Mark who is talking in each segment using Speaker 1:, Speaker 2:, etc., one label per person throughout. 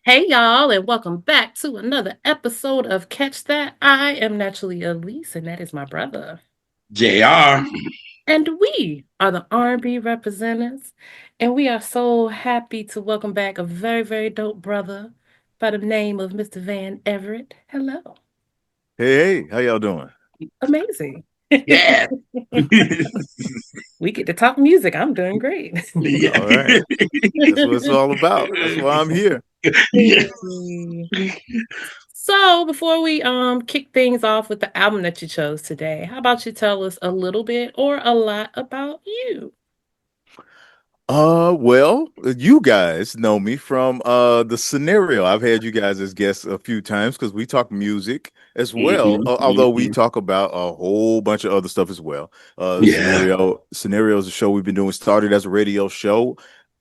Speaker 1: Hey y'all, and welcome back to another episode of Catch That. I am naturally Elise, and that is my brother.
Speaker 2: JR.
Speaker 1: And we are the R&B representatives, and we are so happy to welcome back a very, very dope brother by the name of Mr. Van Everett. Hello.
Speaker 3: Hey, how y'all doing?
Speaker 1: Amazing.
Speaker 2: Yeah.
Speaker 1: We get to talk music. I'm doing great.
Speaker 2: Yeah.
Speaker 3: All right. That's what it's all about. That's why I'm here.
Speaker 2: Yeah.
Speaker 1: So before we kick things off with the album that you chose today, how about you tell us a little bit or a lot about you?
Speaker 3: Well, you guys know me from the scenario. I've had you guys as guests a few times because we talk music as well.
Speaker 2: Mhm,
Speaker 3: Although we
Speaker 2: mhm.
Speaker 3: talk about a whole bunch of other stuff as well.
Speaker 2: Yeah.
Speaker 3: Scenario is a show we've been doing. Started as a radio show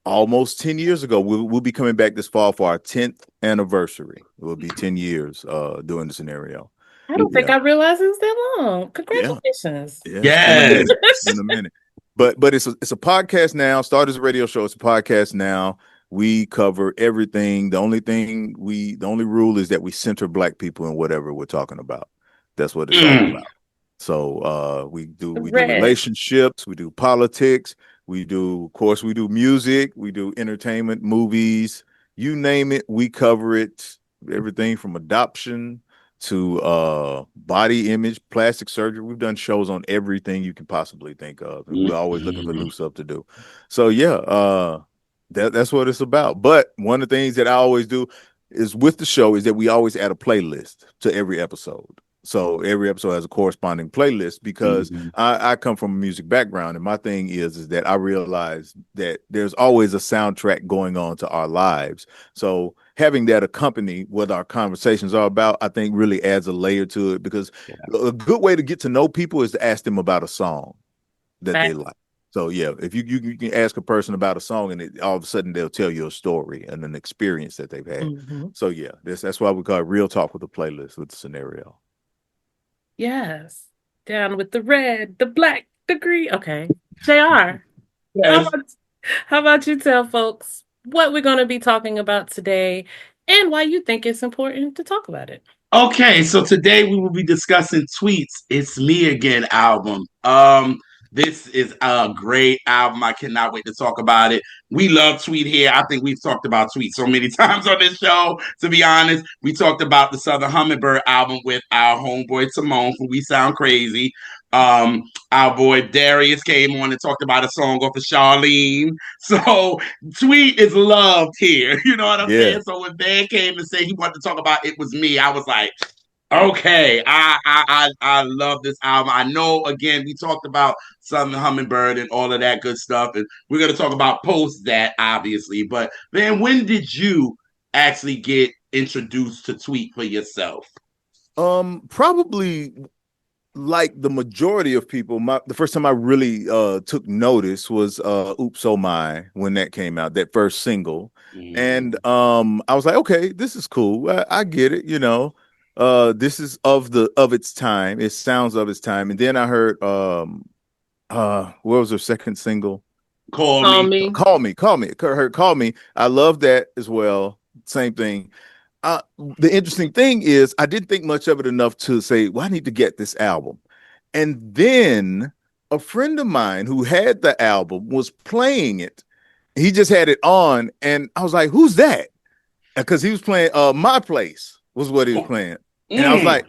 Speaker 3: almost 10 years ago. We'll be coming back this fall for our 10th anniversary. It will be 10 years doing the scenario.
Speaker 1: I don't think
Speaker 3: Yeah.
Speaker 1: I realized it was that long.
Speaker 3: Yeah.
Speaker 1: Congratulations.
Speaker 3: Yeah, it's been a
Speaker 2: Yes.
Speaker 3: minute. It's been a minute. But it's a podcast now. Started as a radio show. It's a podcast now. We cover everything. The only rule is that we center black people in whatever we're talking about. That's what it's all
Speaker 2: Mm.
Speaker 3: about. So we do
Speaker 1: Red.
Speaker 3: relationships, we do politics, of course we do music, we do entertainment, movies, you name it, we cover it. Everything from adoption to body image, plastic surgery. We've done shows on everything you can possibly think of, and we're always looking for
Speaker 2: Mhm.
Speaker 3: new stuff to do. So yeah, that's what it's about. But one of the things that I always do is with the show is that we always add a playlist to every episode. So every episode has a corresponding playlist because
Speaker 2: Mhm.
Speaker 3: I come from a music background, and my thing is that I realize that there's always a soundtrack going on to our lives. So having that accompany what our conversations are about, I think really adds a layer to it because a good way to get to know people is to ask them about a song that they
Speaker 1: Fact.
Speaker 3: like. So yeah, if you can ask a person about a song and all of a sudden they'll tell you a story and an experience that they've had.
Speaker 1: Mhm.
Speaker 3: So yeah, that's why we call it real talk with a playlist with the scenario.
Speaker 1: Yes. Down with the red, the black, the green. Okay. JR, how
Speaker 2: Yes.
Speaker 1: about how about you tell folks what we're going to be talking about today and why you think it's important to talk about it?
Speaker 2: Okay, so today we will be discussing Tweets It's Me Again album. This is a great album. I cannot wait to talk about it. We love Tweet here. I think we've talked about Tweet so many times on this show, to be honest. We talked about the Southern Hummingbird album with our homeboy Timon from We Sound Crazy. Our boy Darius came on and talked about a song off of Charlene. So Tweet is loved here. You know what I'm
Speaker 3: Yeah.
Speaker 2: saying? So when Van came and said he wanted to talk about It Was Me, I was like, okay, I love this album. I know again we talked about Southern Hummingbird and all of that good stuff, and we're gonna talk about post that obviously. But man, when did you actually get introduced to Tweet for yourself?
Speaker 3: Probably like the majority of people, the first time I really took notice was Oops Oh My when that came out, that first single. And
Speaker 2: Mm.
Speaker 3: I was like, okay, this is cool. I get it, you know. This is of its time. It sounds of its time. And then I heard what was her second single?
Speaker 2: Call
Speaker 1: Call
Speaker 2: me.
Speaker 1: me.
Speaker 3: Call me. Heard Call Me. I love that as well. Same thing. The interesting thing is I didn't think much of it enough to say, well, I need to get this album. And then a friend of mine who had the album was playing it. He just had it on, and I was like, who's that? Because he was playing My Place was what he was playing. And I was
Speaker 2: Mm.
Speaker 3: like,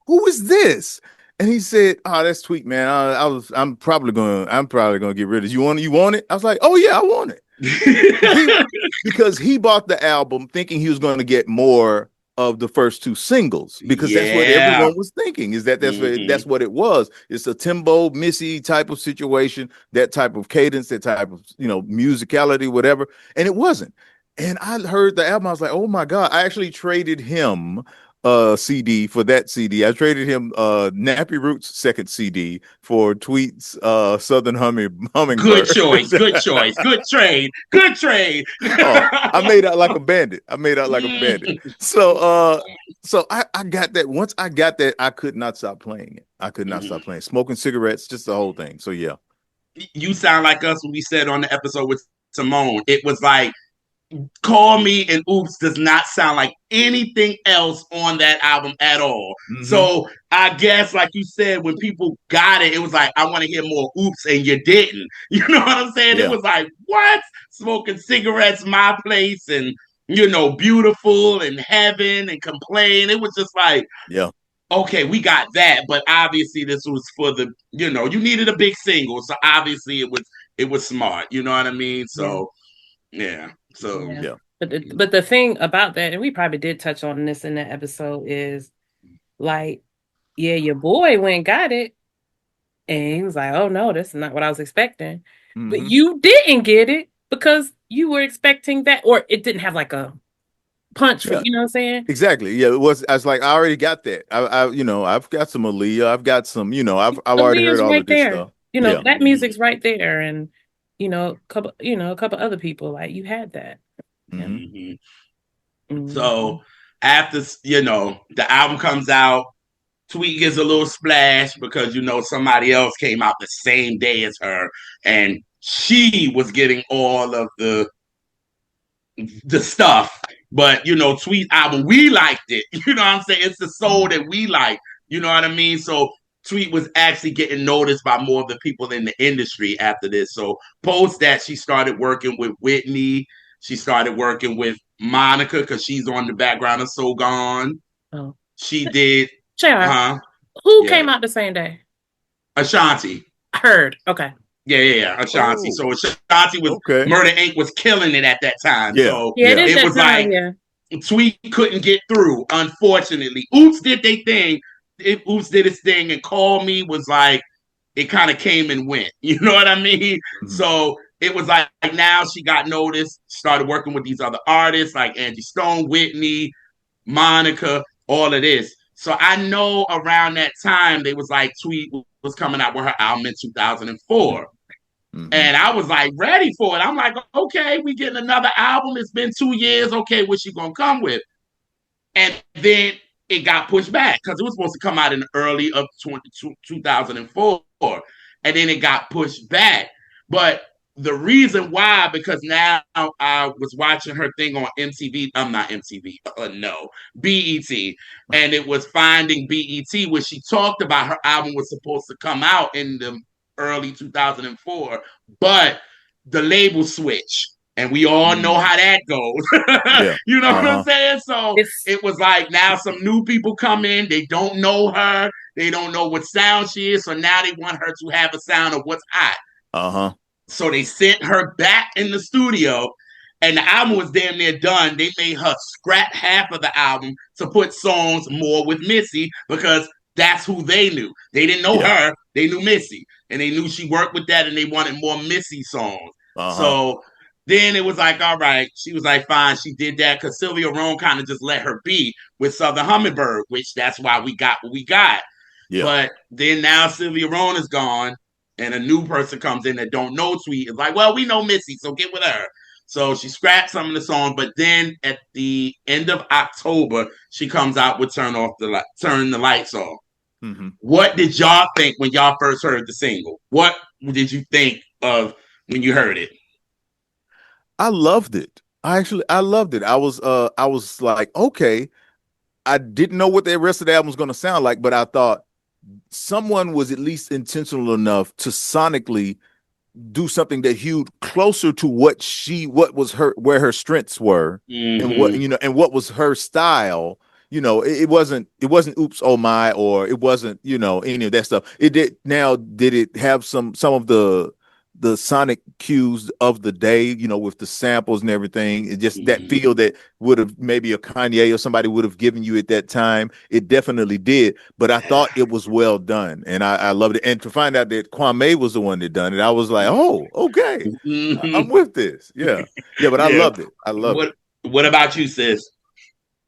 Speaker 3: who is this? And he said, "Oh, that's Tweet, man. I'm probably gonna get rid of it. You want it?" I was like, "Oh yeah, I want it." He because he bought the album thinking he was going to get more of the first two singles because that's what
Speaker 2: Yeah.
Speaker 3: everyone was thinking is that
Speaker 2: Hmm.
Speaker 3: that's what it was. It's a Timbo Missy type of situation, that type of cadence, that type of musicality, whatever, and it wasn't. And I heard the album, I was like, oh my god! I actually traded him CD for that CD. I traded him Nappy Roots second CD for Tweet's Southern
Speaker 2: Good
Speaker 3: Hummingbird.
Speaker 2: choice. Good choice. Good trade. Good trade.
Speaker 3: Oh, I made out like a bandit. I made out like a bandit.
Speaker 2: Mm.
Speaker 3: So I got that. Once I got that, I could not stop playing it. I could not stop
Speaker 2: Mhm.
Speaker 3: playing. Smoking cigarettes, just the whole thing. So yeah.
Speaker 2: You sound like us when we said on the episode with Simone. It was like Call Me and Oops does not sound like anything else on that album at all.
Speaker 3: Mm-hmm.
Speaker 2: So I guess, like you said, when people got it, it was like, I want to hear more Oops, and you didn't. You know what I'm saying? It
Speaker 3: Yeah.
Speaker 2: was like, what? Smoking cigarettes, my place, and Beautiful and Heaven and Complain. It was just like,
Speaker 3: Yeah.
Speaker 2: okay, we got that, but obviously this was for the, you needed a big single, so obviously it was smart. You know what I mean?
Speaker 1: Yeah.
Speaker 2: So yeah. So
Speaker 1: Yeah.
Speaker 3: Yeah.
Speaker 1: But the thing about that, and we probably did touch on this in that episode, is like, yeah, your boy went and got it, and he was like, "Oh no, this is not what I was expecting." But
Speaker 3: Mm-hmm.
Speaker 1: you didn't get it because you were expecting that, or it didn't have like a punch for
Speaker 3: Yeah.
Speaker 1: you know what I'm saying?
Speaker 3: Exactly. Yeah. It was. I was like, I already got that. I've got some Aaliyah. I've got some. I've already heard
Speaker 1: Aaliyah's
Speaker 3: all
Speaker 1: right
Speaker 3: of this
Speaker 1: there.
Speaker 3: stuff.
Speaker 1: You know
Speaker 3: Yeah.
Speaker 1: that music's right there, and a couple other people like you had that. Yeah.
Speaker 3: Mm-hmm.
Speaker 2: mhm.
Speaker 1: Mhm.
Speaker 2: So after the album comes out, Tweet gets a little splash because somebody else came out the same day as her, and she was getting all of the stuff. But Tweet album, we liked it. You know what I'm saying? It's the soul
Speaker 3: Mm-hmm.
Speaker 2: that we like. You know what I mean? So Tweet was actually getting noticed by more of the people in the industry after this. So post that, she started working with Whitney. She started working with Monica because she's on the background of So Gone.
Speaker 1: Oh,
Speaker 2: She did,
Speaker 1: Shar,
Speaker 2: huh?
Speaker 1: who
Speaker 2: Yeah,
Speaker 1: came out the same day?
Speaker 2: Ashanti.
Speaker 1: Heard. Okay.
Speaker 2: Yeah, Ashanti.
Speaker 3: Oh.
Speaker 2: So Ashanti was
Speaker 3: Okay.
Speaker 2: Murder Inc. was killing it at that time.
Speaker 3: Yeah.
Speaker 2: So
Speaker 1: Yeah, it
Speaker 3: Yeah.
Speaker 1: is
Speaker 2: it
Speaker 1: that
Speaker 2: was
Speaker 1: time.
Speaker 2: like
Speaker 1: Yeah.
Speaker 2: Tweet couldn't get through, unfortunately. Oops did their thing. Oops did his thing, and Call Me was like, it kind of came and went. You know what I mean?
Speaker 3: Mm-hmm.
Speaker 2: So it was like now she got noticed, started working with these other artists like Angie Stone, Whitney, Monica, all of this. So I know around that time they was like Tweet was coming out with her album in 2004.
Speaker 3: Mm-hmm.
Speaker 2: And I was like ready for it. I'm like, okay, we getting another album. It's been 2 years. Okay, what's she gonna come with? And then it got pushed back because it was supposed to come out in the early of 2004. And then it got pushed back. But the reason why, because now I was watching her thing on MTV. I'm not MTV. No, BET. And it was Finding BET, where she talked about her album was supposed to come out in the early 2004, but the label switch. And we all know
Speaker 3: Mm-hmm.
Speaker 2: how that goes.
Speaker 3: Yeah.
Speaker 2: You know what I'm
Speaker 3: Uh-huh.
Speaker 2: saying? So
Speaker 1: It's
Speaker 2: it was like now some new people come in. They don't know her. They don't know what sound she is. So now they want her to have a sound of what's hot.
Speaker 3: Uh-huh.
Speaker 2: So they sent her back in the studio, and the album was damn near done. They made her scrap half of the album to put songs more with Missy because that's who they knew. They didn't know
Speaker 3: Yeah.
Speaker 2: her, they knew Missy. And they knew she worked with that, and they wanted more Missy songs.
Speaker 3: Uh-huh.
Speaker 2: So then it was like, all right, she was like, fine, she did that because Sylvia Rome kind of just let her be with Southern Hummingbird, which that's why we got what we got.
Speaker 3: Yeah.
Speaker 2: But then now Sylvia Rone is gone, and a new person comes in that don't know Tweet. It's like, well, we know Missy, so get with her. So she scrapped some of the songs, but then at the end of October, she comes out with Turn the Lights Off.
Speaker 3: Mm-hmm.
Speaker 2: What did y'all think when y'all first heard the single? What did you think of when you heard it?
Speaker 3: I loved it. I loved it. I was like, okay. I didn't know what the rest of the album was going to sound like, but I thought someone was at least intentional enough to sonically do something that hewed closer to what was her where her strengths were, and what
Speaker 2: Mm-hmm.
Speaker 3: and what was her style. It wasn't oops oh my, or it wasn't any of that stuff. Did it have some of the sonic cues of the day, with the samples and everything? It just that
Speaker 2: Mm-hmm.
Speaker 3: feel that would have maybe a Kanye or somebody would have given you at that time. It definitely did, but I
Speaker 2: Yeah.
Speaker 3: thought it was well done, and I loved it. And to find out that Kwame was the one that done it, I was like, oh, okay, I'm
Speaker 2: Mm-hmm.
Speaker 3: with this. Yeah, yeah, but I
Speaker 2: Yeah.
Speaker 3: loved it. I loved
Speaker 2: What
Speaker 3: it.
Speaker 2: What about you, sis?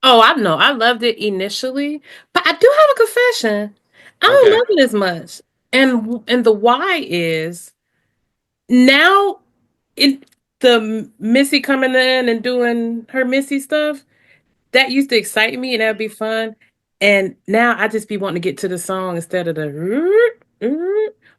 Speaker 1: Oh, I know. I loved it initially, but I do have a confession. I don't
Speaker 2: Okay.
Speaker 1: love it as much. And the why is now it the Missy coming in and doing her Missy stuff, that used to excite me and that'd be fun. And now I just be wanting to get to the song instead of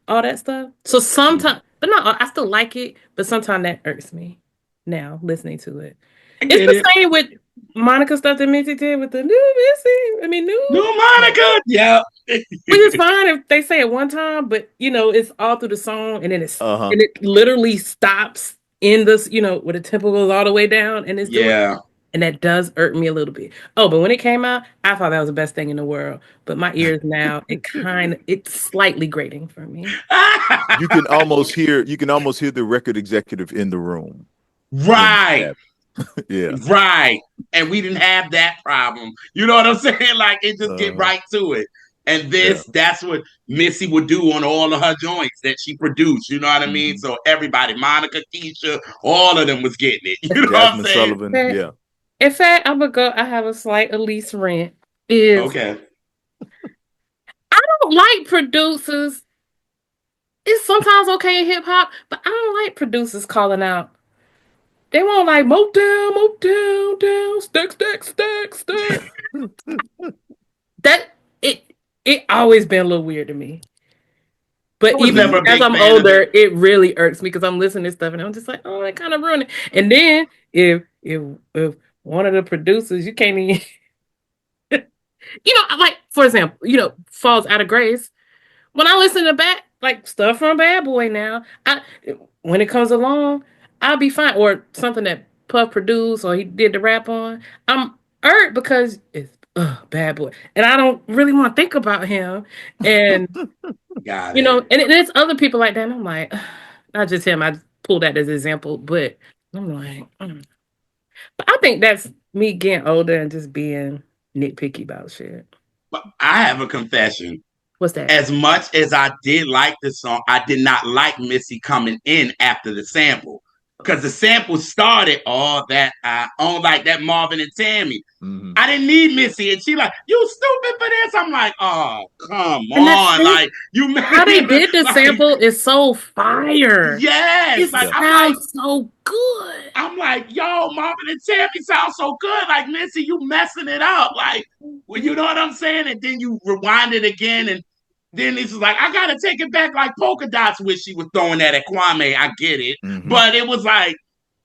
Speaker 1: all that stuff. So
Speaker 2: Mm-hmm.
Speaker 1: sometimes, but no, I still like it, but sometimes that irks me now listening to it.
Speaker 2: I
Speaker 1: It's
Speaker 2: get
Speaker 1: the
Speaker 2: it.
Speaker 1: same with Monica stuff that Missy did with the new Missy. I mean,
Speaker 2: No,
Speaker 1: new.
Speaker 2: Monica. Yeah.
Speaker 1: Which is fine if they say it one time, but it's all through the song, and then
Speaker 3: Uh-huh.
Speaker 1: it literally stops in this, where the tempo goes all the way down, and it's doing,
Speaker 2: Yeah.
Speaker 1: and that does irk me a little bit. Oh, but when it came out, I thought that was the best thing in the world. But my ears now, it's slightly grating for me.
Speaker 3: You can almost hear the record executive in the room when
Speaker 2: Right.
Speaker 3: that yeah.
Speaker 2: Right. And we didn't have that problem. You know what I'm saying? Like it just get
Speaker 3: Uh-huh.
Speaker 2: right to it. And
Speaker 3: Yeah.
Speaker 2: that's what Missy would do on all of her joints that she produced. You know what I mean?
Speaker 3: Mhm.
Speaker 2: So everybody, Monica, Keisha, all of them was getting it. You know what I'm
Speaker 3: Jasmine
Speaker 2: saying?
Speaker 3: Sullivan,
Speaker 1: But
Speaker 3: yeah.
Speaker 1: in fact, I'm gonna go. I have a slight Elise rant. Is
Speaker 2: Okay.
Speaker 1: I don't like producers. It's sometimes okay in hip hop, but I don't like producers calling out. They want like Motown, Motown, down, stack, stack, stack, stack. That it it always been a little weird to me.
Speaker 2: I
Speaker 1: But
Speaker 2: was
Speaker 1: even
Speaker 2: never a
Speaker 1: as
Speaker 2: big
Speaker 1: I'm
Speaker 2: fan of it.
Speaker 1: older, it really irks me because I'm listening to stuff and I'm just like, oh, that kind of ruined it. And then if one of the producers, you can't even, like for example, falls out of grace. When I listen to like stuff from Bad Boy now, when it comes along, I'll be fine. Or something that Puff produced or he did the rap on. I'm irked because it's Bad Boy, and I don't really want to think about him. And
Speaker 2: Got it.
Speaker 1: and it's other people like that. And I'm like, not just him. I pulled that as an example, but I'm like, but I think that's me getting older and just being nitpicky about shit.
Speaker 2: But I have a confession.
Speaker 1: What's that?
Speaker 2: As much as I did like the song, I did not like Missy coming in after the sample. Because the sample started all that on like that Marvin and Tammy.
Speaker 3: Hmm.
Speaker 2: I didn't need Missy. And she like, you stupid for this. I'm like, oh, come
Speaker 1: And that's
Speaker 2: on. Like, you
Speaker 1: how they did the
Speaker 2: like,
Speaker 1: sample is so fire.
Speaker 2: yes.
Speaker 1: It
Speaker 2: Like,
Speaker 3: Yeah.
Speaker 1: sounds so good.
Speaker 2: I'm like, yo, Marvin and Tammy sound so good. Like, Missy, you messing it up. Like, well, you know what I'm saying? And then you rewind it again, and then it's like, I gotta take it back like polka dots, which she was throwing that at Kwame. I get it.
Speaker 3: Hmm.
Speaker 2: But it was like,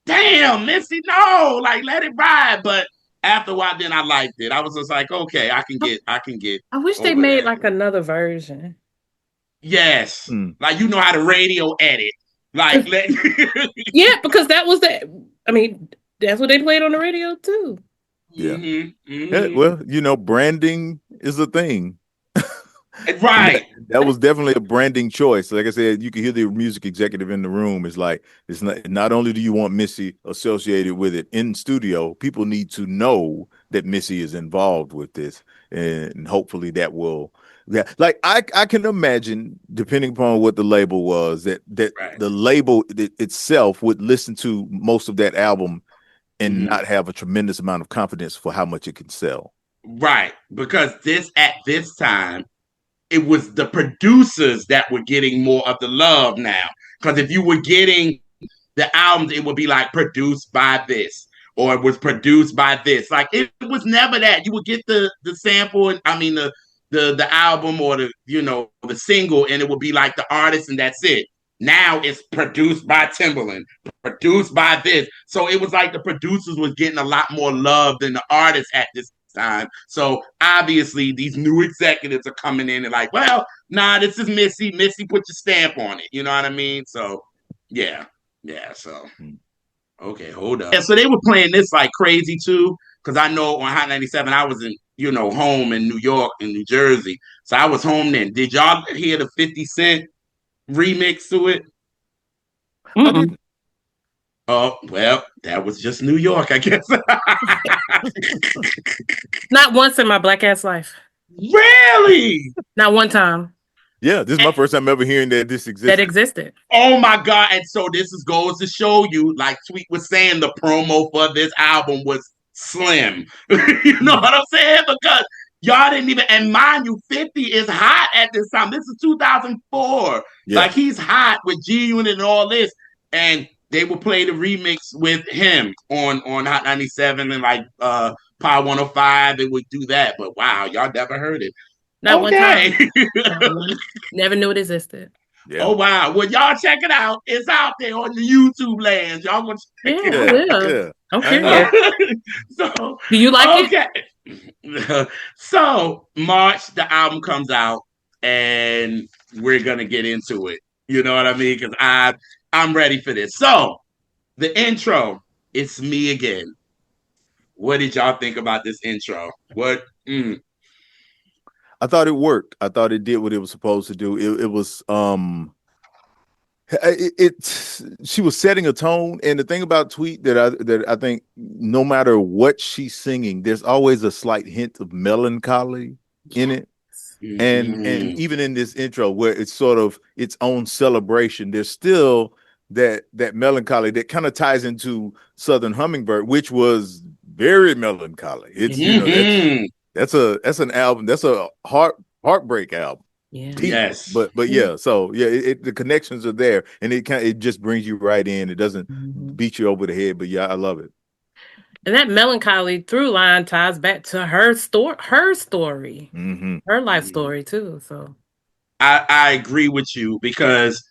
Speaker 2: damn, Missy, no, like let it ride. But after a while, then I liked it. I was just like, okay, I can get
Speaker 1: I wish they
Speaker 2: over
Speaker 1: made
Speaker 2: that.
Speaker 1: like another version.
Speaker 2: Yes.
Speaker 3: Mm.
Speaker 2: Like you know how to radio edit. Like let
Speaker 1: Yeah, because that was I mean, that's what they played on the radio too.
Speaker 3: Yeah.
Speaker 2: mm-hmm,
Speaker 3: Yeah,
Speaker 2: mm-hmm.
Speaker 3: well, branding is a thing. And that,
Speaker 2: Right.
Speaker 3: that was definitely a branding choice. Like I said, you can hear the music executive in the room. It's like it's not only do you want Missy associated with it in studio, people need to know that Missy is involved with this, and hopefully that will. Yeah, like I can imagine, depending upon what the label was, that
Speaker 2: Right.
Speaker 3: the label itself would listen to most of that album and
Speaker 2: Mm-hmm.
Speaker 3: not have a tremendous amount of confidence for how much it can sell.
Speaker 2: Right. Because this at this time, it was the producers that were getting more of the love now. Because if you were getting the albums, it would be like produced by this or it was produced by this. Like it was never that. You would get the sample and I mean the album or the single, and it would be like the artist and that's it. Now it's produced by Timberland, produced by this. So it was like the producers was getting a lot more love than the artists at this time. So obviously these new executives are coming in and like, well, nah, this is Missy. Missy put your stamp on it. You know what I mean? So yeah. Yeah, so okay, hold up. Yeah, so they were playing this like crazy too, because I know on Hot 97 I was in, home in New York and New Jersey. So I was home then. Did y'all hear the 50 Cent remix to it?
Speaker 3: I
Speaker 1: Mm-mm.
Speaker 3: didn't.
Speaker 2: Oh, well, that was just New York, I guess.
Speaker 1: Not once in my black ass life.
Speaker 2: Really?
Speaker 1: Not one time
Speaker 3: Yeah, this is my first time ever hearing that this
Speaker 1: that
Speaker 3: existed.
Speaker 1: existed.
Speaker 2: Oh my God. And so this goes to show you, like Sweet was saying, the promo for this album was slim. You know
Speaker 3: Mm.
Speaker 2: what I'm saying? Because y'all didn't even, and mind you, 50 is hot at this time. This is 2004.
Speaker 3: Yeah.
Speaker 2: Like he's hot with G Unit and all this. And they would play the remix with him on Hot 97 and like Power 105. They would do that. But wow, y'all never heard it.
Speaker 1: Not one
Speaker 2: Okay.
Speaker 1: time. Not one. Never knew it existed.
Speaker 3: Yeah.
Speaker 2: Oh wow. Well, y'all check it out. It's out there on the YouTube lands. Y'all gonna check
Speaker 1: Yeah,
Speaker 2: it
Speaker 1: I
Speaker 3: Yeah.
Speaker 1: will.
Speaker 3: Yeah.
Speaker 1: I'm
Speaker 3: I am.
Speaker 1: curious.
Speaker 2: out. So
Speaker 1: Do you like it?
Speaker 2: okay. So March, the album comes out, and we're gonna get into it. You know what I mean? Because I'm ready for this. So the intro, it's me again. What did y'all think about this intro? What?
Speaker 3: I thought it worked. I thought it did what it was supposed to do. It was she was setting a tone, and the thing about Tweet that I think no matter what she's singing, there's always a slight hint of melancholy in it. And
Speaker 2: Mm-hmm.
Speaker 3: even in this intro where it's sort of its own celebration, there's still that melancholy that kind of ties into Southern Hummingbird, which was very melancholy. It's
Speaker 2: Mm-hmm.
Speaker 3: that's an album, that's a heartbreak album,
Speaker 1: Yeah.
Speaker 3: deep.
Speaker 2: Yes.
Speaker 3: But yeah, so yeah, the connections are there, and it just brings you right in. It doesn't
Speaker 1: Mm-hmm.
Speaker 3: beat you over the head, but yeah, I love it.
Speaker 1: And that melancholy through line ties back to her story,
Speaker 3: Mm-hmm.
Speaker 1: her life story too. So
Speaker 2: I agree with you because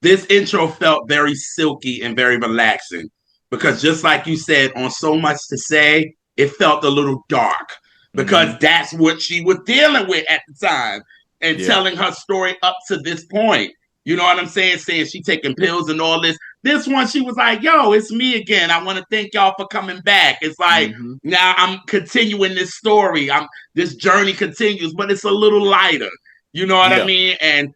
Speaker 2: this intro felt very silky and very relaxing. Because just like you said, on So Much to Say, it felt a little dark
Speaker 3: Mm-hmm.
Speaker 2: because that's what she was dealing with at the time and
Speaker 3: Yeah.
Speaker 2: telling her story up to this point. You know what I'm saying? Saying she taking pills and all this. This one, she was like, yo, it's me again. I want to thank y'all for coming back. It's like,
Speaker 3: Mm-hmm.
Speaker 2: now I'm continuing this story. This journey continues, but it's a little lighter. You know what I
Speaker 3: Yeah.
Speaker 2: mean? And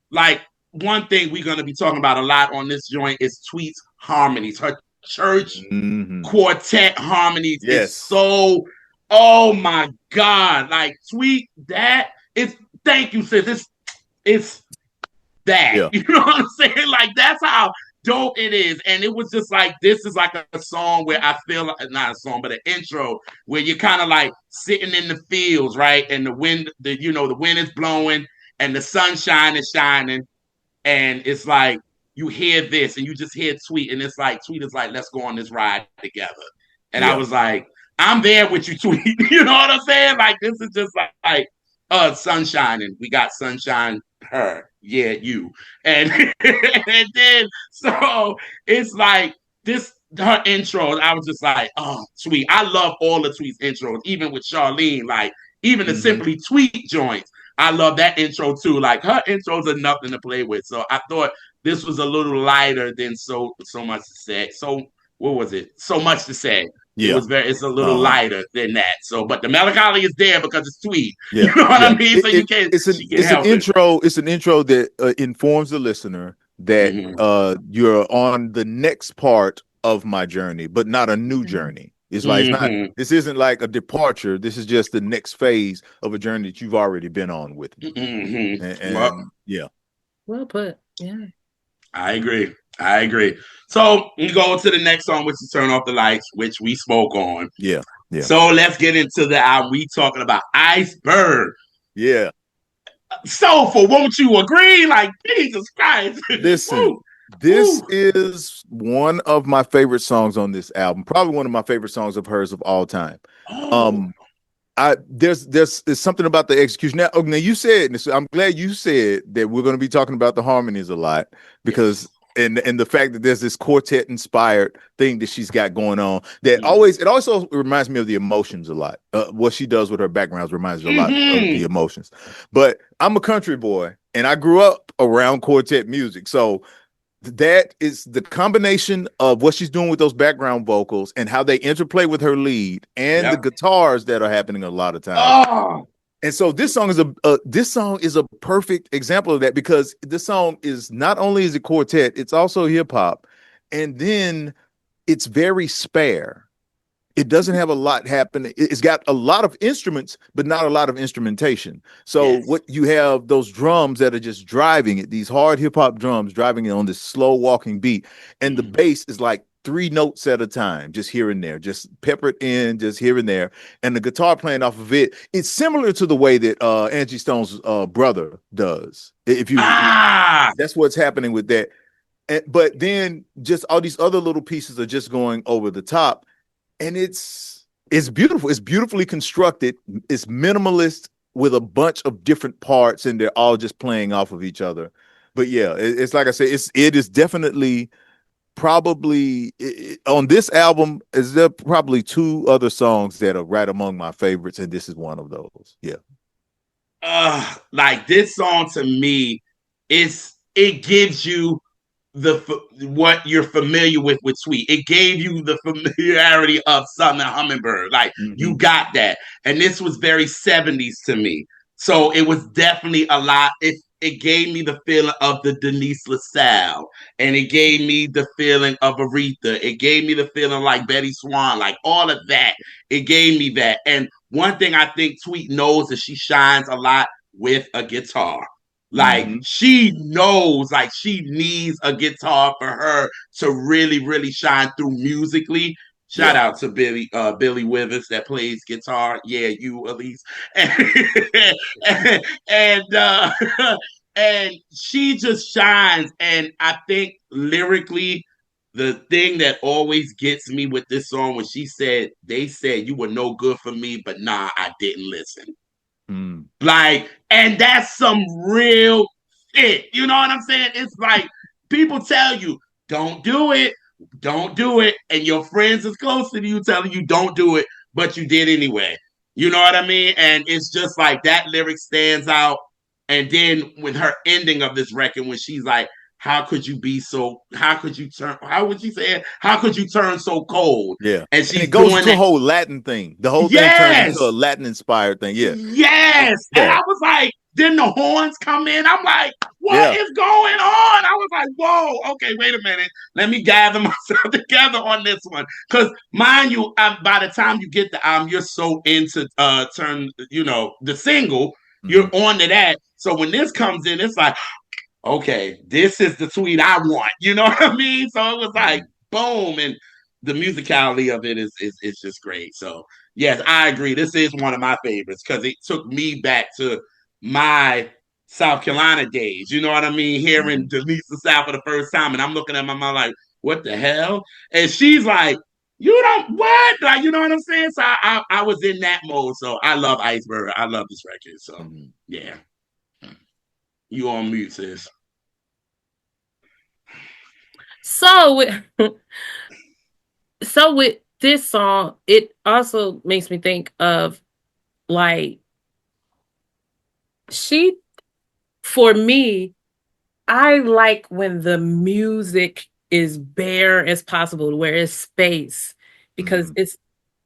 Speaker 2: like one thing we're going to be talking about a lot on this joint is Tweet's harmonies. Her church
Speaker 3: Mm-hmm.
Speaker 2: quartet harmonies is
Speaker 3: Yes.
Speaker 2: so, oh my God. Like Tweet, that is, thank you, sis. It's that.
Speaker 3: Yeah.
Speaker 2: You know what I'm saying? Like that's how dope it is. And it was just like, this is like a song where I feel like, not a song, but an intro where you're kind of like sitting in the fields, right? And the wind is blowing and the sunshine is shining and it's like you hear this and you just hear Tweet and it's like Tweet is like, let's go on this ride together. And I
Speaker 3: Yeah.
Speaker 2: was like, I'm there with you, Tweet. You know what I'm saying? Like this is just like sunshine and we got sunshine her. Yeah, you. And and then so it's like this her intros, I was just like, oh, Tweet. I love all the Tweet's intros, even with Charlene, like even the
Speaker 3: Mm-hmm.
Speaker 2: Simply Tweet joints. I love that intro too. Like her intros are nothing to play with. So I thought this was a little lighter than so much to say. So what was it? So much to say.
Speaker 3: Yeah.
Speaker 2: It's a little
Speaker 3: Uh-huh.
Speaker 2: lighter than that. So, but the melancholy is there because it's Tweet.
Speaker 3: Yeah.
Speaker 2: You know what
Speaker 3: Yeah.
Speaker 2: I mean? So she can
Speaker 3: It's an
Speaker 2: help it.
Speaker 3: intro. It's an intro that informs the listener that
Speaker 2: Mm-hmm.
Speaker 3: you're on the next part of my journey, but not a new journey. It's like it's not.
Speaker 2: Mm-hmm.
Speaker 3: This isn't like a departure. This is just the next phase of a journey that you've already been on with me.
Speaker 2: Mm-hmm.
Speaker 3: And yeah,
Speaker 1: well put. Yeah.
Speaker 2: I agree. I agree. So we go to the next song, which is "Turn Off the Lights," which we spoke on.
Speaker 3: yeah, yeah,
Speaker 2: So let's get into the album. We talking about Iceberg.
Speaker 3: yeah.
Speaker 2: Soulful, won't you agree? Like Jesus Christ.
Speaker 3: Listen,
Speaker 2: Woo,
Speaker 3: this
Speaker 2: woo.
Speaker 3: is one of my favorite songs on this album. Probably one of my favorite songs of hers of all time.
Speaker 2: Oh.
Speaker 3: Um, there's something about the execution. Now you said, and I'm glad you said that we're going to be talking about the harmonies a lot because
Speaker 2: Yes.
Speaker 3: and the fact that there's this quartet inspired thing that she's got going on that
Speaker 2: Mm-hmm.
Speaker 3: always it also reminds me of the emotions a lot. What she does with her backgrounds reminds me a lot of the
Speaker 2: Mm-hmm.
Speaker 3: emotions. But I'm a country boy and I grew up around quartet music, so that is the combination of what she's doing with those background vocals and how they interplay with her lead and the
Speaker 2: Yep.
Speaker 3: guitars that are happening a lot of times.
Speaker 2: Oh.
Speaker 3: And so this song is a perfect example of that because this song is not only is it quartet, it's also hip hop, and then it's very spare. It doesn't have a lot happening. It's got a lot of instruments, but not a lot of instrumentation. So
Speaker 2: Yes.
Speaker 3: what you have those drums that are just driving it, these hard hip hop drums driving it on this slow walking beat, and the
Speaker 2: Mm-hmm.
Speaker 3: bass is like three notes at a time, just here and there, just peppered in, just here and there, and the guitar playing off of it. It's similar to the way that Angie Stone's brother does. If you,
Speaker 2: Ah.
Speaker 3: that's what's happening with that. But then just all these other little pieces are just going over the top and it's beautiful. It's beautifully constructed. It's minimalist with a bunch of different parts, and they're all just playing off of each other. But yeah, it's like I said, it is definitely probably on this album. Is there probably two other songs that are right among my favorites, and this is one of those. Yeah.
Speaker 2: Like this song to me, it gives you the what you're familiar with Sweet. It gave you the familiarity of Southern Hummingbird. Like
Speaker 3: Mm-hmm.
Speaker 2: you got that, and this was very 70s to me. So it was definitely a lot. It gave me the feeling of the Denise LaSalle, and it gave me the feeling of Aretha. It gave me the feeling like Betty Swan, like all of that. It gave me that. And one thing I think Tweet knows is she shines a lot with a guitar. Like
Speaker 3: Mm-hmm.
Speaker 2: she knows, like she needs a guitar for her to really, really shine through musically. Shout
Speaker 3: Yeah.
Speaker 2: out to Billy Withers that plays guitar. Yeah, you Elise. And and she just shines. And I think lyrically, the thing that always gets me with this song when she said, they said you were no good for me, but nah, I didn't listen.
Speaker 3: Mm.
Speaker 2: Like, and that's some real shit. You know what I'm saying? It's like people tell you, don't do it, don't do it. And your friends is close to you telling you don't do it, but you did anyway. You know what I mean? And it's just like that lyric stands out. And then when her ending of this record, when she's like, how could you be so, how could you turn, how would you say it? How could you turn so cold?
Speaker 3: Yeah.
Speaker 2: And
Speaker 3: And it
Speaker 2: she's
Speaker 3: goes
Speaker 2: doing
Speaker 3: into a
Speaker 2: that.
Speaker 3: whole Latin thing. The whole thing turns into a
Speaker 2: Yes.
Speaker 3: Latin inspired thing. Yeah.
Speaker 2: Yes. And
Speaker 3: Yeah.
Speaker 2: I was like, then the horns come in. I'm like, what
Speaker 3: Yeah.
Speaker 2: is going on? I was like, whoa, okay, wait a minute. Let me gather myself together on this one. Because mind you, by the time you get the album, you're so into the single, you're
Speaker 3: Mm-hmm.
Speaker 2: on to that. So when this comes in, it's like, okay, this is the tweet I want. You know what I mean? So it was like
Speaker 3: Mm-hmm.
Speaker 2: boom, and the musicality of it is just great. So yes, I agree. This is one of my favorites because it took me back to my South Carolina days. You know what I mean?
Speaker 3: Mm-hmm.
Speaker 2: Hearing Denise LaSalle for the first time, and I'm looking at my mom like, what the hell? And she's like, you don't what? Like, you know what I'm saying? So I was in that mode. So I love Iceberg. I love this record. So
Speaker 3: Mm-hmm.
Speaker 2: yeah. You on mute, sis.
Speaker 1: So with, so with this song, it also makes me think of like she for me, I like when the music is bare as possible, where it's space, because
Speaker 3: Mm-hmm.
Speaker 1: it's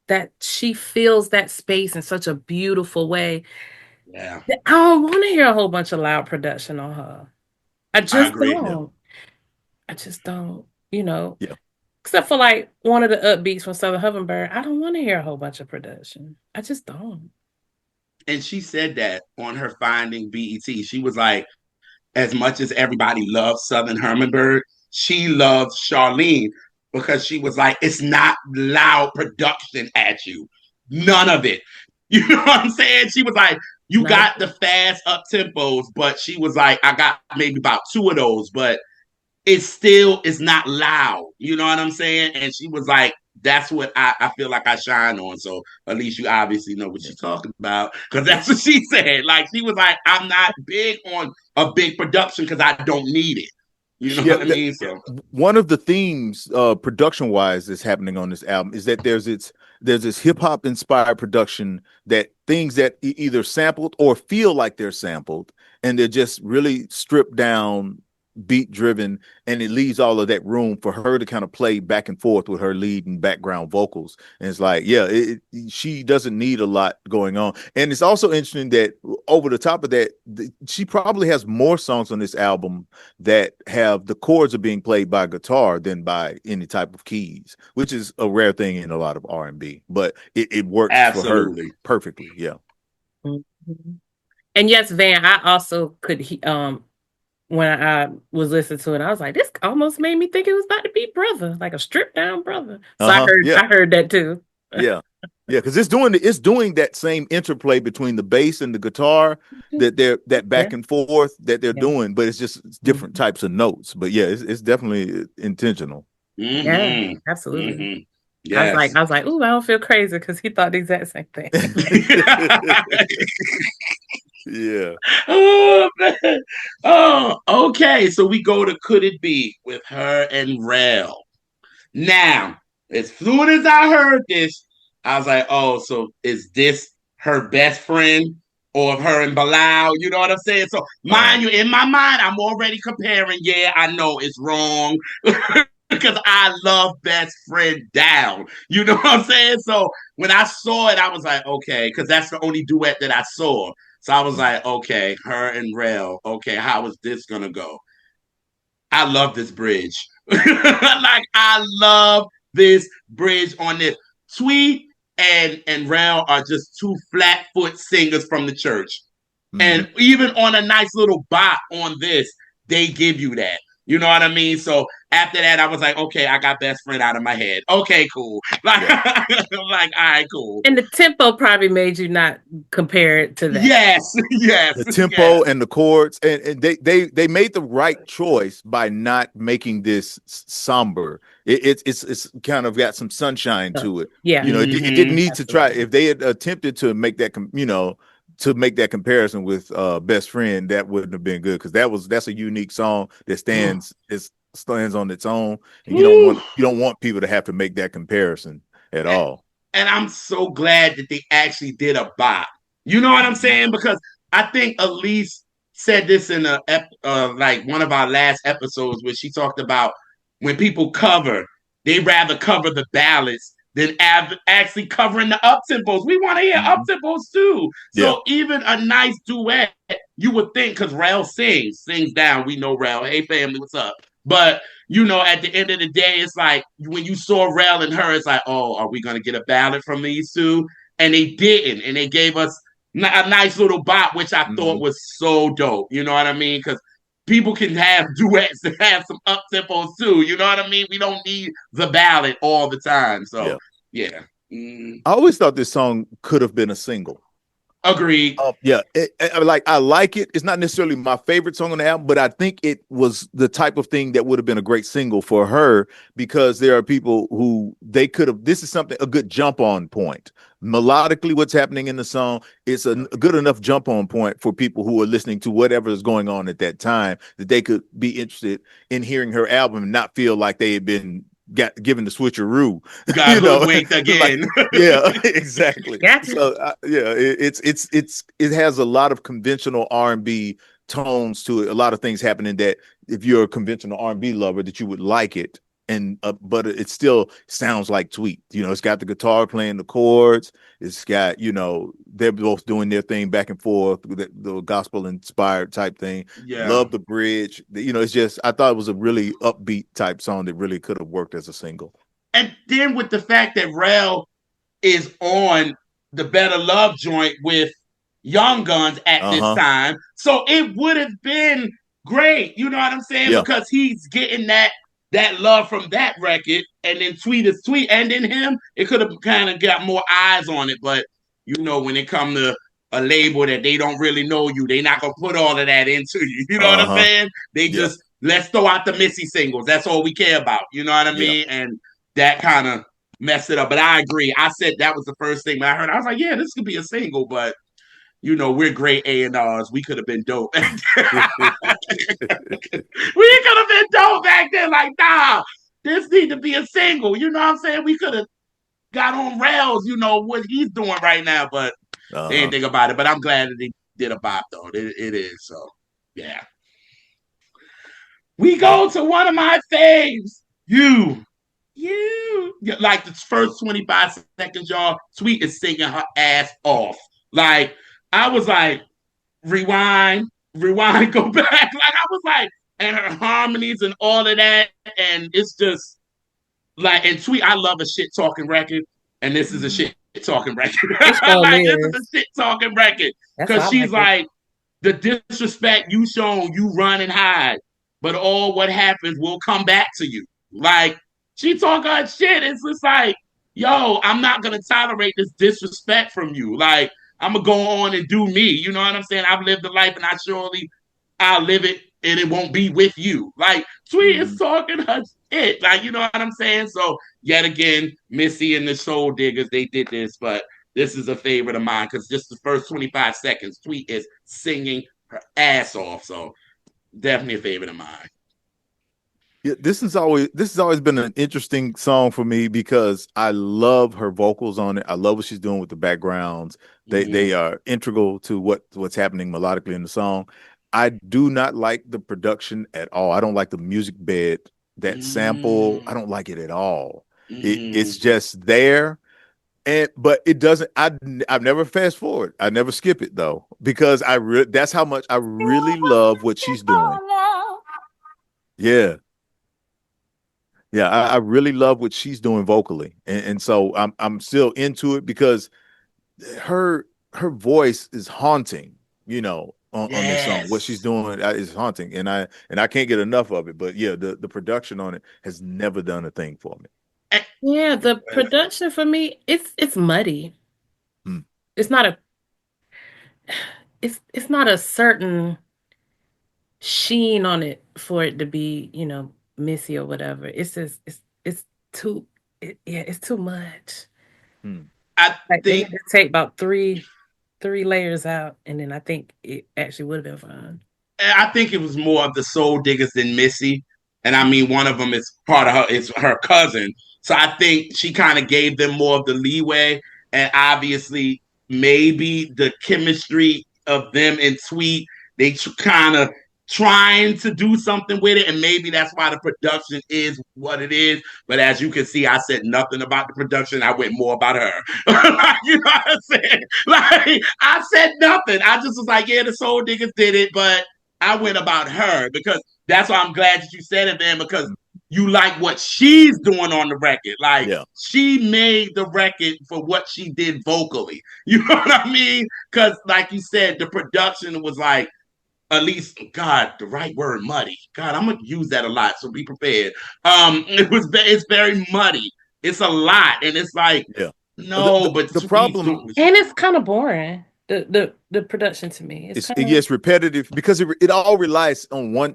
Speaker 1: that she feels that space in such a beautiful way.
Speaker 2: Yeah,
Speaker 1: I don't want to hear a whole bunch of loud production on her. I
Speaker 2: I
Speaker 1: just
Speaker 2: agree.
Speaker 3: Yeah.
Speaker 1: don't. I just don't, you know,
Speaker 3: Yeah.
Speaker 1: except for like one of the upbeats from Southern Hummingbird. I don't want to hear a whole bunch of production. I just don't.
Speaker 2: And she said that on her Finding BET. She was like, as much as everybody loves Southern Hummingbird, she loves Charlene because she was like, it's not loud production at you. None
Speaker 3: Mm-hmm.
Speaker 2: of it. You know what I'm saying? She was like, you
Speaker 1: Not
Speaker 2: got the fast up tempos, but she was like, I got maybe about two of those, but it still is not loud. You know what I'm saying? And she was like, that's what I feel like I shine on. So at least you obviously know what
Speaker 3: Yeah.
Speaker 2: you're talking about. Because
Speaker 3: Yeah.
Speaker 2: that's what she said. Like she was like, I'm not big on a big production because I don't need it. You know
Speaker 3: Yeah,
Speaker 2: what I mean? So
Speaker 3: one of the themes, production wise, that's happening on this album is that there's this hip hop inspired production that things that either sampled or feel like they're sampled, and they're just really stripped down, beat driven, and it leaves all of that room for her to kind of play back and forth with her lead and background vocals. And it's like, yeah, she doesn't need a lot going on. And it's also interesting that over the top of that, she probably has more songs on this album that have the chords are being played by guitar than by any type of keys, which is a rare thing in a lot of R&B, but it works for her
Speaker 2: absolutely.
Speaker 3: perfectly. Yeah.
Speaker 1: Mhm. And yes, Van, I also could when I was listening to it, I was like, this almost made me think it was about to be Brother, like a stripped down Brother. So
Speaker 3: Uh-huh. Yeah.
Speaker 1: I heard that too.
Speaker 3: Yeah. Yeah, because it's doing that same interplay between the bass and the guitar, that
Speaker 1: Yeah,
Speaker 3: back and forth that they're
Speaker 1: yeah.
Speaker 3: doing, but it's different
Speaker 1: Mhm.
Speaker 3: types of notes. But yeah, it's definitely intentional.
Speaker 1: Yeah,
Speaker 2: Mm-hmm.
Speaker 1: absolutely.
Speaker 2: Mm-hmm. Yes.
Speaker 1: I was like, ooh, I don't feel crazy because he thought the exact same thing.
Speaker 3: Yeah.
Speaker 2: Oh man. Oh, okay. So we go to Could It Be with her and Rel. Now, as soon as I heard this, I was like, oh, so is this her best friend or of her and Bilal? You know what I'm saying? So,
Speaker 3: Uh-huh.
Speaker 2: mind you, in my mind, I'm already comparing. Yeah, I know it's wrong because I love best friend down. You know what I'm saying? So, when I saw it, I was like, okay, because that's the only duet that I saw. So, I was like, okay, her and Rel. Okay, how is this going to go? I love this bridge. Like I love this bridge on this. Tweet and Rel are just two flat foot singers from the church.
Speaker 3: Mm-hmm.
Speaker 2: And even on a nice little bop on this, they give you that. You know what I mean? So after that, I was like, okay, I got best friend out of my head. Okay, cool. Like,
Speaker 3: Yeah.
Speaker 2: like, all right, cool.
Speaker 1: And the tempo probably made you not compare it to that.
Speaker 2: Yes, yes,
Speaker 3: The
Speaker 2: yes.
Speaker 3: tempo and the chords, and they made the right choice by not making this somber. It's kind of got some sunshine
Speaker 1: So,
Speaker 3: to it.
Speaker 1: yeah,
Speaker 3: You know, it didn't
Speaker 2: Mm-hmm.
Speaker 3: need to try.
Speaker 1: absolutely.
Speaker 3: If they had attempted to make that, to make that comparison with Best Friend, that wouldn't have been good because that's a unique song that stands on its own, and you don't want people to have to make that comparison at all.
Speaker 2: And I'm so glad that they actually did a bop. You know what I'm
Speaker 3: Mhm.
Speaker 2: saying? Because I think Elise said this in like one of our last episodes where she talked about when people cover, they rather cover the ballads than actually covering the up tempos. We want to hear up
Speaker 3: Mhm.
Speaker 2: tempos too.
Speaker 3: Yeah.
Speaker 2: So even a nice duet, you would think because Rel sings down. We know Rel. Hey family, what's up? But at the end of the day, it's like when you saw Rel and her, it's like, oh, are we gonna get a ballad from these two? And they didn't, and they gave us a nice little bop, which I thought
Speaker 3: Mhm.
Speaker 2: was so dope. You know what I mean? Because people can have duets that have some up tempos too. You know what I mean? We don't need the ballad all the time. So
Speaker 3: Yeah.
Speaker 2: yeah, mm,
Speaker 3: I always thought this song could have been a single.
Speaker 2: agreed.
Speaker 3: Yeah, I like it. It's not necessarily my favorite song on the album, but I think it was the type of thing that would have been a great single for her because there are people who they could have. This is a good jump on point. Melodically, what's happening in the song, it's a good enough jump on point for people who are listening to whatever is going on at that time that they could be interested in hearing her album and not feel like they had been got given the switcheroo,
Speaker 2: Got
Speaker 3: you know,
Speaker 2: hoodwinked
Speaker 3: like
Speaker 2: again.
Speaker 3: yeah, exactly.
Speaker 1: Gotcha.
Speaker 3: So yeah, it has a lot of conventional R&B tones to it. A lot of things happening that if you're a conventional R&B lover, that you would like it. And but it still sounds like Tweet. It's got the guitar playing the chords. It's got they're both doing their thing back and forth with the gospel inspired type thing.
Speaker 2: Yeah.
Speaker 3: Love the bridge. It's just I thought it was a really upbeat type song that really could have worked as a single.
Speaker 2: And then with the fact that Rel is on the Better Love joint with Young Guns at
Speaker 3: Uh
Speaker 2: this
Speaker 3: huh.
Speaker 2: time. So it would have been great. You know what I'm saying?
Speaker 3: Yeah.
Speaker 2: Because he's getting that love from that record, and then Tweet is Tweet, and then him, it could have kind of got more eyes on it. But when it come to a label that they don't really know you, they not gonna put all of that into you. You know what
Speaker 3: Uh
Speaker 2: I'm
Speaker 3: huh.
Speaker 2: saying? They
Speaker 3: Yeah.
Speaker 2: just let's throw out the Missy singles. That's all we care about. You know what I
Speaker 3: Yeah.
Speaker 2: mean? And that kind of messed it up. But I agree. I said that was the first thing when I heard. I was like, yeah, this could be a single, but we're great A&Rs. We could have been dope. We could have been dope back then. Like, nah, this need to be a single. You know what I'm saying? We could have got on rails, what he's doing right now, but
Speaker 3: Uh
Speaker 2: they didn't
Speaker 3: huh.
Speaker 2: think about it. But I'm glad that they did a bop, though. It is. So, yeah. We
Speaker 3: Yeah.
Speaker 2: go to one of my faves. Like the first 25 seconds, y'all, Sweet is singing her ass off. Like, I was like, rewind, go back. Like, I was like, and her harmonies and all of that. And it's just like, and Sweet, I love a shit talking record. And this is a
Speaker 3: Mm-hmm.
Speaker 2: shit talking record.
Speaker 1: It sure
Speaker 2: Like, this is
Speaker 1: is.
Speaker 2: a shit talking record.
Speaker 1: That's why
Speaker 2: Cause
Speaker 1: I
Speaker 2: she's
Speaker 1: like it.
Speaker 2: like, the disrespect you shown, you run and hide. But all what happens will come back to you. Like, she talk her shit. It's just like, yo, I'm not gonna tolerate this disrespect from you. Like, I'm gonna go on and do me. You know what I'm saying? I've lived a life and I'll live it and it won't be with you. Like, Sweet is
Speaker 3: Mm-hmm.
Speaker 2: talking her shit. Like, you know what I'm saying? So, yet again, Missy and the Soul Diggers, they did this, but this is a favorite of mine because just the first 25 seconds, Tweet is singing her ass off. So definitely a favorite of mine.
Speaker 3: Yeah, this has always been an interesting song for me because I love her vocals on it. I love what she's doing with the backgrounds. They
Speaker 2: Mm-hmm.
Speaker 3: are integral to what's happening melodically in the song. I do not like the production at all. I don't like the music bed, that sample. I
Speaker 2: Mm-hmm.
Speaker 3: don't like it at all.
Speaker 2: Mm-hmm.
Speaker 3: It's just there, and but it doesn't. I've never fast forward. I never skip it though because that's how much I really love what she's doing. Yeah. Yeah, I really love what she's doing vocally, and so I'm still into it because her her voice is haunting, on this song. What she's
Speaker 2: Yes.
Speaker 3: doing is haunting, and I can't get enough of it. But yeah, the production on it has never done a thing for me.
Speaker 2: Eh,
Speaker 1: Yeah, the production for me, it's muddy.
Speaker 3: Hmm.
Speaker 1: It's not a it's not a certain sheen on it for it to be, Missy or whatever. It's just it's too yeah, it's too much.
Speaker 3: Hmm.
Speaker 2: I
Speaker 1: Like they
Speaker 2: think
Speaker 1: had to take about three layers out, and then I think it actually would have been fine.
Speaker 2: I think it was more of the Soul Diggers than Missy, and I mean one of them is part of her. It's her cousin, so I think she kind of gave them more of the leeway, and obviously maybe the chemistry of them and Tweet, they kind of trying to do something with it, and maybe that's why the production is what it is. But as you can see, I said nothing about the production. I went more about her. Like, you know what I'm saying? Like I said nothing. I just was like, yeah, the Soul Diggers did it, but I went about her because that's why I'm glad that you said it, man, because you like what she's doing on the record. Like
Speaker 3: Yeah,
Speaker 2: she made the record for what she did vocally. You know what I mean? Because like you said, the production was like at least God, the right word, muddy. God, I'm gonna use that a lot, so be prepared. It's very muddy. It's a lot, and it's like
Speaker 3: yeah. The
Speaker 2: no,
Speaker 3: the,
Speaker 2: but
Speaker 3: the
Speaker 2: Sweet's
Speaker 3: problem
Speaker 2: doing.
Speaker 1: And it's kind of boring. The production to me, it's
Speaker 3: It's
Speaker 1: kind
Speaker 3: it
Speaker 1: of
Speaker 3: gets repetitive because it all relies on one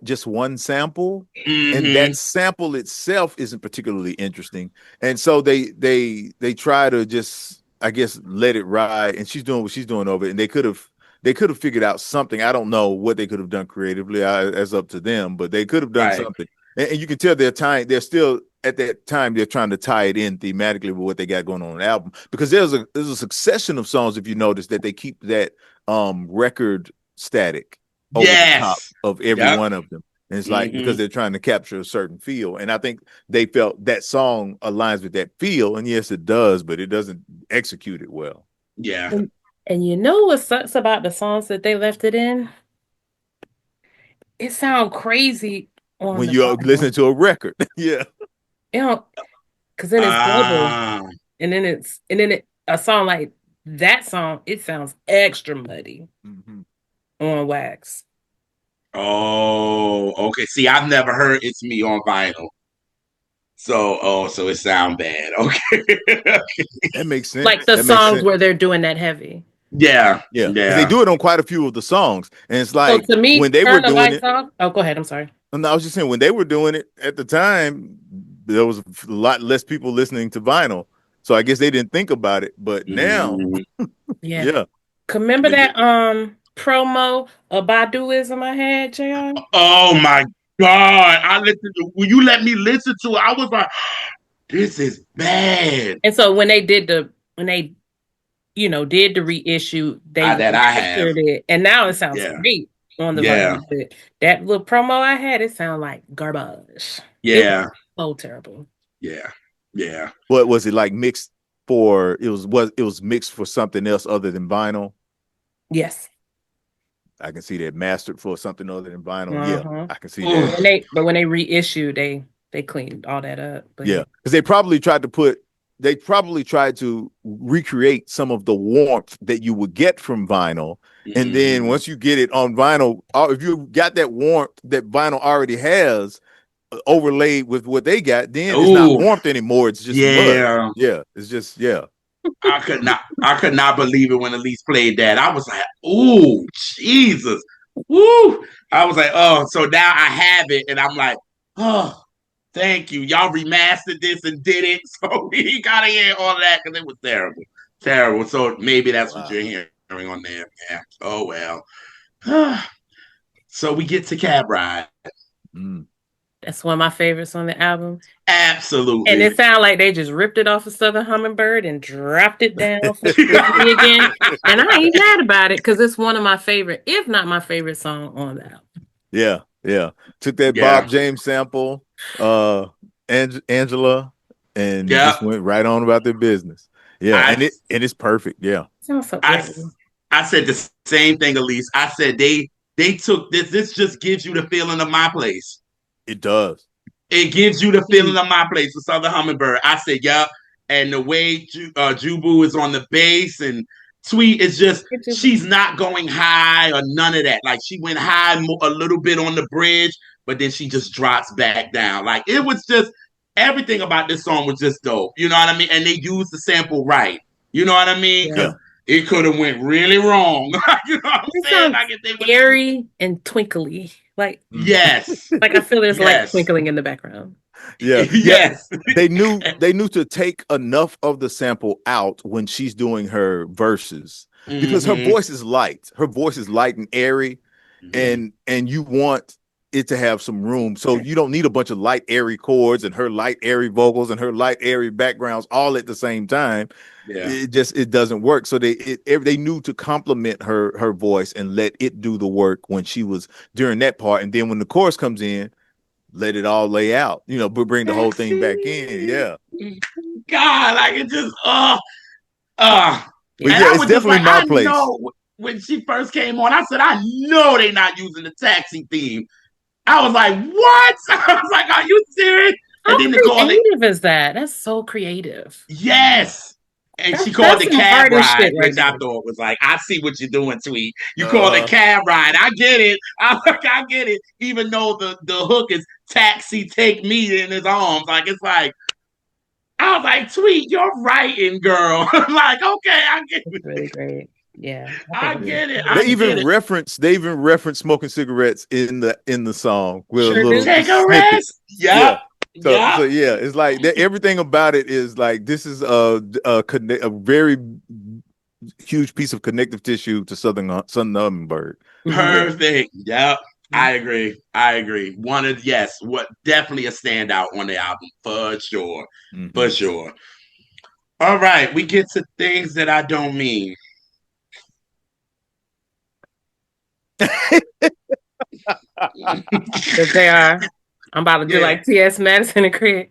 Speaker 3: sample, and
Speaker 2: Mm-hmm.
Speaker 3: that sample itself isn't particularly interesting. And so they try to just, I guess, let it ride. And she's doing what she's doing over it. And they could have figured out something. I don't know what they could have done creatively. That's up to them. But they could have done
Speaker 2: Right.
Speaker 3: something. And you can tell they're tying. They're still at that time. They're trying to tie it in thematically with what they got going on the album because there's a succession of songs, if you notice, that they keep that record static over the top
Speaker 2: Yes.
Speaker 3: of every
Speaker 2: Yep.
Speaker 3: one of them. And it's like
Speaker 2: Mm-hmm.
Speaker 3: because they're trying to capture a certain feel. And I think they felt that song aligns with that feel. And yes, it does, but it doesn't execute it well.
Speaker 2: Yeah.
Speaker 1: and, and you know what sucks about the songs that they left it in? It sound crazy on
Speaker 3: When
Speaker 1: the
Speaker 3: you're listening
Speaker 1: vinyl.
Speaker 3: to a record. Yeah.
Speaker 1: You know, because then it's double,
Speaker 2: Ah.
Speaker 1: and then a song like that song, it sounds extra muddy
Speaker 3: Mm-hmm.
Speaker 1: on wax.
Speaker 2: Oh, okay. See, I've never heard "It's Me" on vinyl, so so it sound bad. Okay.
Speaker 3: That makes
Speaker 1: Like
Speaker 3: sense.
Speaker 1: the
Speaker 3: That makes
Speaker 1: songs
Speaker 3: sense.
Speaker 1: where they're doing that heavy.
Speaker 2: Yeah.
Speaker 3: Yeah. Because they
Speaker 2: Yeah.
Speaker 3: do it on quite a few of the songs. And it's
Speaker 1: So
Speaker 3: like
Speaker 1: to me,
Speaker 3: when they were
Speaker 1: turn the
Speaker 3: doing
Speaker 1: lights
Speaker 3: it,
Speaker 1: off. Oh, go ahead. I'm sorry.
Speaker 3: and I was just saying when they were doing it at the time, there was a lot less people listening to vinyl. So I guess they didn't think about it. But now,
Speaker 2: Mhm.
Speaker 1: Yeah.
Speaker 3: yeah.
Speaker 1: Remember
Speaker 3: They,
Speaker 1: that promo of Baduism I had, JR?
Speaker 2: Oh my God! I listened to. Will you let me listen to it? I was like, this is bad.
Speaker 1: And so when they did the reissue, they
Speaker 2: That I have.
Speaker 1: reissued it, and now it sounds
Speaker 2: Yeah.
Speaker 1: great on the
Speaker 2: Yeah.
Speaker 1: vinyl. But that little promo I had, it sounded like garbage. It was
Speaker 2: Yeah.
Speaker 1: so terrible.
Speaker 2: Yeah. Yeah.
Speaker 3: what was it like mixed for? It was mixed for something else other than vinyl.
Speaker 1: Yes.
Speaker 3: I can see that mastered for something other than vinyl. Yeah,
Speaker 1: Uh-huh.
Speaker 3: I can see
Speaker 1: But
Speaker 3: that.
Speaker 1: when
Speaker 2: Oof.
Speaker 1: they reissued, they cleaned all that up. But yeah.
Speaker 3: Yeah, because they probably tried to recreate some of the warmth that you would get from vinyl. And then
Speaker 2: Mhm.
Speaker 3: once you get it on vinyl, if you got that warmth that vinyl already has overlaid with what they got, then it's not
Speaker 2: Ooh.
Speaker 3: warmth anymore. It's just mud.
Speaker 2: Yeah.
Speaker 3: Yeah, it's just, yeah.
Speaker 2: I could not believe it when Elise played that. I was like, ooh, Jesus. Woo. I was like, oh, so now I have it, and I'm like, oh, thank you. Y'all remastered this and did it. So we gotta hear all that because it was terrible. Terrible. So maybe that's what
Speaker 3: Wow.
Speaker 2: you're hearing on there. Yeah. Oh well. So we get to Cab Ride.
Speaker 3: Mm.
Speaker 1: That's one of my favorites on the album. And
Speaker 2: Absolutely.
Speaker 1: it sounded like they just ripped it off of Southern Hummingbird and dropped it down for It's Me Again. And I ain't mad about it because it's one of my favorite, if not my favorite song on the album.
Speaker 3: Yeah, yeah. Took that Bob
Speaker 2: Yeah.
Speaker 3: James sample, uh, Angela, and
Speaker 2: Yeah.
Speaker 3: just went right on about their business. Yeah,
Speaker 2: I
Speaker 3: and it's perfect. Yeah,
Speaker 1: Sounds so
Speaker 2: I
Speaker 1: airy.
Speaker 2: I said the same thing, Elise. I said they took this. This just gives you the feeling of my place.
Speaker 3: it does.
Speaker 2: It gives you the feeling of my place with Southern Hummingbird. I said, yup. And the way Jubu is on the bass and Tweet is just, she's not going high or none of that. Like she went high a little bit on the bridge, but then she just drops back down. Like it was just, everything about this song was just dope. You know what I mean? And they used the sample right. You know what I mean?
Speaker 1: Yeah.
Speaker 2: Because it could have went really wrong. You know what I'm
Speaker 1: It
Speaker 2: saying?
Speaker 1: sounds
Speaker 2: Like if they would,
Speaker 1: airy and twinkly.
Speaker 2: yes,
Speaker 1: Like I feel there's light
Speaker 2: yes,
Speaker 1: twinkling in the background.
Speaker 3: Yeah, yeah.
Speaker 2: yes.
Speaker 3: They knew to take enough of the sample out when she's doing her verses because her
Speaker 2: Mm-hmm.
Speaker 3: voice is light. Her voice is light and airy,
Speaker 2: Mm-hmm.
Speaker 3: and you want it to have some room. So you don't need a bunch of light airy chords and her light airy vocals and her light airy backgrounds all at the same time.
Speaker 2: Yeah.
Speaker 3: It doesn't work. So they knew to complement her voice and let it do the work when she was during that part, and then when the chorus comes in, let it all lay out, but bring the whole thing back in. Yeah.
Speaker 2: God, like it just uh
Speaker 3: But
Speaker 2: and
Speaker 3: yeah,
Speaker 1: Yeah.
Speaker 2: I
Speaker 3: it's
Speaker 2: was just
Speaker 3: definitely
Speaker 2: like,
Speaker 3: my
Speaker 2: I
Speaker 3: place.
Speaker 2: know when she first came on, I said, I know they're not using the taxi theme. I was like, what? I was like, are you serious? And
Speaker 1: How
Speaker 2: then they called it,
Speaker 1: creative is that? That's so creative.
Speaker 2: yes. And she called
Speaker 1: That's
Speaker 2: it
Speaker 1: some
Speaker 2: cab
Speaker 1: artist
Speaker 2: ride,
Speaker 1: shit right
Speaker 2: which I
Speaker 1: there.
Speaker 2: thought was like, I see what you're doing, Tweet. You call it
Speaker 3: Uh
Speaker 2: cab ride. I get it. I get it. Even though the hook is taxi, take me in his arms. Like it's like, I was like, Tweet, you're writing, girl. Like, okay, I get
Speaker 1: It's
Speaker 2: it.
Speaker 1: really great. Yeah, I think
Speaker 2: I
Speaker 1: it's
Speaker 2: get it.
Speaker 3: they
Speaker 2: I
Speaker 1: really
Speaker 2: get
Speaker 3: even
Speaker 2: it.
Speaker 1: good.
Speaker 3: reference they even reference smoking cigarettes in the song with a
Speaker 1: Sure
Speaker 3: little
Speaker 1: do.
Speaker 3: just snippet.
Speaker 2: Cigarettes?
Speaker 3: Yeah.
Speaker 2: Yep.
Speaker 3: So
Speaker 2: Yep.
Speaker 3: yeah, it's like everything about it is like this is a very huge piece of connective tissue to Southern Hummingbird.
Speaker 1: Hmm.
Speaker 3: Yeah.
Speaker 2: Perfect. Yep. I agree. I agree. One of yes, what definitely a standout on the album for sure. For
Speaker 3: Hmm.
Speaker 2: sure. All right, we get to things that I don't mean.
Speaker 1: If they are, I'm about to do
Speaker 2: Yeah.
Speaker 1: like T.S. Madison and Craig.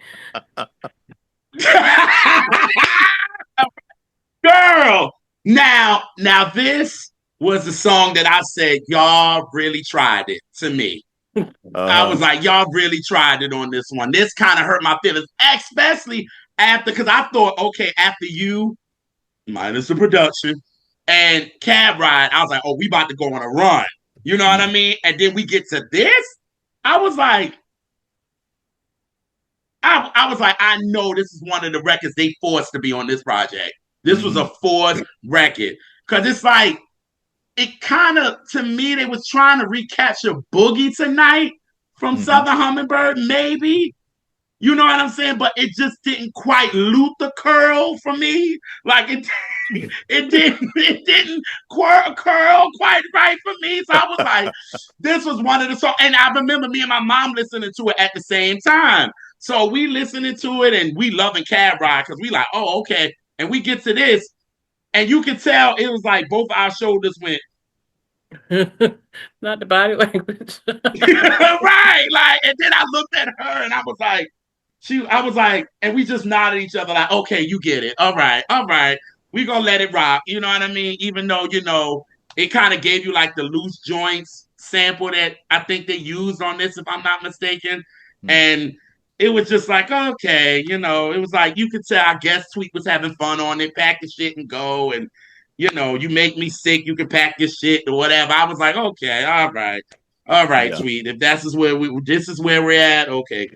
Speaker 2: Girl. Now this was the song that I said, y'all really tried it to me. I was
Speaker 3: Uh-huh.
Speaker 2: like, y'all really tried it on this one. This kind of hurt my feelings, especially after, because I thought, okay, after you, minus the production, and Cab Ride, I was like, oh, we about to go on a run. You know what I mean? And then we get to this. I was like, I was like, I know this is one of the records they forced to be on this project. This was a
Speaker 3: Hmm.
Speaker 2: forced record. Cause it's like, it kind of, to me, they was trying to recapture Boogie Tonight from
Speaker 3: Hmm.
Speaker 2: Southern Hummingbird, maybe. You know what I'm saying? But it just didn't quite loot the curl for me. Like it didn't curl quite right for me. So I was like, this was one of the songs. And I remember me and my mom listening to it at the same time. So we listening to it and we loving Cab Ride because we like, oh, okay. And we get to this, and you can tell it was like both our shoulders went,
Speaker 1: Not the body language.
Speaker 2: right. Like, and then I looked at her and I was like, and we just nodded each other like, okay, you get it. All right. We gonna let it rock. You know what I mean? Even though, it kind of gave you like the loose joints sample that I think they used on this, if I'm not mistaken. And it was just like, okay, it was like you could tell, I guess Tweet was having fun on it, pack the shit and go. And you make me sick, you can pack your shit or whatever. I was like, okay, all right. All right,
Speaker 3: Yeah.
Speaker 2: Tweet. If this is where we're at, okay.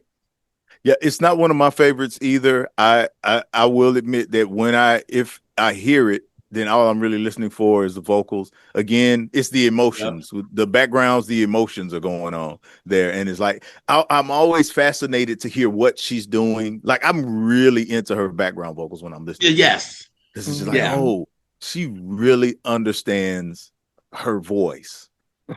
Speaker 3: Yeah, it's not one of my favorites either. I will admit that if I hear it, then all I'm really listening for is the vocals. Again, it's the
Speaker 2: Yep.
Speaker 3: emotions, the backgrounds, the emotions are going on there, and it's like I'm always fascinated to hear what she's doing. Like I'm really into her background vocals when I'm listening to it.
Speaker 2: Yes.
Speaker 3: This is just like,
Speaker 2: Yeah.
Speaker 1: Mhm.
Speaker 3: oh, she really understands her voice.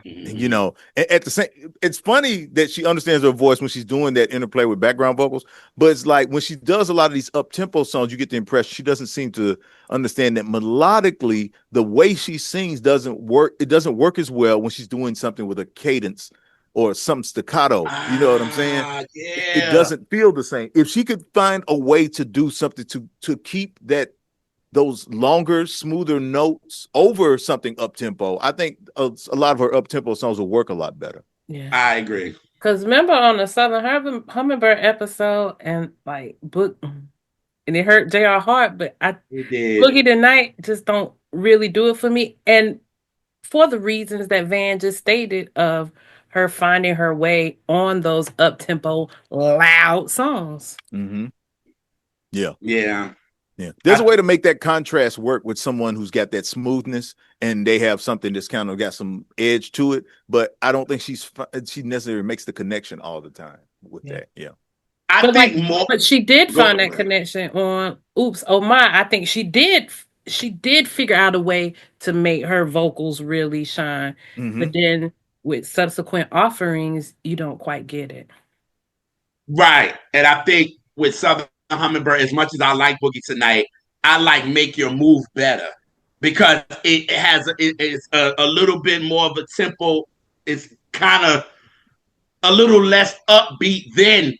Speaker 3: And,
Speaker 2: Mhm.
Speaker 3: at the same, it's funny that she understands her voice when she's doing that interplay with background vocals, but it's like when she does a lot of these up tempo songs, you get the impression she doesn't seem to understand that melodically the way she sings doesn't work. It doesn't work as well when she's doing something with a cadence or some staccato. You know what I'm saying? It
Speaker 2: Yeah.
Speaker 3: doesn't feel the same. If she could find a way to do something to keep those longer, smoother notes over something up tempo, I think a lot of her up tempo songs will work a lot better.
Speaker 1: Yeah.
Speaker 2: I agree.
Speaker 1: Because remember on the Hummingbird episode and like book, and it hurt J.R. Hart, but
Speaker 2: It did.
Speaker 1: Boogie Tonight just don't really do it for me. And for the reasons that Van just stated of her finding her way on those up tempo, loud songs.
Speaker 3: Mm-hmm. Yeah.
Speaker 2: Yeah.
Speaker 3: Yeah. There's a
Speaker 2: I
Speaker 3: way to make that contrast work with someone who's got that smoothness and they have something that's kind of got some edge to it. But I don't think she necessarily makes the connection all the time with
Speaker 1: Yeah.
Speaker 3: that. Yeah.
Speaker 2: I
Speaker 1: But
Speaker 2: think
Speaker 1: like,
Speaker 2: more.
Speaker 1: but she did
Speaker 2: Go
Speaker 1: find that
Speaker 2: ahead.
Speaker 1: connection on Oops, Oh My. I think she did figure out a way to make her vocals really shine. But
Speaker 3: Mm-hmm.
Speaker 1: then with subsequent offerings, you don't quite get it.
Speaker 2: Right. And I think with Southern Hummingbird, as much as I like Boogie Tonight, I like Make Your Move better because it's a little bit more of a tempo. It's kind of a little less upbeat than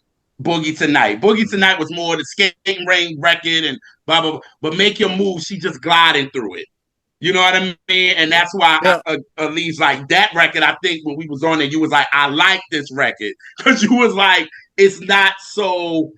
Speaker 2: Boogie Tonight. Boogie
Speaker 3: Mm-hmm.
Speaker 2: Tonight was more the skating ring record and blah blah blah. But Make Your Move, she just gliding through it. You know what I mean? And
Speaker 3: Yeah.
Speaker 2: that's why
Speaker 3: Now,
Speaker 2: at least like that record, I think when we was on it, you was like, I like this record. Because you was like, it's not so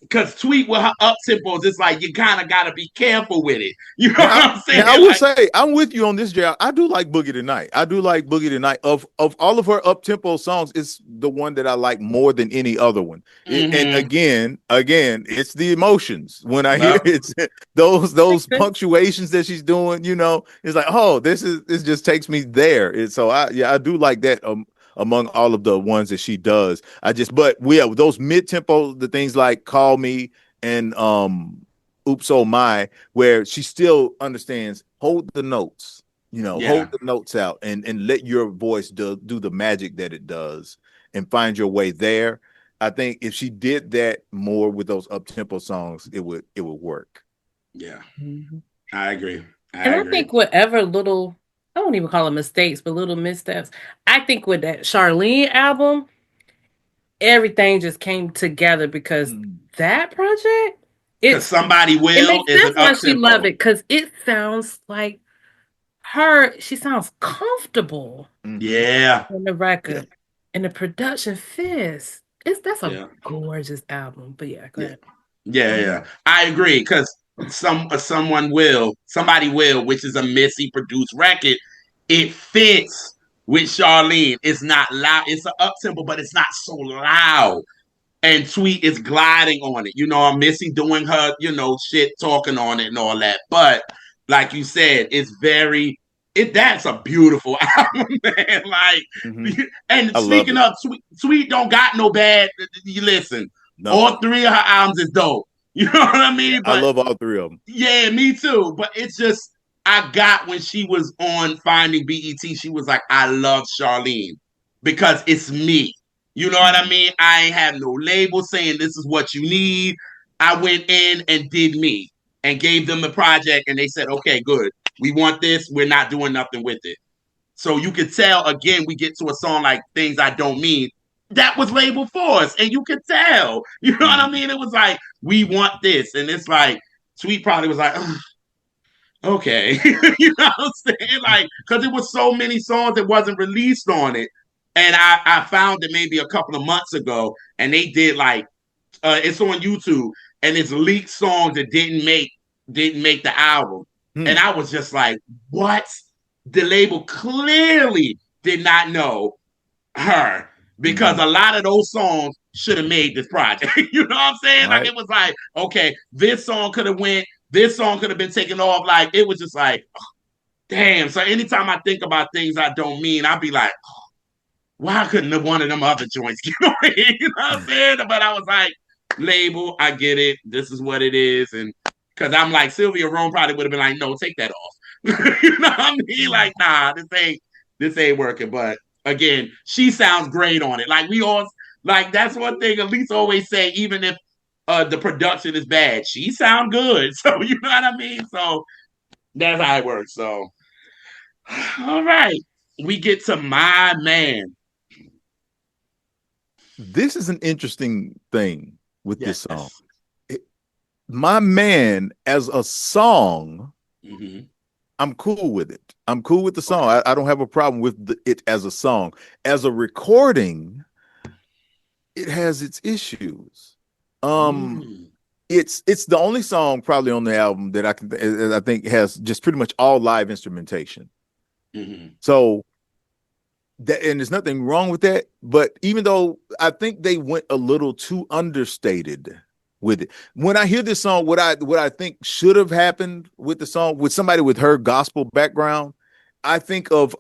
Speaker 2: because Tweet with her up tempos, it's like you kind of gotta be careful with it. You know what
Speaker 3: Now,
Speaker 2: I'm saying?
Speaker 3: now I will
Speaker 2: Like,
Speaker 3: say I'm with you on this, Jay. I do like Boogie Tonight. I do like Boogie Tonight. Of all of her up tempo songs, it's the one that I like more than any other one. And
Speaker 2: mm-hmm.
Speaker 3: again, it's the emotions. When I hear
Speaker 2: Well,
Speaker 3: it's those
Speaker 1: Makes sense.
Speaker 3: punctuations that she's doing, it's like, oh, this just takes me there. And so I do like that. Among all of the ones that she does, but those mid tempo, the things like Call Me and Oops Oh My, where she still understands, hold the notes, hold
Speaker 2: yeah,
Speaker 3: the notes out and let your voice do the magic that it does and find your way there. I think if she did that more with those up tempo songs, it would work.
Speaker 2: yeah,
Speaker 1: Mhm.
Speaker 2: I agree. I
Speaker 1: And I
Speaker 2: agree.
Speaker 1: think whatever little, I don't even call them mistakes, but little missteps. I think with that Charlene album, everything just came together because
Speaker 3: Mm.
Speaker 1: that project,
Speaker 2: Because
Speaker 1: it's
Speaker 2: Somebody
Speaker 1: it
Speaker 2: Will
Speaker 1: makes
Speaker 2: is an
Speaker 1: sense why
Speaker 2: up
Speaker 1: she loved
Speaker 2: tempo.
Speaker 1: it because it sounds like her. She sounds comfortable
Speaker 3: Mm-hmm.
Speaker 2: Yeah,
Speaker 1: on the
Speaker 3: Yeah.
Speaker 1: record, and the production fits. That's a
Speaker 2: yeah,
Speaker 1: gorgeous album. But yeah, go
Speaker 2: yeah,
Speaker 1: ahead.
Speaker 2: yeah,
Speaker 3: Mm-hmm.
Speaker 2: yeah. I agree because somebody will, which is a Missy produced record. It fits with Charlene. It's not loud. It's an up tempo, but it's not so loud. And Tweet is gliding on it. Missy doing her, shit, talking on it and all that. But like you said, it's that's a beautiful album, man.
Speaker 3: Mm-hmm.
Speaker 2: And
Speaker 3: I love
Speaker 2: speaking
Speaker 3: it.
Speaker 2: of Tweet don't got no bad. You listen,
Speaker 3: No,
Speaker 2: all three of her albums is dope. You know what I
Speaker 3: yeah,
Speaker 2: mean?
Speaker 3: I
Speaker 2: But
Speaker 3: love all three of them.
Speaker 2: yeah, me too. But it's just I got when she was on Finding BET, she was like, I love Charlene because it's me. You know what I
Speaker 3: Mm-hmm.
Speaker 2: mean? I ain't have no label saying this is what you need. I went in and did me and gave them the project and they said, okay, good. We want this. We're not doing nothing with it. So you could tell again, we get to a song like Things I Don't Mean. That was labeled for us. And you could tell. You know what I
Speaker 3: Mm-hmm.
Speaker 2: mean? It was like, we want this. And it's like, Sweet probably was like, okay. You know what I'm saying? Like, because it was so many songs that wasn't released on it. And I found it maybe a couple of months ago, and they did like it's on YouTube, and it's leaked songs that didn't make the album. And
Speaker 3: Hmm.
Speaker 2: I was just like, what? The label clearly did not know her because
Speaker 3: Mm-hmm.
Speaker 2: a lot of those songs should have made this project. You know what I'm saying? Like
Speaker 3: Right.
Speaker 2: it was like, okay, this song could have went, this song could have been taken off. Like it was just like, damn. So anytime I think about things I don't mean, I'll be like, why couldn't one of them other joints get away? You know what I'm saying? But I was like, label, I get it. This is what it is. And Because I'm like, Sylvia Rome probably would have been like, no, take that off. You know what I mean? Like, nah, this ain't working. But again, she sounds great on it. Like we all like that's one thing Elise always say, even if the production is bad, she sound good. So you know what I mean? So that's how it works. So all right. We get to my man.
Speaker 3: This is an interesting thing with this song.
Speaker 2: Yes.
Speaker 3: My man, as a song,
Speaker 2: Mm-hmm.
Speaker 3: I'm cool with it. I'm cool with the song.
Speaker 2: Okay.
Speaker 3: I don't have a problem with it as a song. As a recording, it has its issues. Um,
Speaker 2: Mm.
Speaker 3: it's the only song probably on the album that I think has just pretty much all live instrumentation.
Speaker 2: Mm-hmm.
Speaker 3: So that, and there's nothing wrong with that. But even though I think they went a little too understated with it, when I hear this song, what I think should have happened with the song with somebody with her gospel background, I think of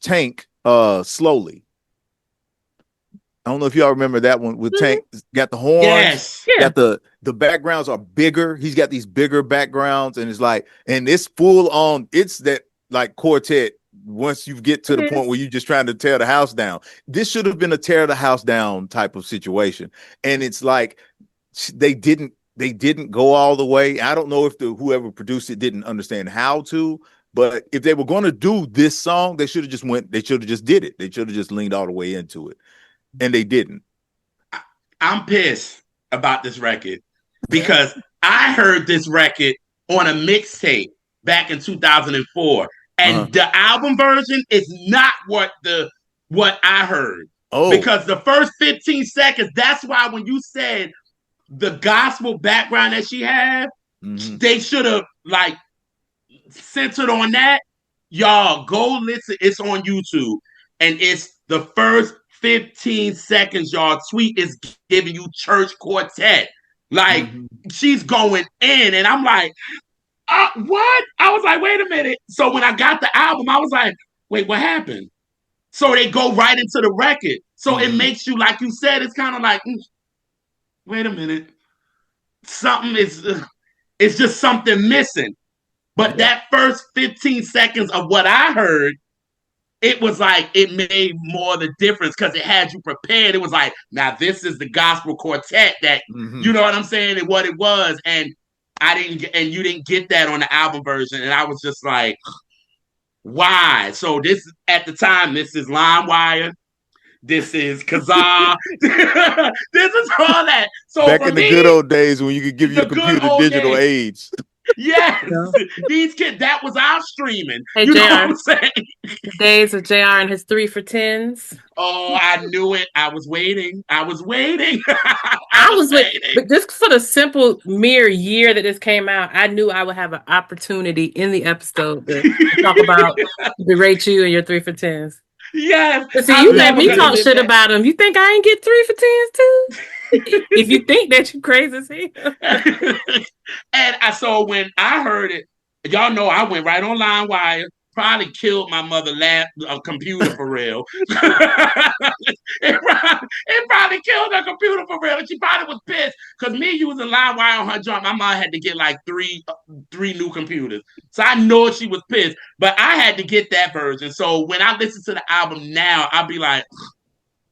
Speaker 3: Tank, Slowly. I don't know if y'all remember that one with
Speaker 1: Mhm.
Speaker 3: Tank. Got the horns,
Speaker 2: Yes.
Speaker 1: Yeah.
Speaker 3: got the backgrounds are bigger. He's got these bigger backgrounds, and it's like, and it's full on. It's that like quartet. Once you get to
Speaker 1: It
Speaker 3: the point
Speaker 1: is.
Speaker 3: where you're just trying to tear the house down, this should have been a tear the house down type of situation. And it's like they didn't go all the way. I don't know if the whoever produced it didn't understand how to, but if they were going to do this song, they should have just went. They should have just did it. They should have just leaned all the way into it, and they didn't.
Speaker 2: I'm pissed about this record because I heard this record on a mixtape back in 2004,
Speaker 3: Uh-huh.
Speaker 2: and the album version is not what I heard
Speaker 3: Oh.
Speaker 2: because the first 15 seconds. That's why when you said the gospel background that she had,
Speaker 3: Mm-hmm.
Speaker 2: they should have like centered on that. Y'all go listen. It's on YouTube, and it's the first 15 seconds. Y'all tweet is giving you church quartet. Like
Speaker 3: Mm-hmm.
Speaker 2: she's going in, and I'm like, what? I was like, wait a minute. So when I got the album, I was like, wait, what happened? So they go right into the record. So it
Speaker 3: Mm-hmm.
Speaker 2: makes you, like you said, it's kind of like, wait a minute, something is, it's just something missing. But
Speaker 3: Yeah.
Speaker 2: that first 15 seconds of what I heard, it was like it made more of the difference because it had you prepared. It was like, now this is the gospel quartet that
Speaker 3: Mm-hmm.
Speaker 2: you know what I'm saying and what it was. And and you didn't get that on the album version. And I was just like, why? So this at the time, this is LimeWire. This is Kazaa. This is all that. So
Speaker 3: Back
Speaker 2: for
Speaker 3: in the good
Speaker 2: me,
Speaker 3: old days when you could give your
Speaker 2: the good
Speaker 3: computer
Speaker 2: old
Speaker 3: digital
Speaker 2: days.
Speaker 3: aids.
Speaker 2: Yes,
Speaker 1: Yeah.
Speaker 2: these kids, that was our streaming.
Speaker 1: Hey,
Speaker 2: You know what
Speaker 1: JR.
Speaker 2: I'm saying?
Speaker 1: The days of JR and his 3 for 10s.
Speaker 2: Oh, I knew it. I was waiting. I was waiting. I
Speaker 1: I
Speaker 2: was
Speaker 1: was with,
Speaker 2: waiting.
Speaker 1: but just for the simple mere year that this came out, I knew I would have an opportunity in the episode to talk about berate you and your 3 for 10s.
Speaker 2: Yes,
Speaker 1: But see,
Speaker 2: I'm
Speaker 1: you let
Speaker 2: never
Speaker 1: me
Speaker 2: gonna
Speaker 1: talk
Speaker 2: miss
Speaker 1: shit
Speaker 2: that.
Speaker 1: about him. You think I ain't get 3 for 10s too? If you think that you crazy as hell.
Speaker 2: And so when I heard it, y'all know I went right on LimeWire. Probably killed my mother computer for real. It probably killed her computer for real. And she probably was pissed because me using LimeWire on her job, my mom had to get like three new computers. So I know she was pissed, but I had to get that version. So when I listen to the album now, I'll be like,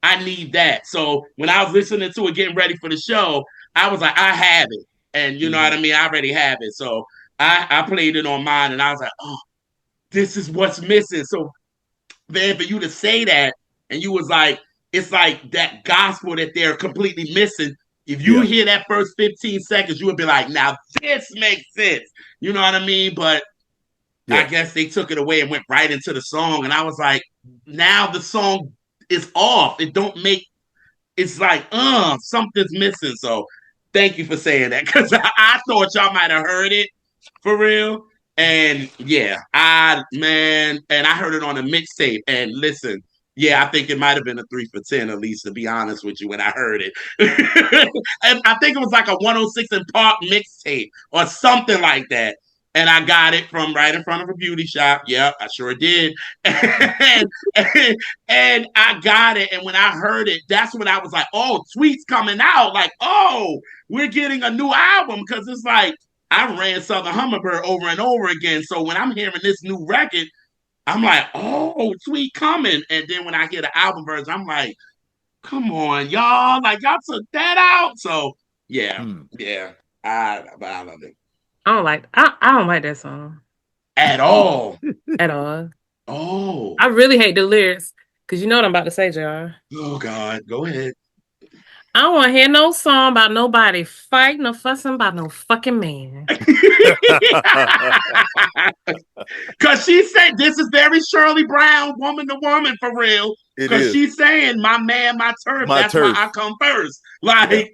Speaker 2: I need that. So when I was listening to it, getting ready for the show, I was like, I have it. And you know what
Speaker 3: Mm-hmm.
Speaker 2: I mean? I already have it. So I played it on mine and I was like, oh, this is what's missing. So then for you to say that, and you was like, it's like that gospel that they're completely missing. If you
Speaker 3: Yeah.
Speaker 2: hear that first 15 seconds, you would be like, now this makes sense. You know what I mean? But I
Speaker 3: Yeah.
Speaker 2: guess they took it away and went right into the song. And I was like, now the song is off. It don't make it's like, something's missing. So thank you for saying that because I thought y'all might have heard it for real. And yeah, and I heard it on a mixtape. And listen, yeah, I think it might have been a 3 for 10 at least, to be honest with you, when I heard it. And I think it was like a 106 and Park mixtape or something like that. And I got it from right in front of a beauty shop. Yeah, I sure did. and, and I got it. And when I heard it, that's when I was like, oh, Tweet's coming out. Like, oh, we're getting a new album. Cause it's like, I ran Southern Hummingbird over and over again. So when I'm hearing this new record, I'm like, oh, Sweet coming. And then when I hear the album version, I'm like, come on, y'all. Like, y'all took that out. So, yeah,
Speaker 3: Hmm.
Speaker 2: yeah. But I love it.
Speaker 1: I don't like that song
Speaker 2: At all.
Speaker 1: at all.
Speaker 2: Oh.
Speaker 1: I really hate the lyrics because you know what I'm about to say, Jar.
Speaker 2: Oh, God. Go ahead.
Speaker 1: I don't want to hear no song about nobody fighting or fussing about no fucking man.
Speaker 2: Because she said this is very Shirley Brown, woman to woman for real.
Speaker 3: It
Speaker 2: Because
Speaker 3: is
Speaker 2: she's saying, my man, my turf,
Speaker 3: my
Speaker 2: that's why I
Speaker 3: turf.
Speaker 2: come first.
Speaker 3: Yeah.
Speaker 2: Like,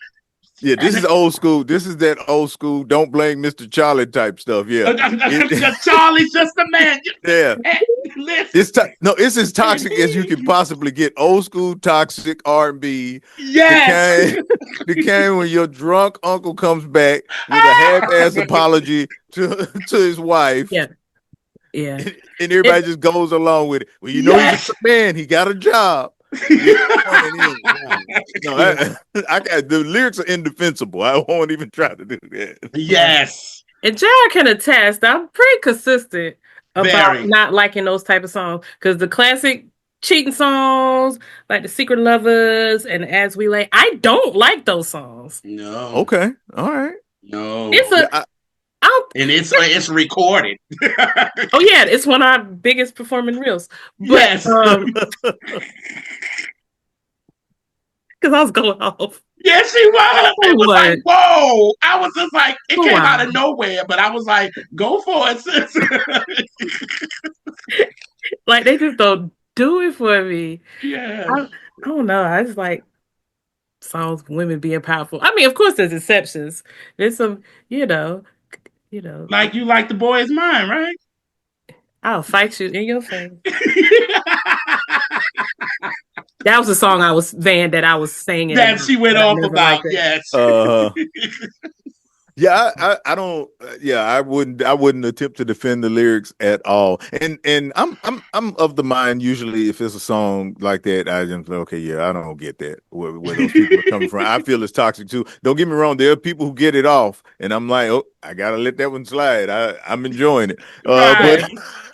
Speaker 3: Yeah, this is old school. This is that old school. Don't blame Mr. Charlie type stuff. Yeah,
Speaker 2: Charlie's just a man.
Speaker 3: yeah.
Speaker 2: Listen.
Speaker 3: No, it's as toxic as you can possibly get. Old school toxic R&B
Speaker 2: Yes.
Speaker 3: became became when your drunk uncle comes back with a half-ass apology to his wife.
Speaker 1: Yeah, yeah.
Speaker 3: And everybody just goes along with it. Well, you know he's a
Speaker 2: Yes.
Speaker 3: man. He got a job. Yeah, no, the lyrics are indefensible. I won't even try to do that.
Speaker 2: Yes.
Speaker 1: And Jared can attest. I'm pretty consistent about
Speaker 2: Very.
Speaker 1: not liking those type of songs because the classic cheating songs, like the Secret Lovers and As We Lay, I don't like those songs.
Speaker 2: No.
Speaker 3: Okay, all right.
Speaker 2: No.
Speaker 1: It's
Speaker 3: Yeah,
Speaker 1: a
Speaker 2: And it's recorded.
Speaker 1: oh yeah, it's one of our biggest performing reels. But
Speaker 2: Yes.
Speaker 1: because I was going off.
Speaker 2: Yes, she was. It was like,
Speaker 1: What?
Speaker 2: whoa. I was just like, it came
Speaker 1: Wow.
Speaker 2: out of nowhere, but I was like, go for it, sis.
Speaker 1: Like they just don't do it for me.
Speaker 2: Yes.
Speaker 1: I don't know. I just like songs women being powerful. I mean, of course, there's exceptions. There's some, you know.
Speaker 2: Like you like the boy is mine, right?
Speaker 1: I'll fight you in your face. That was a song I was that I was singing
Speaker 2: That
Speaker 1: about.
Speaker 2: she went
Speaker 1: But I
Speaker 2: off
Speaker 1: never
Speaker 2: about,
Speaker 1: liked it.
Speaker 2: yes.
Speaker 3: Yeah, I don't. Yeah, I wouldn't attempt to defend the lyrics at all. And I'm of the mind usually if it's a song like that, I just okay, yeah, I don't get that where those people are coming from. I feel it's toxic too. Don't get me wrong, there are people who get it off, and I'm like, oh, I gotta let that one slide. I'm enjoying it.
Speaker 2: Right.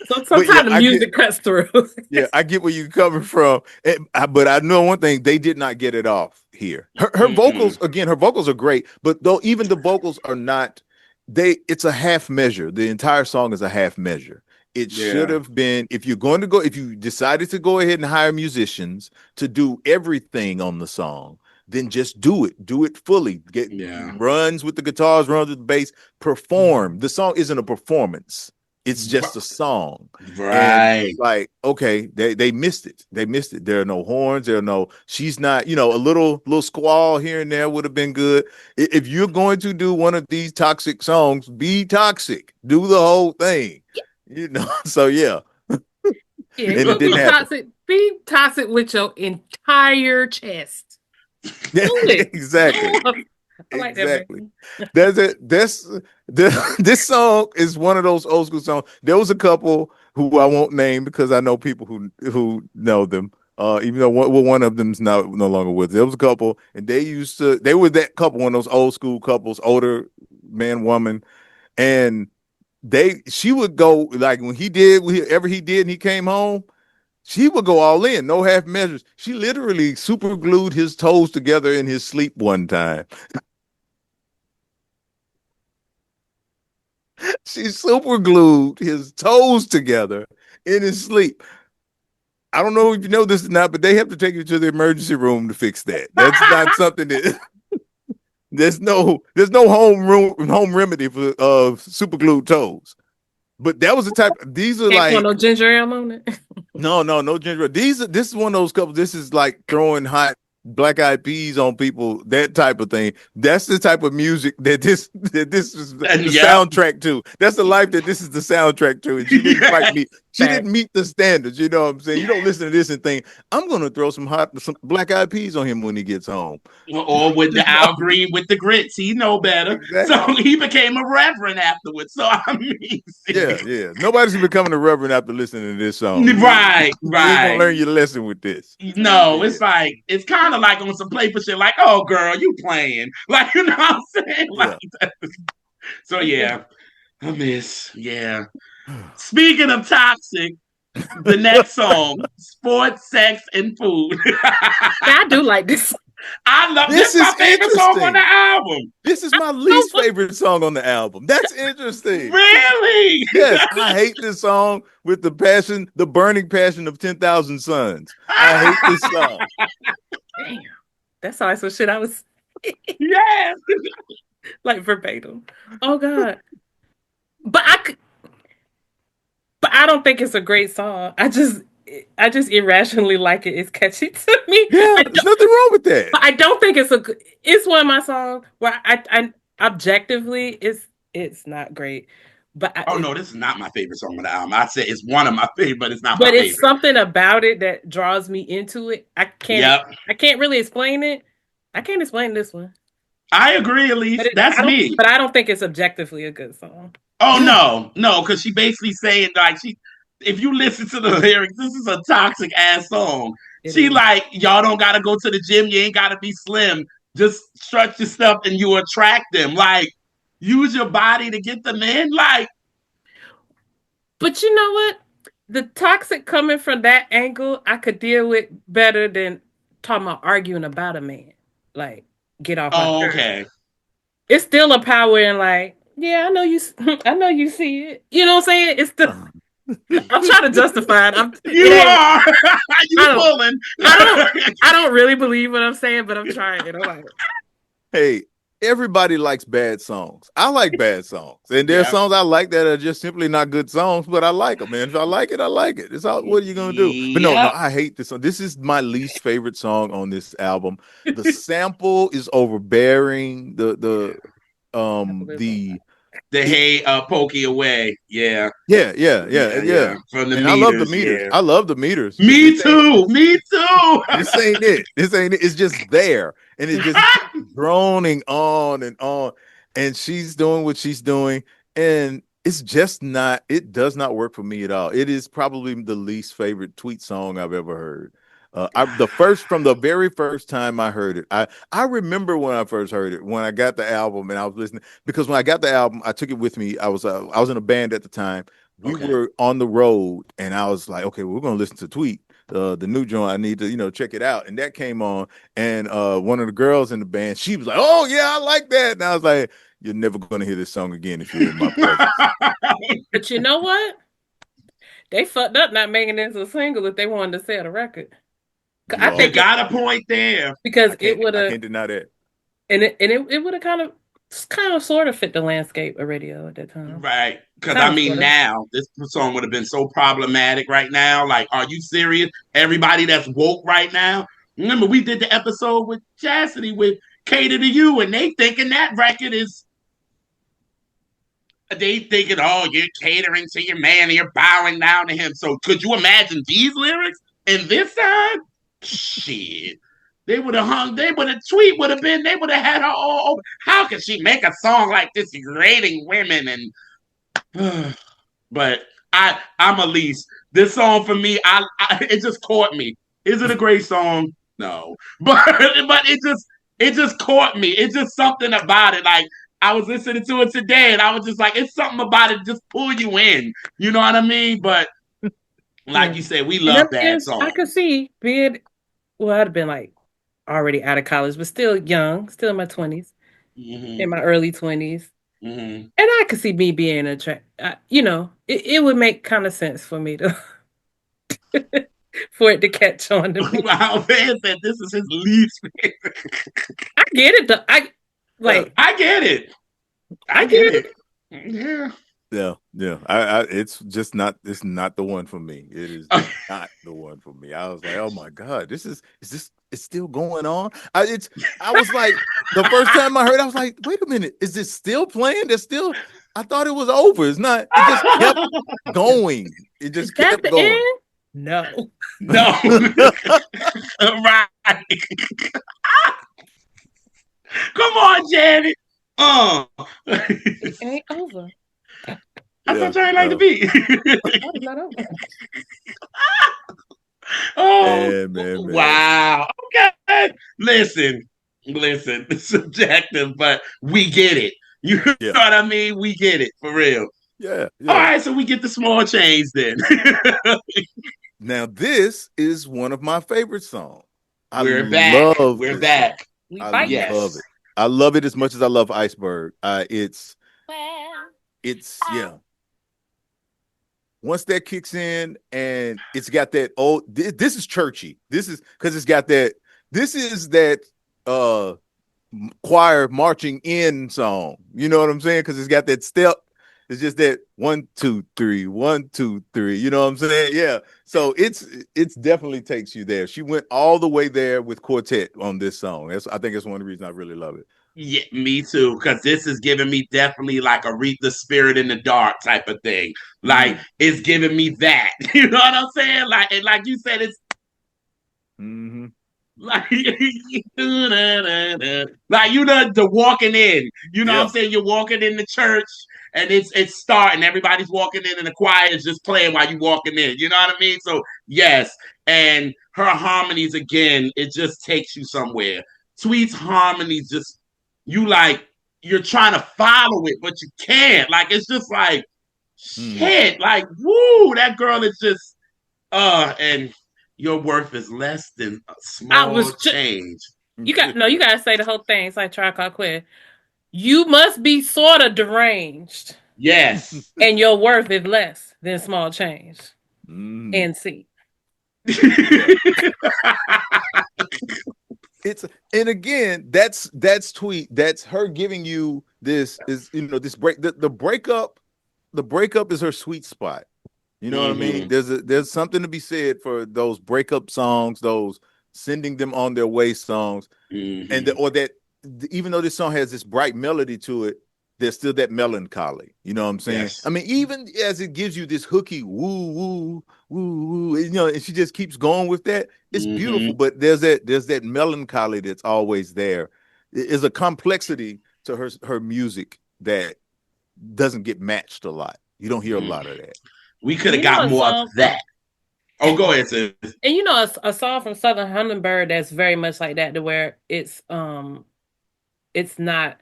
Speaker 1: So
Speaker 3: But yeah,
Speaker 1: sometimes the music cuts through.
Speaker 3: yeah, I get where you're coming from. But I know one thing, they did not get it off here. Her vocals, again, her vocals are great, but though even the vocals are not, it's a half measure. The entire song is a half measure. It should
Speaker 2: Yeah.
Speaker 3: have been, if you decided to go ahead and hire musicians to do everything on the song, then just do it. Do it fully. Get runs with the guitars, runs with the bass, perform. The song isn't a performance. It's just a song.
Speaker 2: Right.
Speaker 3: And like, okay, they missed it. They missed it. There are no horns. There are no, she's not, a little squall here and there would have been good. If you're going to do one of these toxic songs, be toxic. Do the whole thing. So yeah.
Speaker 1: Yeah,
Speaker 3: And it didn't happen.
Speaker 1: toxic. Be toxic with your entire chest.
Speaker 3: Exactly.
Speaker 1: I like
Speaker 3: exactly.
Speaker 1: that.
Speaker 3: This song is one of those old school songs. There was a couple who I won't name because I know people who know them. Even though one of them's no longer with us. There was a couple, and they were that couple, one of those old school couples, older man, woman, and she would go like when he did whatever he did and he came home. She would go all in, no half measures. She literally super glued his toes together in his sleep one time. She super glued his toes together in his sleep. I don't know if you know this or not, but they have to take you to the emergency room to fix that. That's not something that there's no home remedy for super glued toes. But that was the type. These are
Speaker 1: Can't
Speaker 3: like
Speaker 1: put no ginger ale on it.
Speaker 3: no ginger. This is one of those couples. This is like throwing hot black eyed peas on people, that type of thing. That's the type of music that this is the soundtrack to. That's the life that this is the soundtrack to. And she didn't quite meet. She didn't meet the standards. You know what I'm saying? You don't listen to this and think I'm gonna throw some black eyed peas on him when he gets home.
Speaker 2: Or with the Al Green with the grits, he know better. Exactly. So he became a reverend afterwards. So I mean,
Speaker 3: yeah. Nobody's becoming a reverend after listeing to this song.
Speaker 2: Right.
Speaker 3: You're gonna learn your lesson with this.
Speaker 2: No, it's like it's kind of like on some playful shit. Like, oh girl, you playing? Like, you know what I'm saying? Like, So yeah, I miss. Yeah. Speaking of toxic, the next song, sports, sex, and food.
Speaker 1: Yeah, I do like this.
Speaker 2: I love this.
Speaker 3: This
Speaker 2: My
Speaker 3: is
Speaker 2: favorite song on the
Speaker 3: interesting.
Speaker 2: album.
Speaker 3: This is my least favorite song on the album. That's interesting.
Speaker 2: Really?
Speaker 3: Yes, I hate this song with the passion, the burning passion of 10,000 suns. I hate this song.
Speaker 1: Damn, that's all some shit I was
Speaker 2: Yes.
Speaker 1: like verbatim. Oh God, but but I don't think it's a great song. I just irrationally like it. It's catchy to me.
Speaker 3: Yeah, there's nothing wrong with that.
Speaker 1: But I don't think it's a. It's one of my songs where I objectively it's not great, but
Speaker 2: Oh no, this is not my favorite song on the album. I said it's one of my favorite, but it's not my
Speaker 1: but it's
Speaker 2: favorite.
Speaker 1: something about it that draws me into it.
Speaker 2: Yep.
Speaker 1: I can't really explain it. I can't explain this one,
Speaker 2: I agree, Elise. That's me.
Speaker 1: but I don't think it's objectively a good song.
Speaker 2: Oh
Speaker 3: Yeah.
Speaker 2: no, because she basically saying like she, if you listen to the lyrics, this is a toxic ass song.
Speaker 1: It
Speaker 2: She
Speaker 1: is.
Speaker 2: like y'all don't gotta go to the gym, you ain't gotta be slim, just stretch your stuff and you attract them. Like use your body to get them in. Like
Speaker 1: But you know what? The toxic coming from that angle, I could deal with better than talking about arguing about a man. Like, get off my
Speaker 2: oh
Speaker 1: nerves.
Speaker 2: okay,
Speaker 1: It's still a power in like, yeah, I know you, I know you see it. You know what I'm saying? It's the. I'm trying to justify it.
Speaker 2: you are you
Speaker 1: I don't.
Speaker 2: pulling.
Speaker 1: I don't really believe what I'm saying, but I'm trying. I'm like,
Speaker 3: Hey, everybody likes bad songs. I like bad songs. And there are
Speaker 2: Yeah,
Speaker 3: songs I like that are just simply not good songs, but I like them, man. If I like it, I like it. It's all, what are you going to do? But no,
Speaker 2: yep.
Speaker 3: I hate this song. This is my least favorite song on this album. The sample is overbearing.
Speaker 1: I believe that.
Speaker 3: The
Speaker 2: The
Speaker 3: it,
Speaker 2: hey pokey away. Yeah,
Speaker 3: yeah.
Speaker 2: from the
Speaker 3: And I love the
Speaker 2: meters.
Speaker 3: meters.
Speaker 2: Yeah,
Speaker 3: I love the meters, but
Speaker 2: me too. Me too.
Speaker 3: this ain't it. This ain't it. It's just there. And it just keeps droning on and on. And she's doing what she's doing. And it's just not, it does not work for me at all. It is probably the least favorite tweet song I've ever heard. From the very first time I heard it, I remember when I first heard it, when I got the album and I was listening, because when I got the album, I took it with me. I was in a band at the time. We
Speaker 2: Okay.
Speaker 3: were on the road, and I was like, okay, we're gonna listen to Tweet, the new joint. I need to, check it out. And that came on, and one of the girls in the band, she was like, oh yeah, I like that. And I was like, you're never gonna hear this song again if you're in my presence.
Speaker 1: But you know what? They fucked up not making it into a single if they wanted to sell the record. I
Speaker 3: You
Speaker 2: You
Speaker 1: think
Speaker 3: are.
Speaker 2: got a point there.
Speaker 1: because it would
Speaker 3: I
Speaker 1: have
Speaker 3: can't deny that.
Speaker 1: it would have kind of sort of fit the landscape of radio at that time.
Speaker 2: Right. Because I
Speaker 1: Kind of
Speaker 2: mean,
Speaker 1: sort of.
Speaker 2: now this song would have been so problematic right now. Like, are you serious? Everybody that's woke right now. Remember, we did the episode with Chastity with Cater to You, and they thinking that record is. They thinking, oh, you're catering to your man and you're bowing down to him. So could you imagine these lyrics in this side? Shit. They would have hung, they would have tweet would have been, they would have had her all over. How could she make a song like this degrading women and but I'm Elise. This song for me, it just caught me. Is it a great song? No. But it just caught me. It's just something about it. Like I was listening to it today and I was just like, it's something about it just pull you in. You know what I mean? But
Speaker 1: Yeah.
Speaker 2: like you said, we
Speaker 1: And
Speaker 2: love
Speaker 1: them
Speaker 2: bad
Speaker 1: years I
Speaker 2: songs.
Speaker 1: could see being well, I'd have been like already out of college, but still young, still in my 20s, in
Speaker 2: Mm-hmm.
Speaker 1: my early 20s.
Speaker 2: Mm-hmm.
Speaker 1: And I could see me being you know, it would make kind of sense for me to for it to catch on to me.
Speaker 2: Wow, man said this is his least favorite.
Speaker 1: I get it though. Like
Speaker 2: I get it.
Speaker 1: I
Speaker 2: I
Speaker 1: get
Speaker 2: get
Speaker 1: it.
Speaker 2: it. Yeah.
Speaker 3: Yeah. It's just not. It's not the one for me. It is not the one for me. I was like, oh my god, is this? It's still going on. I was like, the first time I heard, I was like, wait a minute, is this still playing? There's still. I thought it was over. It's not. It just kept going. It
Speaker 1: Is
Speaker 3: just
Speaker 1: that
Speaker 3: kept
Speaker 1: the
Speaker 3: going.
Speaker 1: end? No.
Speaker 2: No. Right. Come on, Janet.
Speaker 1: It ain't over.
Speaker 2: I
Speaker 3: Yeah.
Speaker 2: thought you ain't like the beat.
Speaker 1: That is not over.
Speaker 2: Oh,
Speaker 3: Man.
Speaker 2: wow. Okay. Listen, it's subjective, but we get it. You know
Speaker 3: Yeah.
Speaker 2: what I mean? We get it for real.
Speaker 3: Yeah.
Speaker 2: All
Speaker 3: Yeah.
Speaker 2: right, so we get the small change then.
Speaker 3: Now this is one of my favorite songs. I
Speaker 2: We're back.
Speaker 3: love
Speaker 2: We're
Speaker 3: this song.
Speaker 2: back.
Speaker 1: We
Speaker 3: I
Speaker 1: fighting it.
Speaker 3: love
Speaker 2: Yes.
Speaker 3: it. I love it as much as I love Iceberg. It's yeah. Once that kicks in and it's got that old this is churchy. This is because it's got that this is that uh choir marching in song. You know what I'm saying? Because it's got that step. It's just that 1, 2, 3, 1, 2, 3. You know what I'm saying? Yeah. So it's definitely takes you there. She went all the way there with quartet on this song. That's I think it's one of the reasons I really love it.
Speaker 2: Yeah, me too. Because this is giving me definitely like a read the spirit in the dark type of thing. Like
Speaker 3: Mm.
Speaker 2: it's giving me that. You know what I'm saying? Like and like you said, it's
Speaker 3: Mm-hmm.
Speaker 2: like like you know the walking in. You know what I'm
Speaker 3: Yeah.
Speaker 2: saying? You're walking in the church and it's starting. Everybody's walking in and the choir is just playing while you walking in. You know what I mean? So yes, and her harmonies again, it just takes you somewhere. Tweet's harmonies just you like you're trying to follow it, but you can't. Like it's just like
Speaker 3: Mm.
Speaker 2: shit. Like woo, that girl is just and your worth is less than a
Speaker 1: I
Speaker 2: small
Speaker 1: was just
Speaker 2: change.
Speaker 1: you got no, you gotta say the whole thing. It's like try call quit. You must be sort of deranged,
Speaker 2: Yes.
Speaker 1: and your worth is less than small change.
Speaker 3: Mm.
Speaker 1: And see,
Speaker 3: Yeah. It's and again that's tweet that's her giving you this is this break the breakup is her sweet spot. You know what I mean?
Speaker 2: Mm-hmm.
Speaker 3: There's something to be said for those breakup songs, those sending them on their way songs, and
Speaker 2: Mm-hmm.
Speaker 3: or that even though this song has this bright melody to it, there's still that melancholy. You know what I'm saying? I
Speaker 2: Yes.
Speaker 3: mean, even as it gives you this hooky woo woo woo woo, and she just keeps going with that. It's beautiful,
Speaker 2: Mm-hmm.
Speaker 3: but there's that melancholy that's always there. Is a complexity to her music that doesn't get matched a lot. You don't hear a
Speaker 2: Mm.
Speaker 3: lot of that.
Speaker 2: We could
Speaker 1: and
Speaker 2: have
Speaker 1: you know
Speaker 2: got
Speaker 1: a
Speaker 2: more of
Speaker 1: song,
Speaker 2: that. Oh, go ahead, sis.
Speaker 1: and you know a song from Southern Hummingbird that's very much like that, to where it's not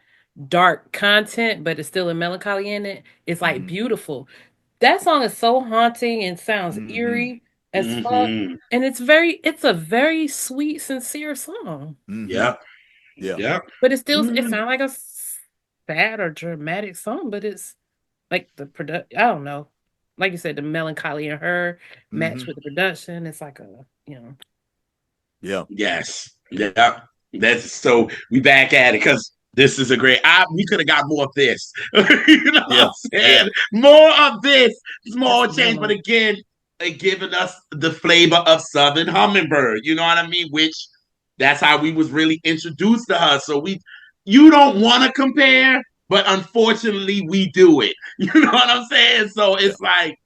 Speaker 1: dark content, but it's still a melancholy in it. It's like
Speaker 3: Mm-hmm.
Speaker 1: beautiful. That song is so haunting and sounds
Speaker 3: Mm-hmm.
Speaker 1: eerie as fuck.
Speaker 2: Mm-hmm.
Speaker 1: And it's a very sweet, sincere song.
Speaker 3: Mm-hmm.
Speaker 2: Yep.
Speaker 3: Yeah.
Speaker 2: Yep.
Speaker 1: But it
Speaker 2: Mm-hmm.
Speaker 1: sounds like a sad or dramatic song, but it's like the product I don't know. Like you said, the melancholy in her
Speaker 3: Mm-hmm.
Speaker 1: matched with the production. It's like
Speaker 3: Yeah.
Speaker 2: Yes. Yep. That's so we back at it because this is a great. We could have got more of this. You know what I'm
Speaker 3: Yeah. Yeah.
Speaker 2: saying? More of this
Speaker 1: that's
Speaker 2: small change, but
Speaker 1: mellow.
Speaker 2: again, it giving us the flavor of Southern Hummingbird. You know what I mean? Which that's how we was really introduced to her. So you don't want to compare, but unfortunately, we do it. You know what I'm saying? So
Speaker 3: Yeah.
Speaker 2: it's like,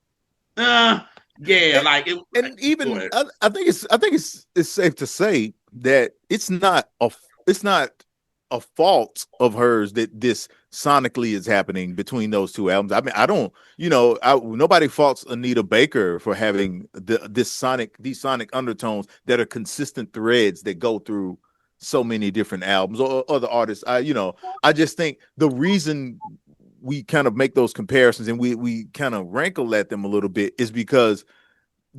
Speaker 2: uh, yeah,
Speaker 3: And,
Speaker 2: like it.
Speaker 3: and
Speaker 2: Go
Speaker 3: even
Speaker 2: ahead.
Speaker 3: I think it's safe to say that it's not a fault of hers that this sonically is happening between those two albums. I mean, I don't, nobody faults Anita Baker for having these sonic undertones that are consistent threads that go through so many different albums or other artists. I just think the reason we kind of make those comparisons and we kind of rankle at them a little bit is because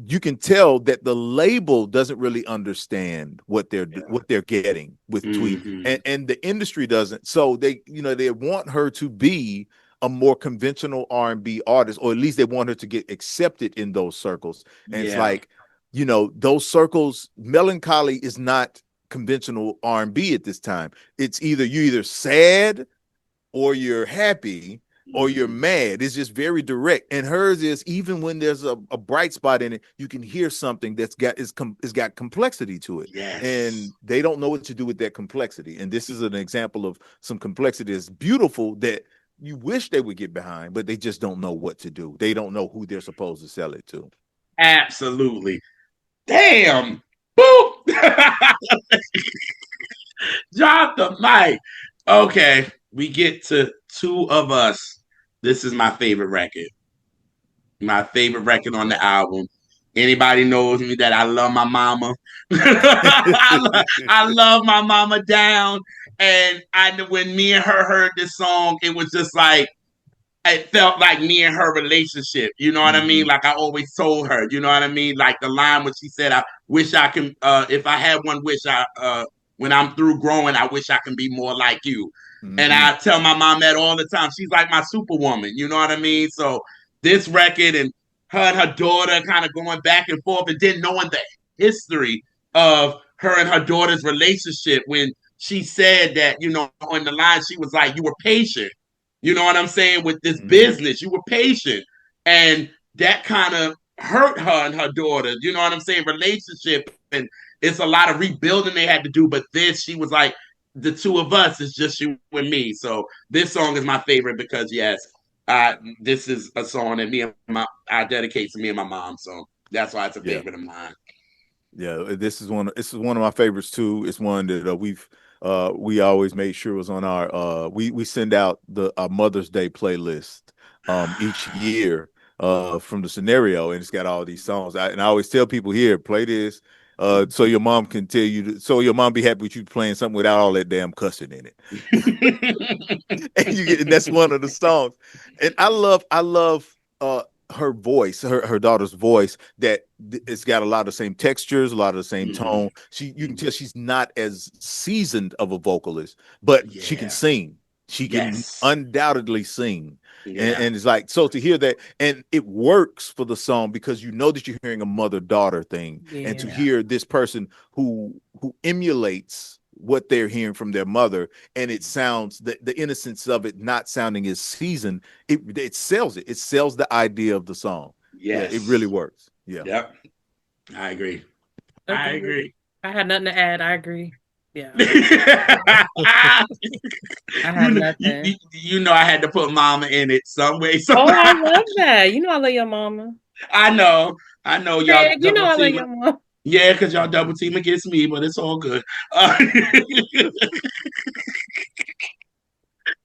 Speaker 3: you can tell that the label doesn't really understand
Speaker 2: Yeah.
Speaker 3: what they're getting with Tweet,
Speaker 2: Mm-hmm.
Speaker 3: and the industry doesn't. So they want her to be a more conventional R&B artist, or at least they want her to get accepted in those circles. And it's
Speaker 2: Yeah.
Speaker 3: like, those circles, melancholy is not conventional R&B at this time. It's you're either sad or you're happy or you're
Speaker 2: Mm-hmm.
Speaker 3: mad. It's just very direct. And hers is even when there's a bright spot in it, you can hear something it's got complexity to it.
Speaker 2: Yes.
Speaker 3: And they don't know what to do with that complexity. And this is an example of some complexity that's beautiful that you wish they would get behind, but they just don't know what to do. They don't know who they're supposed to sell it to.
Speaker 2: Absolutely. Damn. Boop. Drop the mic. Okay. We get to Two of Us. This is my favorite record. My favorite record on the
Speaker 3: Yeah.
Speaker 2: album. Anybody knows me that I love my mama. I love my mama down. And when me and her heard this song, it was just like it felt like me and her relationship. You know what I mean?
Speaker 3: Mm-hmm.
Speaker 2: Like I always told her. You know what I mean? Like the line when she said, "I wish I can. If I had one wish, I when I'm through growing, I wish I can be more like you." And
Speaker 3: Mm-hmm.
Speaker 2: I tell my mom that all the time. She's like my superwoman. You know what I mean? So this record and her daughter kind of going back and forth and then knowing the history of her and her daughter's relationship when she said that, on the line, she was like, you were patient. You know what I'm saying? With this
Speaker 3: Mm-hmm.
Speaker 2: business, you were patient. And that kind of hurt her and her daughter, you know what I'm saying? Relationship. And it's a lot of rebuilding they had to do. But this, she was like, the two of us is just you and me. So this song is my favorite because, yes, this is a song that I dedicate to me and my mom. So that's why it's a
Speaker 3: Yeah.
Speaker 2: favorite of mine.
Speaker 3: Yeah, this is one of my favorites too. It's one that we always made sure was on our we send out our Mother's Day playlist each year from the scenario, and it's got all these songs. And I always tell people here, play this so your mom can tell you so your mom be happy with you playing something without all that damn cussing in it. And that's one of the songs. And I love her voice, her daughter's voice, that it's got a lot of the same textures, a lot of the same
Speaker 2: Mhm.
Speaker 3: tone. You can tell she's not as seasoned of a vocalist, but she can
Speaker 2: Yeah.
Speaker 3: sing. She can
Speaker 2: Yes.
Speaker 3: undoubtedly sing. And,
Speaker 2: Yeah.
Speaker 3: and it's like, so to hear that, and it works for the song because you know that you're hearing a mother-daughter thing, and to
Speaker 1: Yeah.
Speaker 2: Yeah.
Speaker 3: hear this person who emulates what they're hearing from their mother, and it sounds the innocence of it not sounding as seasoned, it sells it. It sells the idea of the song. Yeah, it really
Speaker 2: Yes.
Speaker 3: works. Yeah.
Speaker 2: Yep. I agree. I
Speaker 1: Agreed.
Speaker 2: agree.
Speaker 1: I had nothing to add. I agree. Yeah. I
Speaker 2: you,
Speaker 1: had
Speaker 2: know, you
Speaker 1: nothing.
Speaker 2: you know I had to put mama in it some way
Speaker 1: Oh, I
Speaker 2: somehow.
Speaker 1: love that. You know I love your mama.
Speaker 2: I know. I know y'all
Speaker 1: Craig, you know
Speaker 2: double
Speaker 1: I love
Speaker 2: teaming.
Speaker 1: your mama.
Speaker 2: Yeah, because y'all double team against me, but it's all good.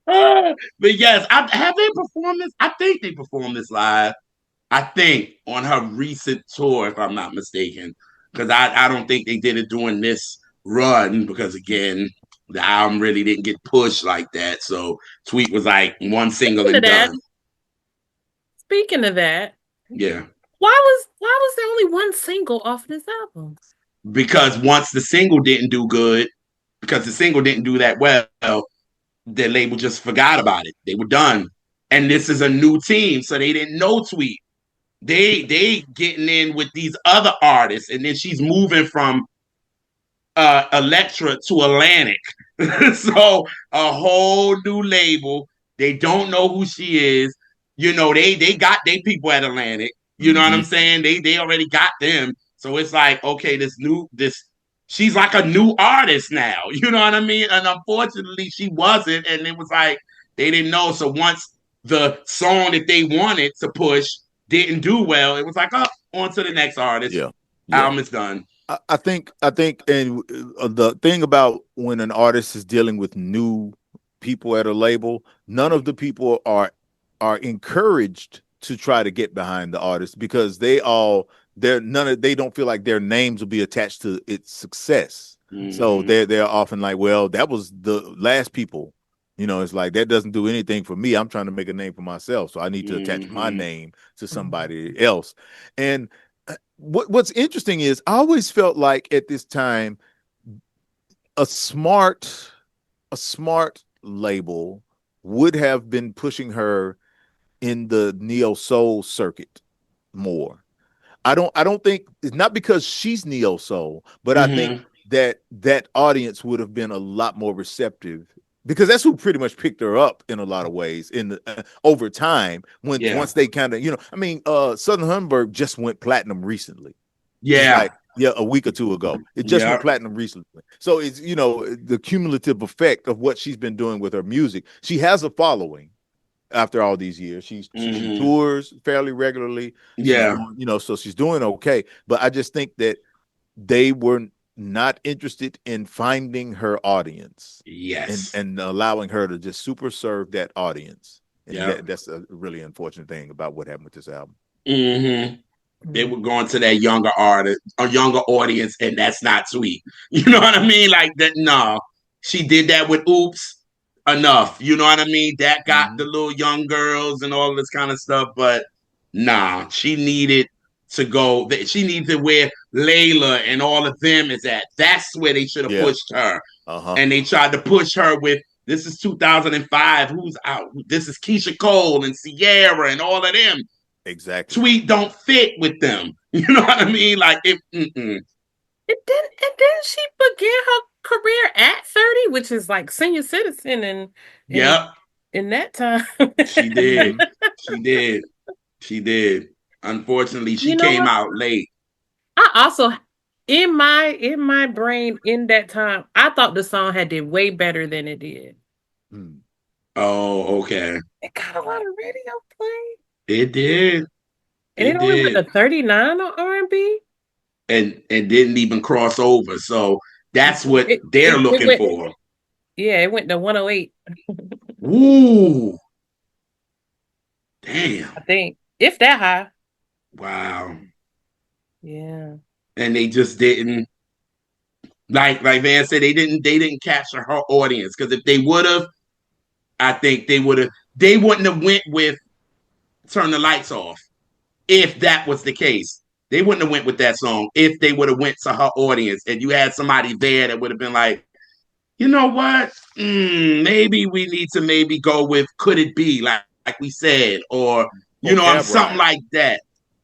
Speaker 2: But yes, have they performed this? I think they performed this live. I think on her recent tour, if I'm not mistaken, because I don't think they did it during this run because again, the album really didn't get pushed like that. So Tweet was like one single
Speaker 1: Speaking of
Speaker 2: and
Speaker 1: that,
Speaker 2: done.
Speaker 1: speaking of that,
Speaker 2: Yeah,
Speaker 1: why was there only one single off this album?
Speaker 2: because once the single didn't do good, because the single didn't do that well, the label just forgot about it. They were done, and this is a new team, so they didn't know Tweet. They getting in with these other artists, and then she's moving from Electra to Atlantic. So a whole new label. They don't know who she is. They got their people at Atlantic. You know what
Speaker 3: Mm-hmm.
Speaker 2: I'm saying? They already got them. So it's like, okay, this she's like a new artist now. You know what I mean? And unfortunately she wasn't. And it was like they didn't know. So once the song that they wanted to push didn't do well, it was like, oh, on to the next artist.
Speaker 3: Yeah. Yeah.
Speaker 2: Album is done.
Speaker 3: I think, and the thing about when an artist is dealing with new people at a label, none of the people are encouraged to try to get behind the artist because they don't feel like their names will be attached to its success. So
Speaker 2: Mm-hmm.
Speaker 3: they're often like, well, that was the last people. It's like that doesn't do anything for me. I'm trying to make a name for myself, so I need to attach my
Speaker 2: Mm-hmm.
Speaker 3: name to
Speaker 1: Mhm.
Speaker 3: somebody else. And what's interesting is I always felt like at this time a smart a smart label would have been pushing her in the neo soul circuit more. I don't think it's not because she's neo soul, but I think
Speaker 2: Mm-hmm.
Speaker 3: that audience would have been a lot more receptive because that's who pretty much picked her up in a lot of ways in over time when
Speaker 2: Yeah.
Speaker 3: once they kind of I mean Southern Humberg just went platinum recently. Just
Speaker 2: Yeah.
Speaker 3: like yeah, a week or two ago. It just went
Speaker 2: Yeah.
Speaker 3: platinum recently. So it's the cumulative effect of what she's been doing with her music. She has a following after all these years. She
Speaker 2: Mm-hmm.
Speaker 3: tours fairly regularly. She's
Speaker 2: Yeah.
Speaker 3: doing, so she's doing okay. But I just think that they were not interested in finding her audience and
Speaker 2: Yes.
Speaker 3: and allowing her to just super serve that audience. And
Speaker 2: Yep.
Speaker 3: that's a really unfortunate thing about what happened with this album.
Speaker 2: Mm-hmm. They
Speaker 1: Mhm.
Speaker 2: were going to that younger artist, a younger audience, and that's not sweet. You know what I mean? Like that. No, she did that with Oops enough. You know what I mean? That got the
Speaker 3: Mm-hmm.
Speaker 2: little young girls and all this kind of stuff. But nah, she needed to go. She needed to where Layla and all of them is at. That's where they should have
Speaker 3: Yeah.
Speaker 2: pushed her.
Speaker 3: Uh-huh.
Speaker 2: And they tried to push her with this is 2005. Who's out? This is Keisha Cole and Sierra and all of them.
Speaker 3: Exactly.
Speaker 2: Tweet don't fit with them. You know what I mean? Like it. Mm-mm.
Speaker 1: And then she began her career at 30, which is like senior citizen in
Speaker 2: Yep,
Speaker 1: in that time.
Speaker 2: she did.
Speaker 3: Mm-hmm.
Speaker 2: She did. She did. Unfortunately, she
Speaker 1: You know
Speaker 2: came
Speaker 1: what?
Speaker 2: out late.
Speaker 1: I also in my brain in that time, I thought the song had did way better than it did.
Speaker 3: Mm.
Speaker 2: Oh, okay.
Speaker 1: It got a lot of radio play.
Speaker 2: It did.
Speaker 1: And it
Speaker 2: It
Speaker 1: only went
Speaker 2: did.
Speaker 1: to 39 on R&B.
Speaker 2: And didn't even cross over. So that's
Speaker 1: No,
Speaker 2: what they're
Speaker 1: it
Speaker 2: looking
Speaker 1: went,
Speaker 2: for.
Speaker 1: yeah, it went to 108,
Speaker 2: Ooh,
Speaker 1: I
Speaker 2: damn.
Speaker 1: think. If that high.
Speaker 2: Wow.
Speaker 1: Yeah.
Speaker 2: And they just didn't like Van said, they didn't capture her audience. Because if they would have, I think they wouldn't have went with Turn the Lights Off if that was the case. They wouldn't have went with that song if they would have went to her audience and you had somebody there that would have been like, you know what? Maybe we need to maybe go with Could It Be, like we said, or
Speaker 3: Or Cab
Speaker 2: something
Speaker 3: Ride.
Speaker 2: like that.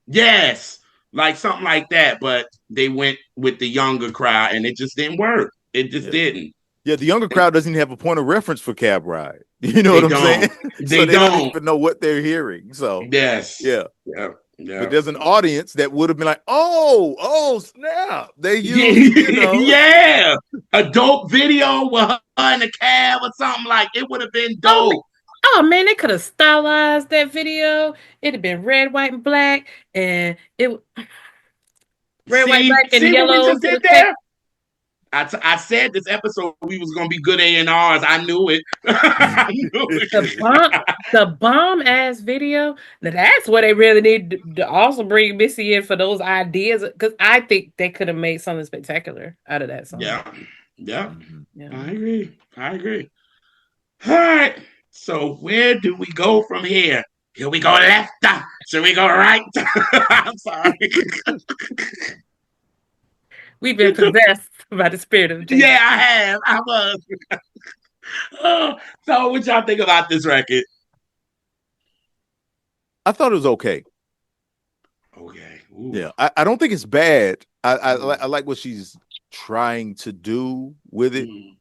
Speaker 2: Yes, like something like that. But they went with the younger crowd, and it just didn't work. It just
Speaker 3: Yeah.
Speaker 2: didn't.
Speaker 3: Yeah, the younger
Speaker 2: And
Speaker 3: crowd doesn't even have a point of reference for Cab Ride. You know
Speaker 2: they
Speaker 3: what I'm saying?
Speaker 2: don't.
Speaker 3: So
Speaker 2: They
Speaker 3: they don't
Speaker 2: don't.
Speaker 3: even know what they're hearing. So
Speaker 2: Yes.
Speaker 3: yeah.
Speaker 2: Yeah.
Speaker 3: But
Speaker 2: Yeah.
Speaker 3: there's an audience that would have been like, oh, snap. They used,
Speaker 2: Yeah. A dope video with her in a cab or something like it would have been
Speaker 1: Oh,
Speaker 2: dope.
Speaker 1: oh man, they could have stylized that video. It'd have been red, white, and black, and it red, white,
Speaker 2: See,
Speaker 1: black, and
Speaker 2: what we
Speaker 1: yellow
Speaker 2: just
Speaker 1: to
Speaker 2: did
Speaker 1: the text.
Speaker 2: there? I said this episode we was gonna be good A&Rs. I knew it. I knew
Speaker 1: The
Speaker 2: it.
Speaker 1: bomb, the bomb ass video. Now that's what they really need to also bring Missy in for those ideas, because I think they could have made something spectacular out of that song.
Speaker 2: Yeah. Yeah.
Speaker 3: Mhm.
Speaker 1: Yeah.
Speaker 2: I agree. I agree. All right. So where do we go from here? Here we go left. Should we go right? I'm sorry.
Speaker 1: We've been possessed by the spirit of Jason.
Speaker 2: Yeah, I have. I was. Oh, so what y'all think about this record?
Speaker 3: I thought it was okay.
Speaker 2: Okay. Ooh.
Speaker 3: Yeah. I don't think it's bad. I
Speaker 2: Mm,
Speaker 3: like what she's trying to do with it.
Speaker 2: mm,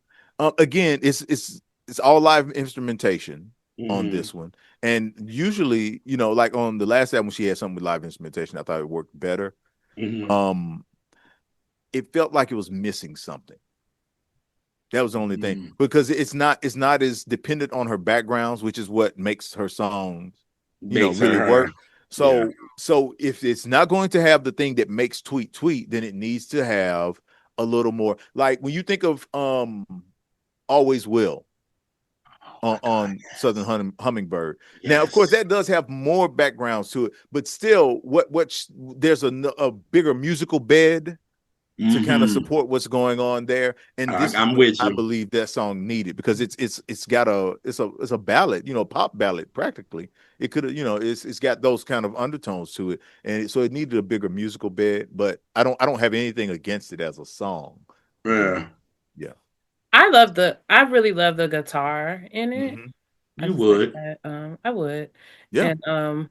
Speaker 3: Again, it's all live instrumentation on
Speaker 2: mm,
Speaker 3: this one. And usually, like on the last album, she had something with live instrumentation. I thought it worked better.
Speaker 2: mm,
Speaker 3: Um, it felt like it was missing something. That was the only thing
Speaker 2: mm.
Speaker 3: because it's not as dependent on her backgrounds, which is what makes her songs,
Speaker 2: Makes
Speaker 3: really
Speaker 2: her.
Speaker 3: work.
Speaker 2: Yeah.
Speaker 3: So if it's not going to have the thing that makes tweet tweet, then it needs to have a little more. Like when you think of Always Will
Speaker 2: Oh my God.
Speaker 3: on Southern Hummingbird. Now, of course,
Speaker 2: Yes.
Speaker 3: that does have more backgrounds to it, but still, there's a bigger musical bed to kind of
Speaker 2: Mm-hmm.
Speaker 3: support what's going on there. And this is
Speaker 2: I'm
Speaker 3: what
Speaker 2: with
Speaker 3: I
Speaker 2: you.
Speaker 3: believe that song needed because it's got it's a ballad, pop ballad practically. It could have, it's got those kind of undertones to it, and so it needed a bigger musical bed. But I don't have anything against it as a song.
Speaker 2: Yeah.
Speaker 3: Yeah.
Speaker 1: I really love the guitar in it.
Speaker 3: Hmm.
Speaker 1: I
Speaker 2: You
Speaker 1: just think
Speaker 2: would.
Speaker 1: that I would.
Speaker 3: Yeah.
Speaker 1: And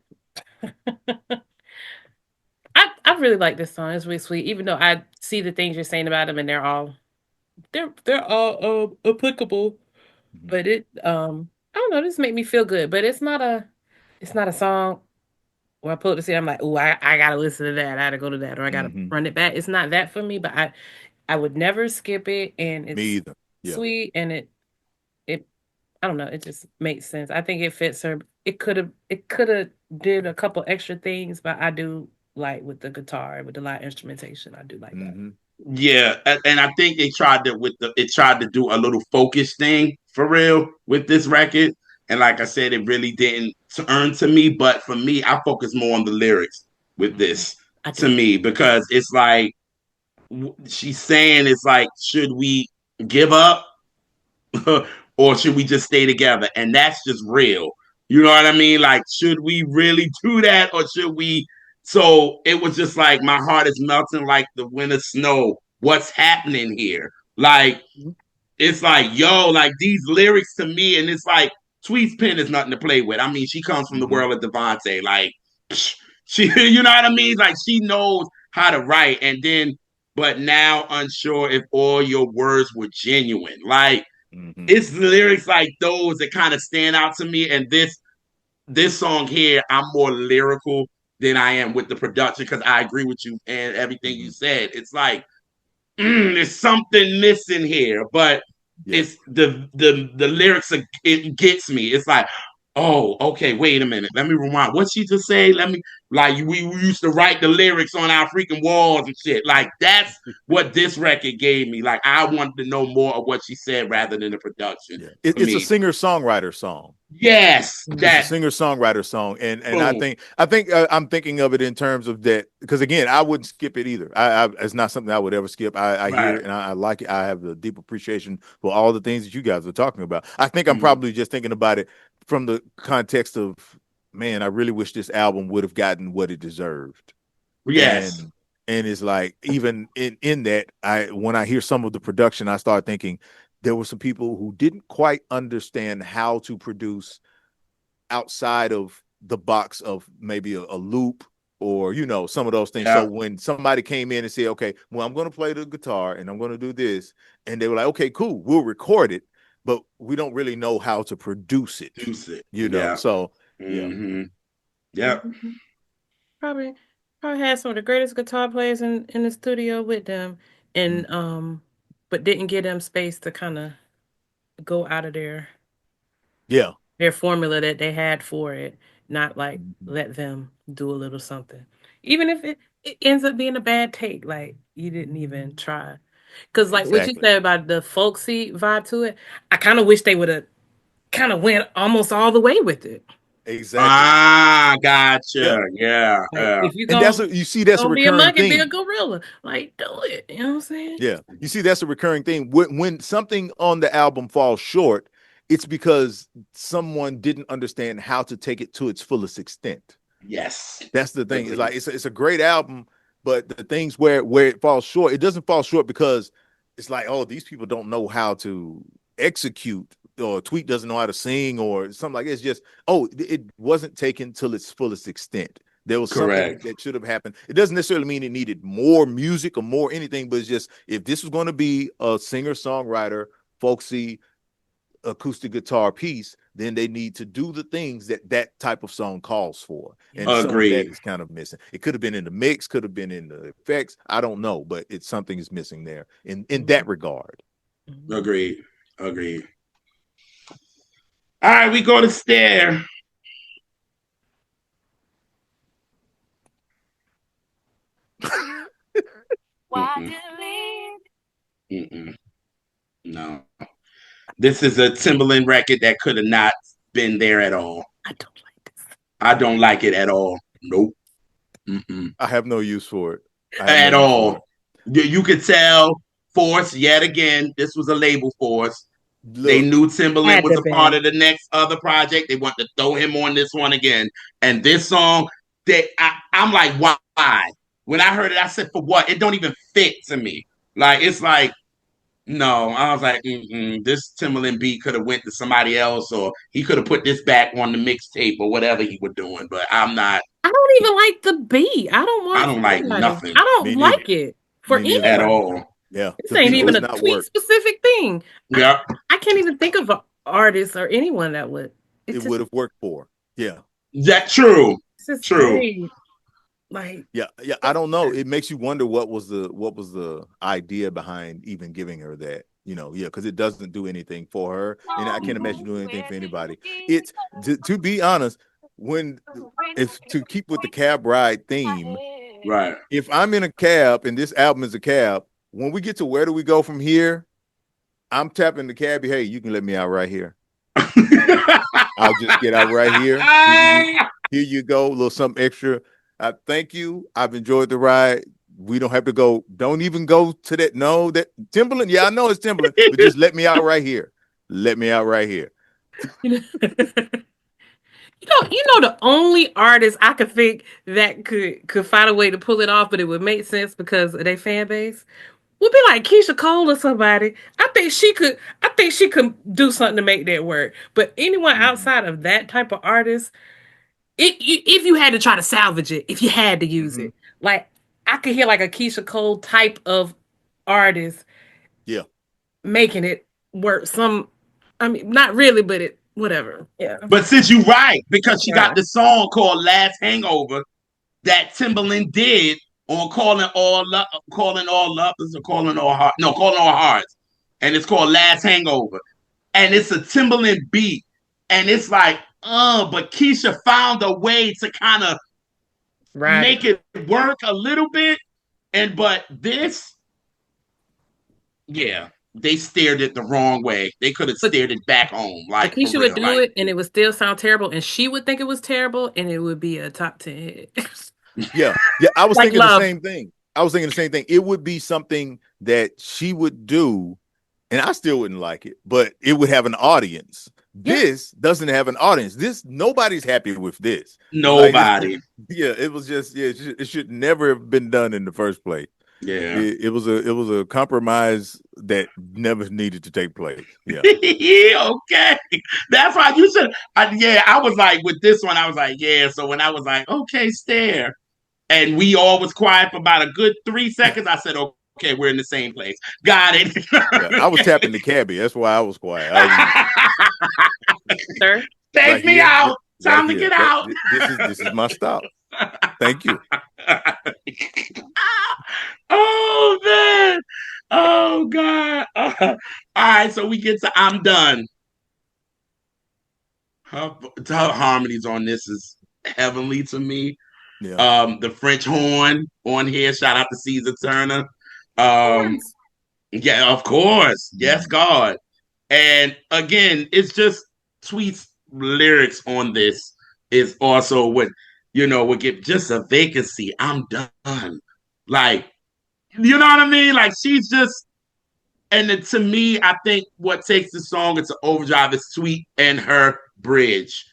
Speaker 1: I really like this song. It's really sweet, even though I see the things you're saying about them, and they're all applicable.
Speaker 3: Hmm.
Speaker 1: But I don't know, this make me feel good. But it's not a song where I pull up the CD, I'm like, oh, I gotta listen to that. I gotta go to that, or I gotta
Speaker 3: Hmm.
Speaker 1: run it back. It's not that for me, but I would never skip it, and
Speaker 3: Me
Speaker 1: it's
Speaker 3: either. Yeah.
Speaker 1: sweet, and it I don't know, it just makes sense. I think it fits her. It could have did a couple extra things, but I do like with the guitar, with the light instrumentation. I do like that.
Speaker 3: Hmm.
Speaker 2: Yeah, and I think it tried to do a little focus thing for real with this record, and like I said, it really didn't turn to me. But for me, I focus more on the lyrics with
Speaker 1: Mhm.
Speaker 2: this
Speaker 1: I
Speaker 2: to
Speaker 1: do.
Speaker 2: me because it's like she's saying it's like, should we give up? or should we just stay together? And that's just real. You know what I mean? Like, should we really do that, or should we? So it was just like my heart is melting like the winter snow. What's happening here? Like, it's like, yo, like these lyrics to me, and it's like Tweet's pen is nothing to play with. I mean, she comes from the
Speaker 3: Mm-hmm.
Speaker 2: world of Devontae. Like, she, you know what I mean? Like, she knows how to write, and then, but now unsure if all your words were genuine. Like,
Speaker 3: Mm-hmm.
Speaker 2: it's lyrics like those that kind of stand out to me. And this song here, I'm more lyrical than I am with the production because I agree with you and everything
Speaker 3: Mm-hmm.
Speaker 2: you said. It's like there's something missing here, but
Speaker 3: Yeah.
Speaker 2: it's the lyrics. It gets me. It's like, oh, okay, wait a minute. Let me rewind. What she just say? Let me like we used to write the lyrics on our freaking walls and shit. Like that's what this record gave me. Like I wanted to know more of what she said rather than the production
Speaker 3: Yeah.
Speaker 2: for
Speaker 3: It's a
Speaker 2: me.
Speaker 3: singer-songwriter song.
Speaker 2: Yes,
Speaker 3: It's a
Speaker 2: that
Speaker 1: Mhm.
Speaker 3: singer-songwriter song, and I
Speaker 2: boom.
Speaker 3: think I'm thinking of it in terms of that because again, I wouldn't skip it either. It's not something I would ever skip. I hear
Speaker 2: Right.
Speaker 3: it and I like it. I have a deep appreciation for all the things that you guys are talking about. I think I'm
Speaker 2: Mhm.
Speaker 3: probably just thinking about it from the context of, man, I really wish this album would have gotten what it deserved.
Speaker 2: Yes,
Speaker 3: And it's like even in that, I when I hear some of the production, I start thinking there were some people who didn't quite understand how to produce outside of the box of maybe a loop or some of those things. So
Speaker 2: yeah,
Speaker 3: when somebody came in and said, okay, well, I'm going to play the guitar and I'm going to do this, and they were like, okay, cool, we'll record it, but we don't really know how to produce it,
Speaker 2: juice it. Yeah.
Speaker 3: so yeah.
Speaker 2: Mm-hmm. Yep.
Speaker 1: Mhm. Probably, probably had some of the greatest guitar players in the studio with them,
Speaker 3: Mm,
Speaker 1: and but didn't give them space to kind of go out of
Speaker 3: yeah.
Speaker 1: their formula that they had for it. Not like
Speaker 3: Mhm.
Speaker 1: let them do a little something, even if it ends up being a bad take. Like you didn't even try. Because like what you
Speaker 3: Exactly.
Speaker 1: said about the folksy vibe to it, I kind of wish they would have kind of went almost all the way with it.
Speaker 3: Exactly.
Speaker 2: Ah,
Speaker 3: Yeah.
Speaker 2: gotcha. Yeah.
Speaker 1: Like if you
Speaker 3: And
Speaker 1: gonna
Speaker 3: that's a
Speaker 1: don't be a
Speaker 3: recurring
Speaker 1: monkey, be a
Speaker 3: theme.
Speaker 1: gorilla. Like do it. You know what I'm saying?
Speaker 3: Yeah. You see, that's a recurring thing. When something on the album falls short, it's because someone didn't understand how to take it to its fullest extent.
Speaker 2: Yes.
Speaker 3: That's the thing. It's
Speaker 2: Agreed.
Speaker 3: like it's a great album, but the things where it falls short, it doesn't fall short because it's like, oh, these people don't know how to execute, or Tweet doesn't know how to sing, or something like that. It's just, oh, it wasn't taken till its fullest extent. There was something
Speaker 2: Correct.
Speaker 3: that should have happened. It doesn't necessarily mean it needed more music or more anything, but it's just if this was going to be a singer songwriter, folksy acoustic guitar piece, then they need to do the things that that type of song calls for. And
Speaker 1: Yeah.
Speaker 3: some of that
Speaker 2: Agreed.
Speaker 3: is kind of missing. It could have been in the mix, could have been in the effects. I don't know, but it's something is missing there in
Speaker 1: Mhm.
Speaker 3: that regard.
Speaker 1: Mhm.
Speaker 2: Agreed. Agreed. All right, we go to Stare. Mm-mm. Mm-mm. No. This is a Timberland record that could have not been there at all.
Speaker 1: I don't like this.
Speaker 2: I don't like it at all. Nope. Mm-mm.
Speaker 3: I have no use for it. I have no
Speaker 2: At
Speaker 3: use for
Speaker 2: all.
Speaker 3: it.
Speaker 2: You could tell Force, yet again, this was a label Force. They
Speaker 3: Look,
Speaker 2: knew Timberland
Speaker 1: Had
Speaker 2: was
Speaker 1: to
Speaker 2: a part
Speaker 1: been.
Speaker 2: of the next other project. They want to throw him on this one again. And this song, I'm like, why? When I heard it, I said, for what? It don't even fit to me. Like, it's like, no. I was like, this Timberland beat could have went to somebody else, or he could have put this back on the mixtape or whatever he was doing. But I'm not.
Speaker 1: I don't even like the beat. I don't want
Speaker 2: I
Speaker 1: it for
Speaker 2: don't like
Speaker 1: anybody.
Speaker 2: nothing
Speaker 1: I don't
Speaker 3: me neither.
Speaker 1: like it for
Speaker 3: Me neither.
Speaker 2: at
Speaker 1: anybody.
Speaker 2: all.
Speaker 3: Yeah,
Speaker 1: This
Speaker 3: the
Speaker 1: ain't
Speaker 3: beat
Speaker 1: even
Speaker 3: does
Speaker 1: a
Speaker 3: not
Speaker 1: tweet
Speaker 3: work.
Speaker 1: specific thing. I
Speaker 2: Yeah,
Speaker 1: I can't even think of an artist or anyone that would.
Speaker 3: It
Speaker 1: It's just
Speaker 3: would have worked for. Yeah.
Speaker 2: that true.
Speaker 1: it's just
Speaker 2: True.
Speaker 1: very like
Speaker 3: Yeah, yeah. I don't know. It makes you wonder what was the idea behind even giving her that. Yeah, because it doesn't do anything for her, and I can't
Speaker 2: Mm-mm.
Speaker 3: imagine doing anything for anybody. It's to be honest, when if to keep with the cab ride theme,
Speaker 2: Right.
Speaker 3: if I'm in a cab and this album is a cab, when we get to where do we go from here, I'm tapping the cabbie. Hey, you can let me out right here. I'll just get out right here. Here you go, a little something extra. Thank you. I've enjoyed the ride. We don't have to go. Don't even go to that. No, that Timberland. Yeah, I know it's Timberland, but just let me out right here. let me out right here.
Speaker 1: You know, the only artist I could think that could find a way to pull it off, but it would make sense because of their fan base would be like Keisha Cole or somebody. I think she could. I think she could do something to make that work. But anyone
Speaker 3: Mm-hmm.
Speaker 1: outside of that type of artist, if you had to try to salvage it, if you had to use
Speaker 3: Mm-hmm.
Speaker 1: it, like I could hear like a Keisha Cole type of artist
Speaker 3: Yeah.
Speaker 1: making it work. I mean, not really, but it whatever. Yeah.
Speaker 2: But since you right, because she got
Speaker 1: Yeah.
Speaker 2: the song called Last Hangover that Timberland did on calling all lovers or calling all hearts. No, calling all hearts. And it's called Last Hangover. And it's a Timberland beat. And it's like, but Keisha found a way to kind of
Speaker 1: Right.
Speaker 2: make it work a little bit. And but this, yeah, they steered it the wrong way. They could have
Speaker 1: But
Speaker 2: steered it back home,
Speaker 1: but
Speaker 2: like for
Speaker 1: Keisha would
Speaker 2: real.
Speaker 1: do
Speaker 2: Like,
Speaker 1: it and it would still sound terrible and she would think it was terrible and it would be a top 10 hit.
Speaker 3: Yeah. Yeah. I was
Speaker 1: Like
Speaker 3: thinking the
Speaker 1: love.
Speaker 3: same thing. I was thinking the same thing. It would be something that she would do, and I still wouldn't like it, but it would have an audience.
Speaker 1: Yeah.
Speaker 3: This doesn't have an audience. This nobody's happy with this. Like it's
Speaker 2: nobody.
Speaker 3: yeah, it was just yeah, it should never have been done in the first place.
Speaker 2: Yeah.
Speaker 3: It was a compromise that never needed to take place. Yeah.
Speaker 2: Yeah, okay. That's why you should. Yeah, I was like with this one. I was like, yeah. So when I was like, okay, stare, and we all was quiet for about a good 3 seconds, I said, okay, we're in the same place. Got it.
Speaker 3: Yeah. I was tapping the cabbie. That's why I was quiet. I was
Speaker 1: Sir.
Speaker 2: Take
Speaker 3: right
Speaker 2: me
Speaker 3: here.
Speaker 2: out.
Speaker 3: Right
Speaker 2: Time to
Speaker 3: here.
Speaker 2: get out.
Speaker 3: This is my stop. Thank you.
Speaker 2: Oh man. Oh God. All right, so we get to I'm done. Her harmonies on this is heavenly to me.
Speaker 3: Yeah.
Speaker 2: The French horn on here. Shout out to Caesar Turner.
Speaker 1: Of
Speaker 2: Um,
Speaker 1: course.
Speaker 2: yeah, of course. Yes,
Speaker 3: Mm.
Speaker 2: God. And again, it's just Tweet's lyrics on this is also what would give just a vacancy. I'm done. Like, you know what I mean? Like she's just and then to me, I think what takes the song into overdrive is Sweet and her bridge.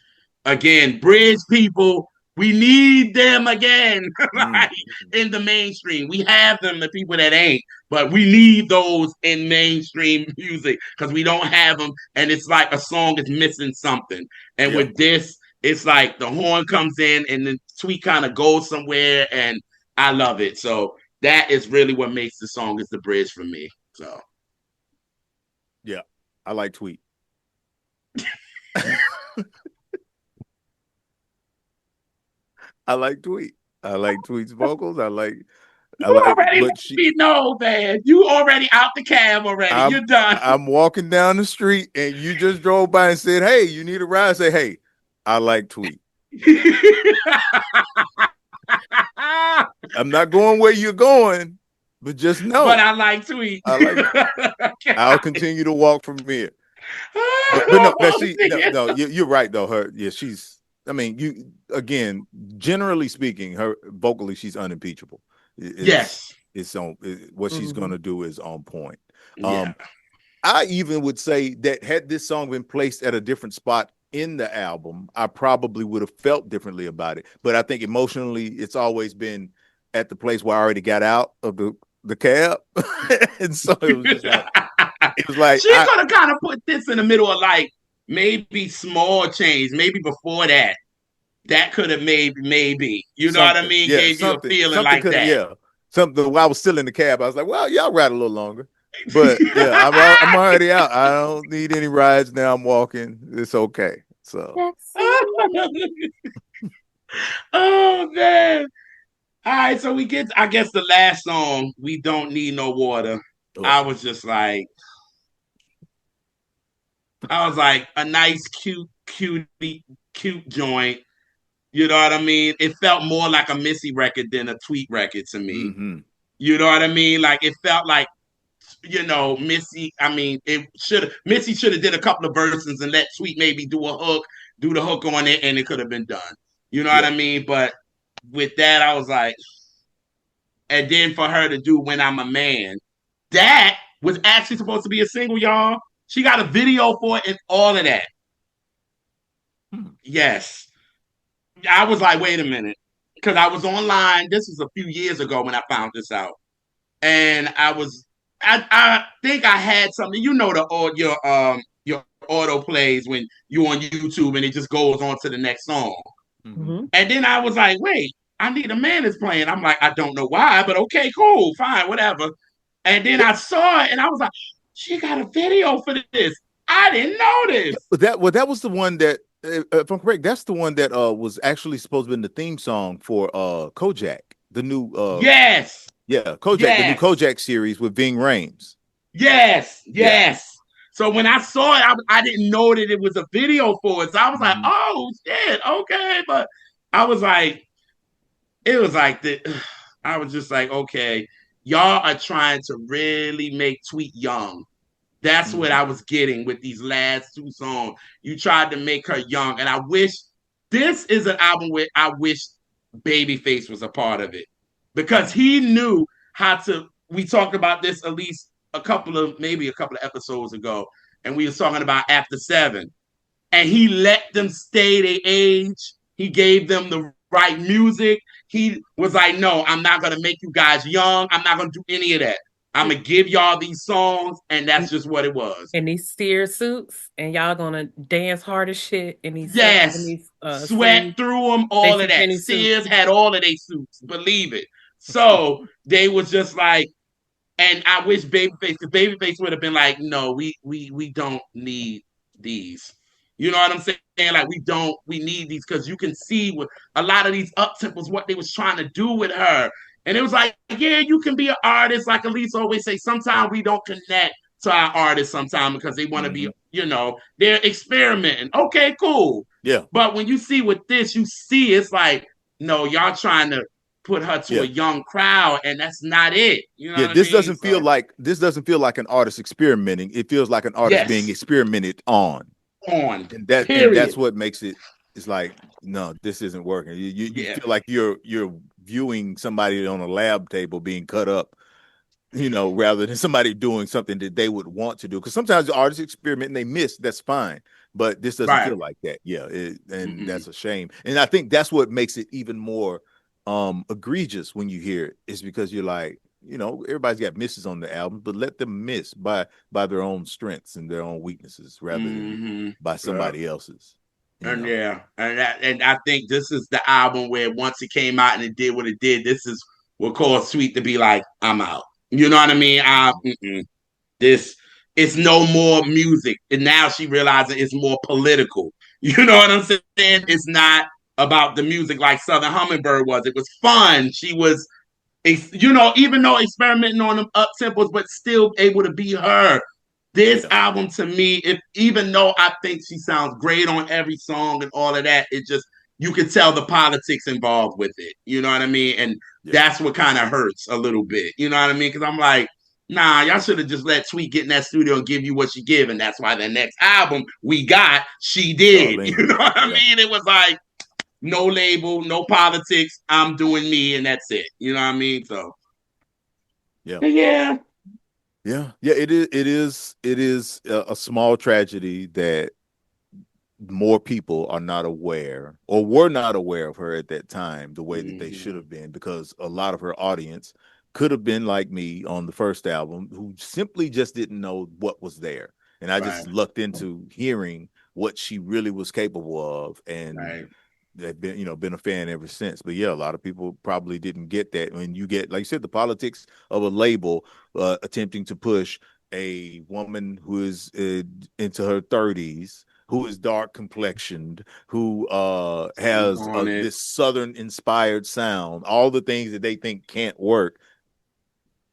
Speaker 2: Again, bridge people, we need them again,
Speaker 3: Mm.
Speaker 2: like in the mainstream. We have them, the people that ain't, but we need those in mainstream music because we don't have them. And it's like a song is missing something. And
Speaker 3: Yeah.
Speaker 2: with this, it's like the horn comes in and the Sweet kind of goes somewhere, and I love it. So that is really what makes the song is the bridge for me. So
Speaker 3: Yeah. I like Tweet. I like Tweet. I like Tweet's vocals. I
Speaker 2: you
Speaker 3: like
Speaker 2: already let
Speaker 3: but she
Speaker 2: me know, man. You already out the cab already. You're done.
Speaker 3: I'm walking down the street and you just drove by and said, "Hey, you need a ride?" I say, "Hey, I like Tweet. I'm not going where you're going, but just
Speaker 2: but
Speaker 3: know
Speaker 2: I like Tweet.
Speaker 3: I like I'll continue to walk from here." But no, that she no, you're right though. Her yeah, she's I mean, you again, generally speaking, her vocally she's unimpeachable.
Speaker 2: Yes.
Speaker 3: It's on what she's
Speaker 1: Mhm.
Speaker 3: gonna do is on point.
Speaker 2: Yeah.
Speaker 3: I even would say that had this song been placed at a different spot in the album, I probably would have felt differently about it. But I think emotionally, it's always been at the place where I already got out of the cab, and so it was like
Speaker 2: She could have kind of put this in the middle of like maybe small change, maybe before that. That could have maybe, you know what I
Speaker 3: something,
Speaker 2: mean?
Speaker 3: yeah,
Speaker 2: Gave you a feeling
Speaker 3: something
Speaker 2: like
Speaker 3: could have,
Speaker 2: that.
Speaker 3: yeah, something. While I was still in the cab, I was like, well, y'all ride a little longer. But yeah, I'm already out. I don't need any rides now. I'm walking. It's okay. So
Speaker 1: That's it.
Speaker 2: Oh man. All right, so we get I guess the last song, We Don't Need No Water.
Speaker 3: oh,
Speaker 2: I was just like I was like a nice cute joint. You know what I mean? It felt more like a Missy record than a Tweet record to me.
Speaker 3: mm-hmm.
Speaker 2: You know what I mean? Like it felt like Missy. I mean, Missy should have did a couple of verses and let Sweet maybe do the hook on it, and it could have been done. You know what
Speaker 3: Yeah,
Speaker 2: I mean? But with that, I was like, and then for her to do When I'm a Man, that was actually supposed to be a single, y'all. She got a video for it and all of that.
Speaker 3: Hmm.
Speaker 2: Yes. I was like, wait a minute. Because I was online. This was a few years ago when I found this out. And I think I had something, your auto plays when you on YouTube and it just goes on to the next song.
Speaker 3: Hmm.
Speaker 1: Hmm.
Speaker 2: And then I was like, wait, I Need a Man is playing. I'm like, I don't know why, but okay, cool, fine, whatever. And then I saw it and I was like, she got a video for this. I didn't know
Speaker 3: Yeah,
Speaker 2: this.
Speaker 3: that was the one that, if I'm correct, that's the one that was actually supposed to be the theme song for Kojak, the new
Speaker 2: Yes,
Speaker 3: yeah, Kojak, the new
Speaker 2: yes,
Speaker 3: Kojak series with Ving Rhames.
Speaker 2: yes,
Speaker 3: Yeah.
Speaker 2: yes. So when I saw it, I didn't know that it was a video for it. So I was like,
Speaker 3: Hmm.
Speaker 2: oh shit, okay. But I was like, it was like the I was just like, okay, y'all are trying to really make Tweet young. That's what
Speaker 3: Hmm.
Speaker 2: I was getting with these last two songs. You tried to make her young, and I wish this is an album where I wish Babyface was a part of it because
Speaker 3: Hmm.
Speaker 2: he knew how to. We talked about this at least maybe a couple of episodes ago, and we were talking about After Seven, and he let them stay their age. He gave them the right music. He was like, no, I'm not gonna make you guys young. I'm not gonna do any of that. I'm gonna give y'all these songs, and that's just what it was.
Speaker 1: And these steer suits, and y'all gonna dance hard as shit in
Speaker 2: Yes,
Speaker 1: these
Speaker 2: sweat
Speaker 1: sleeve
Speaker 2: through them, all of
Speaker 1: Stacey
Speaker 2: that.
Speaker 1: Penny
Speaker 2: Sears
Speaker 1: suits.
Speaker 2: had all of their suits, believe it. So they was just like, and I wish Babyface, because Babyface would have been like, no, we don't need these. You know what I'm saying? Like we need these because you can see with a lot of these up tempos what they was trying to do with her. And it was like, yeah, you can be an artist. Like Elise always say, sometimes we don't connect to our artists sometimes because they want to be,
Speaker 3: Hmm.
Speaker 2: they're experimenting. Okay, cool.
Speaker 3: Yeah.
Speaker 2: But when you see with this, you see it's like, no, y'all trying to put her to a
Speaker 3: Yeah.
Speaker 2: young crowd, and that's not it. You know
Speaker 3: Yeah,
Speaker 2: what I mean? So
Speaker 3: this doesn't feel like an artist experimenting. It feels like an artist being
Speaker 2: yes,
Speaker 3: experimented on.
Speaker 2: on.
Speaker 3: And that's
Speaker 2: Period.
Speaker 3: what makes it, it's like, no, this isn't working. You
Speaker 2: Yeah.
Speaker 3: feel like you're viewing somebody on a lab table being cut up, rather than somebody doing something that they would want to do. Because sometimes the artists experiment and they miss, that's fine. But this doesn't
Speaker 2: Right.
Speaker 3: feel like that. Yeah, and
Speaker 2: Mm-mm.
Speaker 3: that's a shame. And I think that's what makes it even more egregious when you hear it, is because you're like, everybody's got misses on the album, but let them miss by their own strengths and their own weaknesses rather than
Speaker 2: Mm-hmm.
Speaker 3: by
Speaker 2: Yeah.
Speaker 3: somebody else's, you
Speaker 2: And
Speaker 3: know.
Speaker 2: yeah, and I think this is the album where once it came out and it did what it did, this is what caused Sweet to be like, I'm out. You know what I mean? This it's no more music, and now she realizes it's more political. You know what I'm saying? It's not about the music like Southern Hummingbird was. It was fun. She was, even though experimenting on them up tempos, but still able to be her. This
Speaker 3: Yeah.
Speaker 2: album to me, if even though I think she sounds great on every song and all of that, it just you can tell the politics involved with it. You know what I mean? And
Speaker 3: Yeah.
Speaker 2: that's what kind of hurts a little bit. You know what I mean? Because I'm like, nah, y'all should have just let Tweet get in that studio and give you what she give, and that's why the next album we got, she did. You
Speaker 3: Darlene.
Speaker 2: know what I
Speaker 3: Yeah.
Speaker 2: mean? It was like no label, no politics. I'm doing me, and that's it. You know what I mean? So
Speaker 3: Yeah.
Speaker 2: yeah,
Speaker 3: Yeah. Yeah. It is a small tragedy that more people are not aware or were not aware of her at that time the way that they should
Speaker 2: mm-hmm.
Speaker 3: have been, because a lot of her audience could have been like me on the first album, who simply just didn't know what was there. And I
Speaker 2: Right,
Speaker 3: just lucked into hearing what she really was capable of, and
Speaker 2: right,
Speaker 3: they've been a fan ever since. But yeah, a lot of people probably didn't get that. When you get, like you said, the politics of a label attempting to push a woman who is into her 30s, who is dark complexioned, who
Speaker 2: speak
Speaker 3: has
Speaker 2: on it.
Speaker 3: this southern inspired sound, all the things that they think can't work.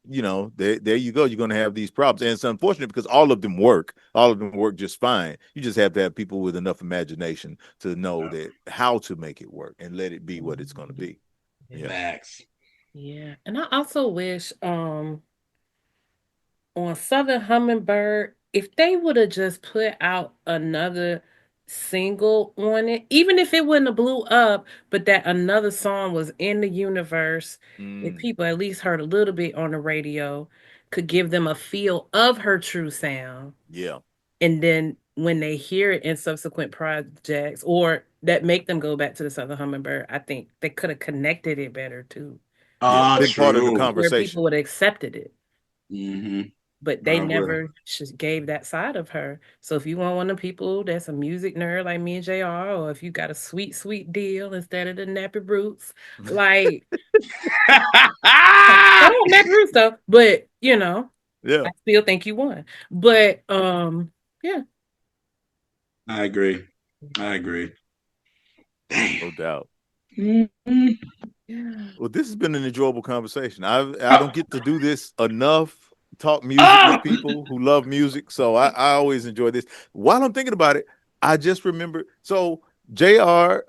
Speaker 3: There you go. You're going to have these problems, and it's unfortunate because all of them work. All of them work just fine. You just have to have people with enough imagination to know that how to make it work and let it be what it's going to be.
Speaker 1: Yeah.
Speaker 3: Yeah.
Speaker 2: Facts.
Speaker 1: Yeah. And I also wish on Southern Hummingbird, if they would have just put out another single on it, even if it wouldn't have blew up, but that another song was in the universe, if
Speaker 3: Mm,
Speaker 1: people at least heard a little bit on the radio, could give them a feel of her true sound.
Speaker 3: yeah.
Speaker 1: and then when they hear it in subsequent projects or that make them go back to the Southern Hummingbird, I think they could have connected it better too,
Speaker 3: Yeah, been part of the
Speaker 2: True.
Speaker 1: where people
Speaker 3: conversation.
Speaker 1: would have accepted it.
Speaker 2: Hmm.
Speaker 1: But they
Speaker 2: I agree.
Speaker 1: never just gave that side of her. So if you want one of the people that's a music nerd like me and JR, or if you got a sweet, sweet deal instead of the nappy roots, like shout out nappy roots though. But
Speaker 3: Yeah,
Speaker 1: I still think you won. But yeah.
Speaker 2: I agree. I agree. Damn.
Speaker 3: no doubt.
Speaker 2: Mhm.
Speaker 1: Yeah.
Speaker 3: Well, this has been an enjoyable conversation. I
Speaker 2: Oh,
Speaker 3: don't get to do this enough. Talk music
Speaker 2: oh,
Speaker 3: with people who love music, so I always enjoy this. While I'm thinking about it, I just remember. So Jr.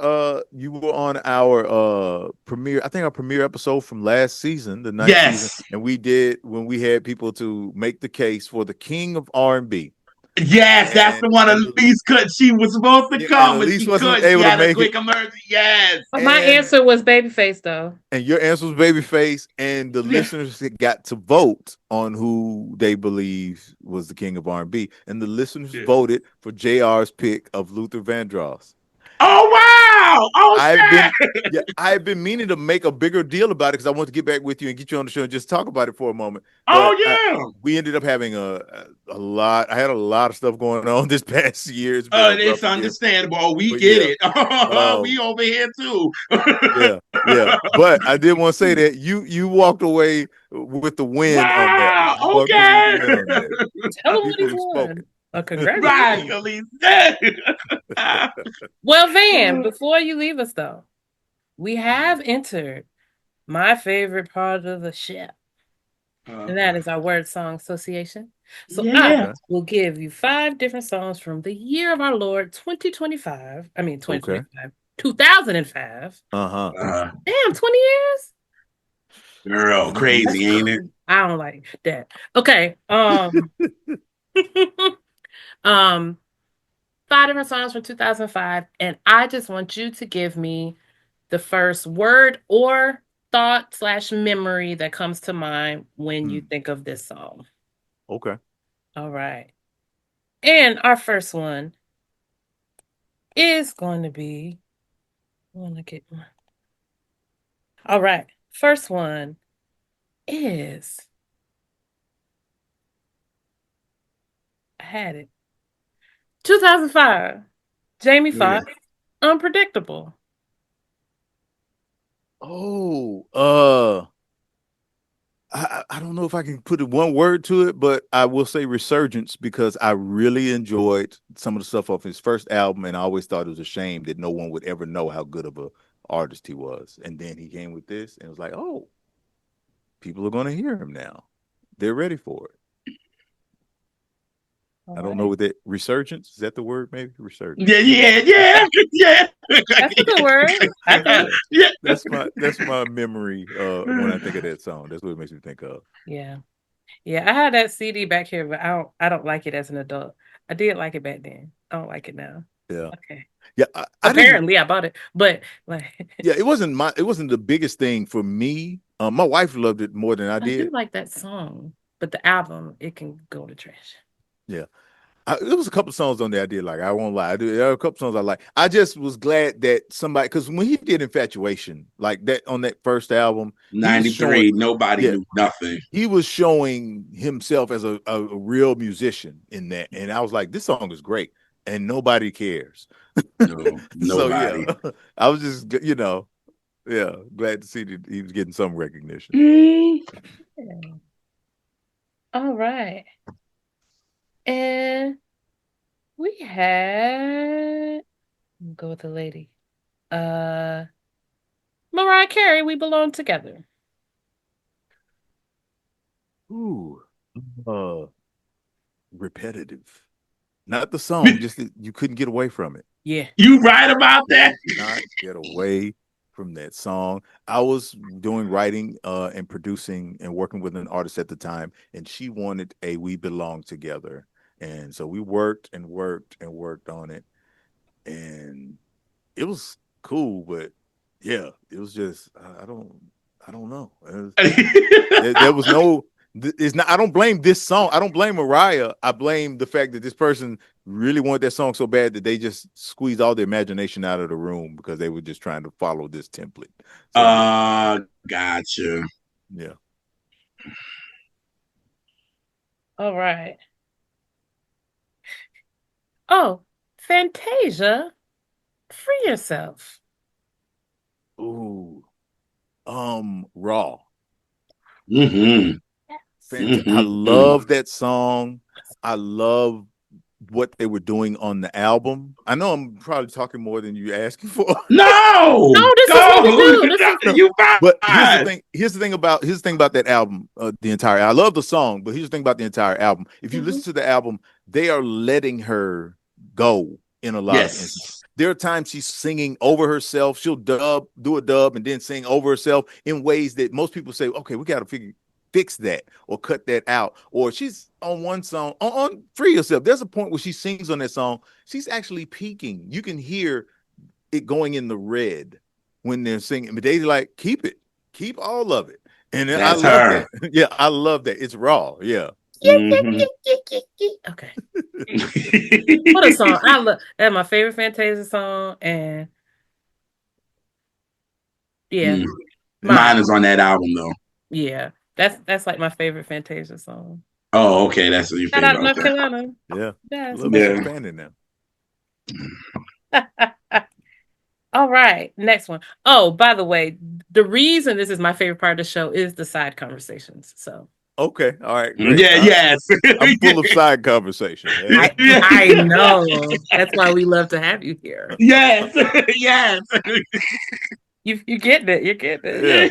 Speaker 3: You were on our premiere. I think our premiere episode from last season, the ninth season,
Speaker 2: yes.
Speaker 3: and we did when we had people to make the case for the king of R&B,
Speaker 2: Yes, that's the one
Speaker 3: and
Speaker 2: Elise could. She was supposed to
Speaker 3: yeah, and
Speaker 2: come, but
Speaker 3: Elise
Speaker 2: she
Speaker 3: wasn't
Speaker 2: couldn't. She
Speaker 3: able to
Speaker 2: had a
Speaker 3: make it,
Speaker 2: quick emergency. Yes.
Speaker 1: But my
Speaker 3: and
Speaker 1: answer was Babyface though.
Speaker 3: your answer was Babyface, and the
Speaker 2: Yeah.
Speaker 3: listeners got to vote on who they believe was the king of R&B, and the listeners
Speaker 2: Yeah.
Speaker 3: voted for JR's pick of Luther Vandross.
Speaker 2: Oh wow! Oh
Speaker 3: I've been
Speaker 2: shit!
Speaker 3: yeah, I've been meaning to make a bigger deal about it because I want to get back with you and get you on the show and just talk about it for a moment.
Speaker 2: Oh
Speaker 3: But
Speaker 2: yeah!
Speaker 3: we ended up having a lot. I had a lot of stuff going on this past year. It's been a rough
Speaker 2: It's
Speaker 3: year,
Speaker 2: understandable. Oh, we
Speaker 3: but
Speaker 2: get
Speaker 3: yeah,
Speaker 2: it. We
Speaker 3: um,
Speaker 2: over here too.
Speaker 3: yeah, yeah. But I did want to say that you walked away with the win on that one.
Speaker 2: Wow.
Speaker 3: You walked away with the
Speaker 2: Okay.
Speaker 3: win on that.
Speaker 1: Tell him what he
Speaker 3: People have
Speaker 1: won.
Speaker 3: spoken.
Speaker 2: Right,
Speaker 1: Congratulations.
Speaker 2: Elise.
Speaker 1: Well, Van, before you leave us though, we have entered my favorite part of the show. And that is our word song association. So I
Speaker 2: yeah.
Speaker 3: Okay.
Speaker 1: will give you 5 different songs from the year of our Lord 2025. I mean
Speaker 3: Okay.
Speaker 1: 2025. 2005.
Speaker 3: Uh-huh.
Speaker 1: Damn, 20 years?
Speaker 2: Girl,
Speaker 1: That's
Speaker 2: crazy, ain't it?
Speaker 1: crazy. I don't like that. Okay. Um 5 different songs from 2005. And I just want you to give me the first word or thought slash memory that comes to mind when you
Speaker 3: Hmm.
Speaker 1: think of this song.
Speaker 3: Okay.
Speaker 1: All right. And our first one is going to be. I want to get one. All right. First one is. I had it. 2005. Jamie
Speaker 2: Yeah.
Speaker 1: Foxx. Unpredictable.
Speaker 3: Oh, I don't know if I can put one word to it, but I will say resurgence because I really enjoyed some of the stuff off his first album, and I always thought it was a shame that no one would ever know how good of a artist he was. And then he came with this, and it was like, oh, people are going to hear him now. They're ready for it.
Speaker 1: All
Speaker 3: I don't know
Speaker 1: right.
Speaker 3: what that resurgence is that the word maybe
Speaker 2: Yeah,
Speaker 3: resurgence.
Speaker 2: yeah, yeah, yeah.
Speaker 1: That's a good word. I think.
Speaker 3: Yeah,
Speaker 2: Yeah.
Speaker 3: that's my memory. When I think of that song, that's what it makes me think of.
Speaker 1: Yeah. Yeah. I had that CD back here, but I don't like it as an adult. I did like it back then. I don't like it now.
Speaker 3: Yeah,
Speaker 1: Okay.
Speaker 3: yeah. I didn't.
Speaker 1: Apparently I bought it, but like
Speaker 3: Yeah, it wasn't the biggest thing for me. My wife loved it more than I
Speaker 1: I do
Speaker 3: did.
Speaker 1: like that song, but the album it can go to trash.
Speaker 3: Yeah, there was a couple songs on there I did like. I won't lie. There are a couple songs I like. I just was glad that somebody because when he did Infatuation, like that on that first album, he was showing.
Speaker 2: 93, nobody
Speaker 3: Yeah,
Speaker 2: knew nothing.
Speaker 3: he was showing himself as a real musician in that, and I was like, this song is great, and nobody cares.
Speaker 2: No,
Speaker 3: So yeah,
Speaker 2: nobody.
Speaker 3: I was just yeah, glad to see that he was getting some recognition.
Speaker 2: Mm.
Speaker 1: Yeah. All right. And we had go with the lady. Uh Mariah Carey, We Belong Together.
Speaker 3: Ooh, uh, repetitive. Not the song, just that you couldn't get away from it.
Speaker 1: Yeah.
Speaker 2: You right about that?
Speaker 3: Could not get away from that song. I was doing writing and producing and working with an artist at the time, and she wanted a "We Belong Together," and so we worked and worked and worked on it, and it was cool. But yeah, it was just I don't know. There was It's not. I don't blame this song. I don't blame Mariah. I blame the fact that this person really wanted that song so bad that they just squeezed all the imagination out of the room because they were just trying to follow this template. So yeah,
Speaker 2: Gotcha.
Speaker 3: yeah.
Speaker 1: All right. Oh, Fantasia, free yourself.
Speaker 3: Ooh, Raw.
Speaker 2: Mm-hmm.
Speaker 3: I
Speaker 2: Mm-hmm.
Speaker 3: love that song. I love what they were doing on the album. I know I'm probably talking more than you asking for.
Speaker 2: No,
Speaker 1: No, this is what we
Speaker 2: go.
Speaker 1: do. This is
Speaker 3: No,
Speaker 2: You
Speaker 3: but
Speaker 2: fine.
Speaker 3: Here's the thing about that album. The entire. I love the song, but here's the thing about the entire album. If you
Speaker 1: Mhm.
Speaker 3: listen to the album, they are letting her go in a lot of instances.
Speaker 2: Yes,
Speaker 3: There are times she's singing over herself. She'll do a dub, and then sing over herself in ways that most people say, "Okay, we got to fix that or cut that out." Or she's on one song on Free Yourself. There's a point where she sings on that song. She's actually peaking. You can hear it going in the red when they're singing, but they like keep all of it, and I
Speaker 2: that's
Speaker 3: love
Speaker 2: her.
Speaker 3: that. Yeah, I love that. It's raw. Yeah.
Speaker 2: Mm-hmm.
Speaker 1: Okay. What a song. I love that's my favorite Fantasia song. And yeah,
Speaker 2: Mm. Mine
Speaker 1: mine.
Speaker 2: is on that album though.
Speaker 1: Yeah. That's like my favorite Fantasia song.
Speaker 2: Oh, okay, that's your
Speaker 1: Shout out
Speaker 2: favorite.
Speaker 1: North
Speaker 2: Okay.
Speaker 1: Carolina.
Speaker 3: Yeah,
Speaker 1: Yes.
Speaker 3: love me some
Speaker 2: Yeah.
Speaker 3: expanding now.
Speaker 1: All right, next one. Oh, by the way, the reason this is my favorite part of the show is the side conversations. So
Speaker 3: Okay, all right, great.
Speaker 2: Yeah. Yes.
Speaker 3: I'm full of side conversation.
Speaker 1: I I know that's why we love to have you here.
Speaker 2: Yes. Yes.
Speaker 1: You get it. You get it.
Speaker 3: Yeah,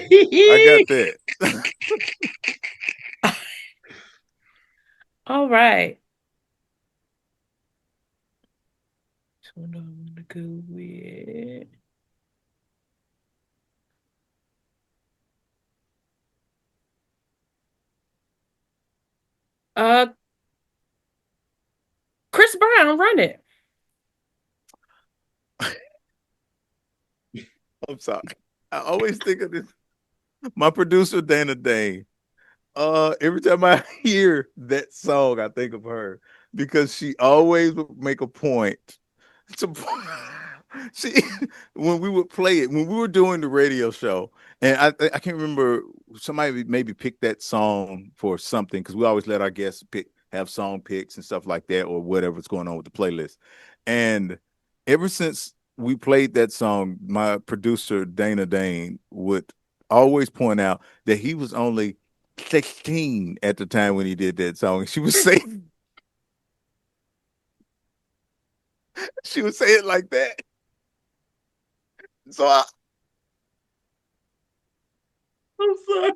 Speaker 3: I got that.
Speaker 1: All right. So what I'm gonna go with. Uh, Chris Brown, run it.
Speaker 3: I'm sorry. I always think of this. My producer Dana Dane. Every time I hear that song, I think of her because she always would make a point to she when we would play it when we were doing the radio show, and I can't remember, somebody maybe picked that song for something because we always let our guests have song picks and stuff like that or whatever's going on with the playlist. And ever since we played that song, my producer Dana Dane would always point out that he was only 16 at the time when he did that song. She was saying she would say it like that. So I,
Speaker 2: I'm sorry.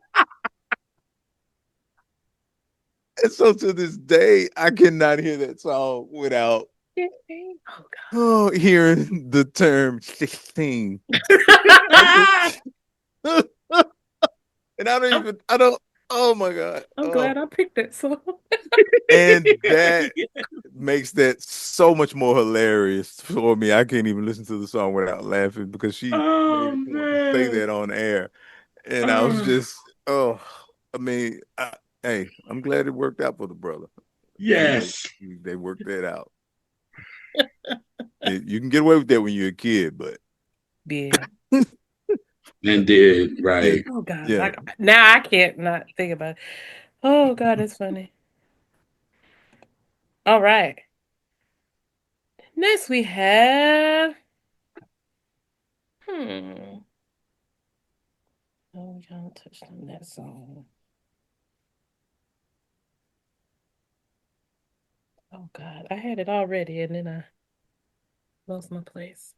Speaker 3: and so to this day, I cannot hear that song without
Speaker 1: Oh
Speaker 3: hearing the term 16. I
Speaker 1: God.
Speaker 3: just and I don't, oh my God.
Speaker 1: I'm
Speaker 3: Oh,
Speaker 1: glad I picked that song.
Speaker 3: and that makes that so much more hilarious for me. I can't even listen to the song without laughing because she
Speaker 2: Oh
Speaker 3: made a point to say
Speaker 2: man.
Speaker 3: that on air. And I was
Speaker 1: Oh,
Speaker 3: just, oh, I mean, hey, I'm glad it worked out for the brother. You know,
Speaker 2: Yes.
Speaker 3: they worked that out. You can get away with that when you're a kid, but
Speaker 1: yeah.
Speaker 2: Indeed.
Speaker 3: yeah,
Speaker 2: Right.
Speaker 1: Oh God.
Speaker 3: yeah.
Speaker 1: Now I can't not think about it. Oh God, it's funny. All right. Next we have hmm. Oh, we haven't touched on that song. Oh God, I had it already and then I lost my place.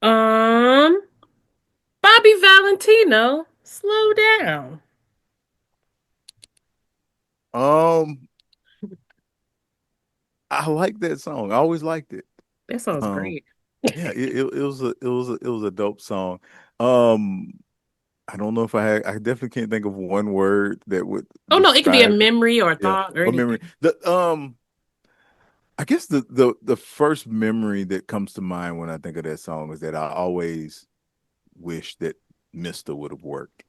Speaker 1: Um, Bobby Valentino, slow down.
Speaker 3: Um, I like that song. I always liked it.
Speaker 1: That sounds
Speaker 3: Um,
Speaker 1: great.
Speaker 3: yeah, it was a dope song. Um, I don't know if I definitely can't think of one word that would
Speaker 1: Oh no, it could be a
Speaker 3: describe it.
Speaker 1: memory or a
Speaker 3: Yeah,
Speaker 1: thought or
Speaker 3: or memory.
Speaker 1: anything.
Speaker 3: I guess the first memory that comes to mind when I think of that song is that I always wish that Mister would have worked.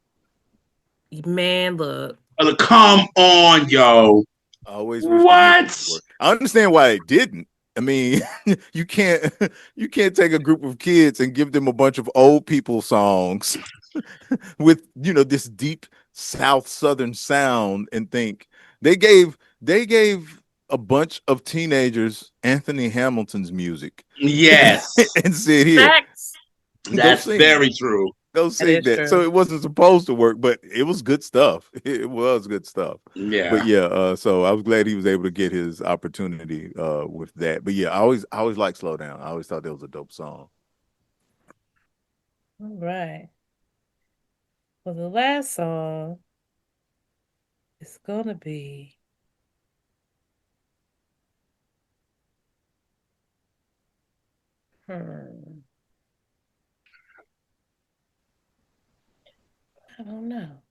Speaker 1: Man, look.
Speaker 2: Come on, yo.
Speaker 3: I always wish the Missy would
Speaker 2: What?
Speaker 3: work. I understand why it didn't. I mean, you can't you can't take a group of kids and give them a bunch of old people songs with this deep South Southern sound and think they gave a bunch of teenagers Anthony Hamilton's music
Speaker 2: Yes,
Speaker 3: and said, "Here,
Speaker 1: Facts.
Speaker 3: go
Speaker 2: that's
Speaker 3: sing that."
Speaker 2: very true.
Speaker 3: Go
Speaker 1: That
Speaker 3: sing
Speaker 1: is
Speaker 3: that. So
Speaker 1: true.
Speaker 3: it wasn't supposed to work, but it was good stuff. It was good stuff. But
Speaker 2: Yeah.
Speaker 3: yeah, so I was glad he was able to get his opportunity with that. But yeah, I always liked Slow Down. I always thought that was a dope song.
Speaker 1: All right. Well, the last song is gonna be hmm. I don't know.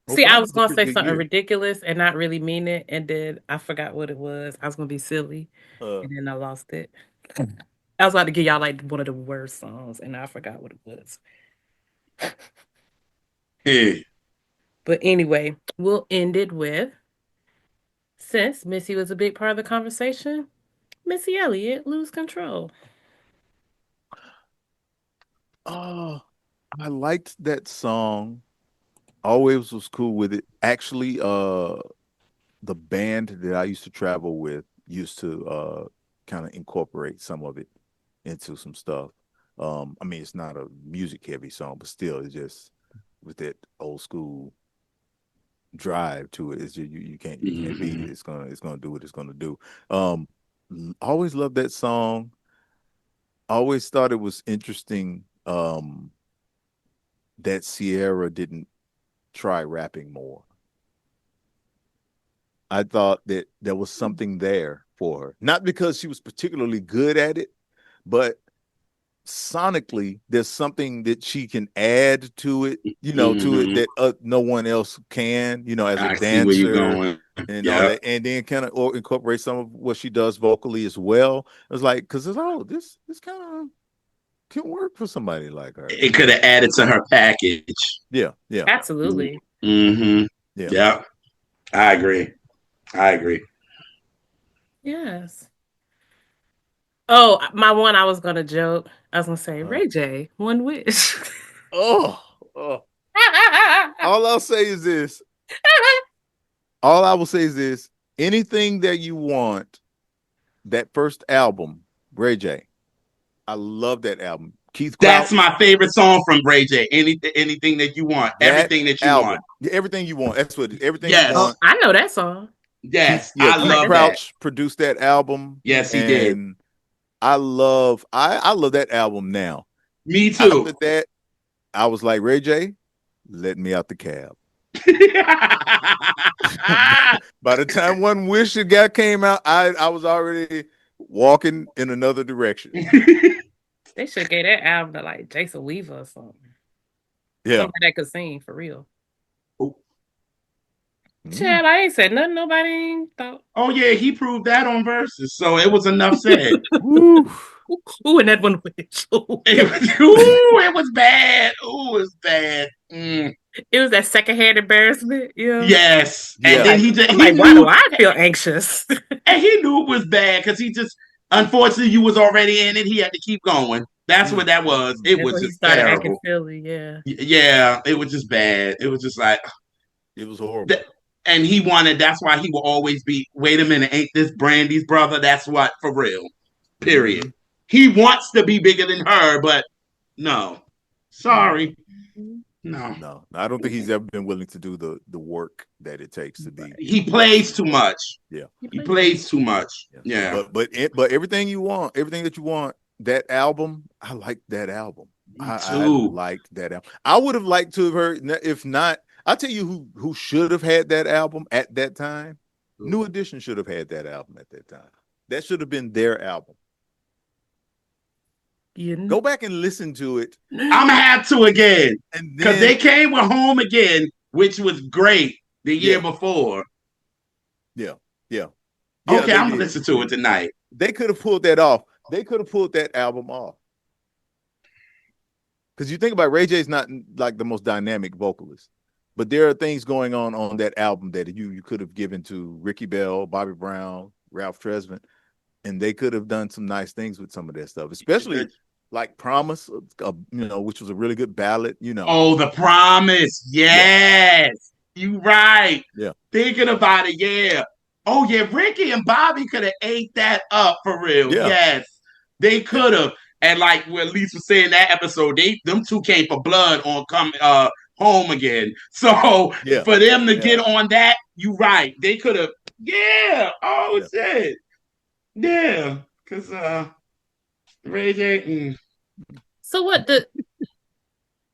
Speaker 3: Well,
Speaker 1: See, I
Speaker 3: five
Speaker 1: was
Speaker 3: was a
Speaker 1: gonna
Speaker 3: pretty
Speaker 1: say
Speaker 3: good
Speaker 1: something
Speaker 3: year.
Speaker 1: ridiculous and not really mean it, and then I forgot what it was. I was gonna be silly,
Speaker 3: Uh
Speaker 1: and then I lost it. I was about to give y'all like one of the worst songs, and I forgot what it was.
Speaker 2: Hey.
Speaker 1: But anyway, we'll end it with since Missy was a big part of the conversation, Missy Elliott, Lose Control.
Speaker 3: oh, I liked that song. Always was cool with it. Actually, the band that I used to travel with used to kind of incorporate some of it into some stuff. I mean, it's not a music heavy song, but still, it's just with that old school drive to it. It's just, you can't beat it.
Speaker 2: Mhm.
Speaker 3: It's gonna do what it's gonna do. Um, always loved that song. Always thought it was interesting that Sierra didn't try rapping more. I thought that there was something there for her. Not because she was particularly good at it, but sonically, there's something that she can add to it, to it
Speaker 2: Mhm.
Speaker 3: that no one else can, as a
Speaker 2: I see where you're
Speaker 3: dancer
Speaker 2: going.
Speaker 3: and all
Speaker 2: Yep.
Speaker 3: that, and then kind of or incorporate some of what she does vocally as well. It was like, because this kind of can work for somebody like her.
Speaker 2: It could have added to her package.
Speaker 3: Yeah, yeah,
Speaker 1: Absolutely.
Speaker 2: Mm-hmm.
Speaker 3: yeah.
Speaker 2: Yep. I agree. I agree.
Speaker 1: Yes. Oh, my one I was gonna joke. I was gonna say,
Speaker 3: Uh,
Speaker 1: Ray J, One Wish.
Speaker 3: oh, oh. All I'll say is this. All I will say is this: anything that you want, that first album, Ray J. I love that album. Keith
Speaker 2: That's
Speaker 3: Crouch,
Speaker 2: my favorite song from Ray J. Anything that you want,
Speaker 3: that
Speaker 2: everything that you want.
Speaker 3: album, everything you want. That's what everything you
Speaker 1: Oh,
Speaker 3: want.
Speaker 2: Yes.
Speaker 1: I know that song.
Speaker 2: Yes.
Speaker 3: Yeah,
Speaker 2: I
Speaker 1: I like
Speaker 3: Keith
Speaker 2: love
Speaker 1: that song.
Speaker 2: that.
Speaker 3: Crouch produced that album,
Speaker 2: Yes, he did.
Speaker 3: and I love that album now.
Speaker 2: Me
Speaker 3: After
Speaker 2: too.
Speaker 3: that, I was like, Ray J, let me out the cab. By the time One Wish it got came out, I was already walking in another direction.
Speaker 1: They should have gave that album to like Jason Weaver or something.
Speaker 3: Yeah.
Speaker 1: Somebody that could sing for real.
Speaker 3: Mm.
Speaker 1: Chad, I ain't said nothing. Nobody ain't thought.
Speaker 2: Oh yeah, he proved that on verses, so it was enough said.
Speaker 3: Woo.
Speaker 1: Ooh, and that one wish.
Speaker 2: It was, ooh, it was bad. Ooh, it was bad.
Speaker 1: It was that secondhand embarrassment. Yeah.
Speaker 2: Yes, and
Speaker 3: Yeah.
Speaker 2: then
Speaker 1: Like, I'm
Speaker 2: he
Speaker 1: like, why do
Speaker 2: knew,
Speaker 1: I feel anxious?
Speaker 2: and he knew it was bad because he just unfortunately you was already in it. He had to keep going. That's what
Speaker 3: Mm,
Speaker 2: that
Speaker 3: mm,
Speaker 2: was.
Speaker 3: mm.
Speaker 2: It
Speaker 1: That's
Speaker 2: was
Speaker 1: when he
Speaker 2: just
Speaker 1: started acting
Speaker 2: terrible.
Speaker 1: silly. Yeah.
Speaker 2: Yeah, it was just bad. It was just like
Speaker 3: It was
Speaker 2: that.
Speaker 3: horrible.
Speaker 2: And he wanted. That's why he will always be. Wait a minute, ain't this Brandy's brother? That's what for real. Period.
Speaker 3: Hmm.
Speaker 2: He wants to be bigger than her, but no.
Speaker 1: Mhm.
Speaker 2: Sorry, no.
Speaker 3: No, I don't think he's ever been willing to do the work that it takes to be
Speaker 2: He
Speaker 3: that
Speaker 2: plays too
Speaker 3: successful.
Speaker 2: much.
Speaker 3: Yeah,
Speaker 1: He
Speaker 2: He
Speaker 1: plays too.
Speaker 2: plays too much.
Speaker 3: yeah.
Speaker 2: Yeah.
Speaker 3: But everything you want, everything that you want, that album, I like that album.
Speaker 2: Me
Speaker 3: I
Speaker 2: too.
Speaker 3: liked that album. I would have liked to have heard. If not, I'll tell you who should have had that album at that time. New Edition should have had that album at that time. That should have been their album.
Speaker 1: You
Speaker 3: Go back and listen to it,
Speaker 2: I'm gonna have to again
Speaker 3: and
Speaker 2: because
Speaker 3: then
Speaker 2: they came with Home Again, which was great the year
Speaker 3: yeah,
Speaker 2: before.
Speaker 3: yeah, yeah, yeah.
Speaker 2: Okay,
Speaker 3: They
Speaker 2: I'm gonna
Speaker 3: did.
Speaker 2: listen to it tonight.
Speaker 3: They could have pulled that off. They could have pulled that album off. because you think about Ray J's not like the most dynamic vocalist, but there are things going on that album that you could have given to Ricky Bell, Bobby Brown, Ralph Tresvant, and they could have done some nice things with some of that stuff, especially like Promise, which was a really good ballad.
Speaker 2: Oh, The Promise.
Speaker 3: Yeah,
Speaker 2: Yes. You right.
Speaker 3: yeah,
Speaker 2: Thinking about it, yeah. Oh, yeah. Ricky and Bobby could have ate that up for real.
Speaker 3: yeah,
Speaker 2: Yes. They
Speaker 3: yeah,
Speaker 2: could have. And like what Lisa was saying that episode, them two came for blood on come home again. So
Speaker 3: yeah,
Speaker 2: for them to
Speaker 3: yeah,
Speaker 2: get on that, you right. They could have, yeah. Oh
Speaker 3: yeah.
Speaker 2: shit. Yeah. Cause Ray J.
Speaker 1: So what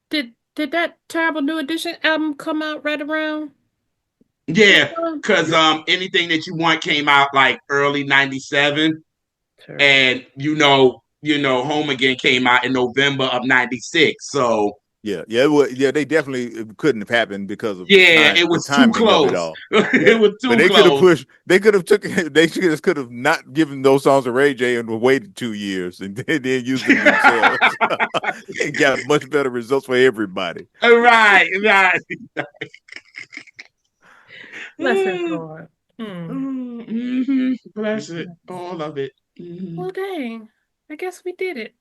Speaker 1: did that terrible new edition album come out right around this
Speaker 2: Yeah,
Speaker 1: time?
Speaker 2: because
Speaker 3: Yeah.
Speaker 2: anything that you want came out like early '97,
Speaker 1: Terrible.
Speaker 2: and Home Again came out in November of '96. So
Speaker 3: Yeah, yeah, well, yeah. They definitely it couldn't have happened because of
Speaker 2: yeah, it
Speaker 3: the
Speaker 2: was too
Speaker 3: timing of it
Speaker 2: close.
Speaker 3: all.
Speaker 2: It
Speaker 3: Yeah,
Speaker 2: was
Speaker 3: but
Speaker 2: too
Speaker 3: they could have
Speaker 2: close.
Speaker 3: pushed. They could have took. They just could have not given those songs to Ray J and waited 2 years and then used them themselves and got much better results for everybody.
Speaker 2: Right, right.
Speaker 1: Bless his Lord. Hmm.
Speaker 2: Mm-hmm. Bless it, all of it. Mhm.
Speaker 1: Well, dang. I guess we did it.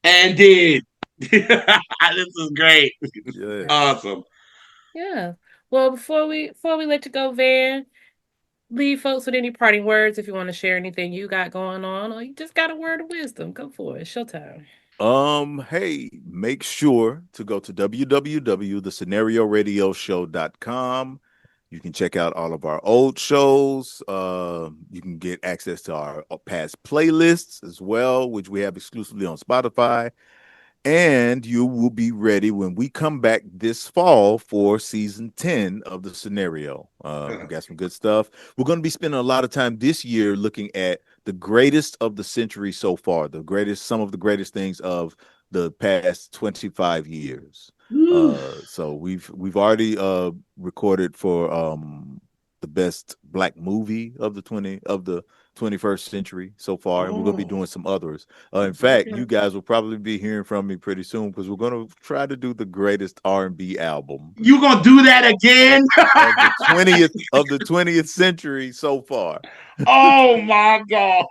Speaker 2: And did. This is great.
Speaker 3: Yes.
Speaker 2: Awesome.
Speaker 1: Yeah. Well, before we let you go, Van, leave folks with any parting words if you want to share anything you got going on, or you just got a word of wisdom. Go for it. It's showtime.
Speaker 3: Hey, make sure to go to www.thescenarioradioshow.com. You can check out all of our old shows. You can get access to our past playlists as well, which we have exclusively on Spotify. And you will be ready when we come back this fall for season 10 of the scenario. We got some good stuff. We're going to be spending a lot of time this year looking at the greatest of the century so far, some of the greatest things of the past 25 years. So we've already recorded for the best black movie of the 21st century so far, and we're going to be
Speaker 2: Oh,
Speaker 3: doing some others. In fact,
Speaker 1: Okay.
Speaker 3: you guys will probably be hearing from me pretty soon because we're going to try to do the greatest R&B album
Speaker 2: you gonna do that again?
Speaker 3: of the 20th century so far.
Speaker 2: Oh my god.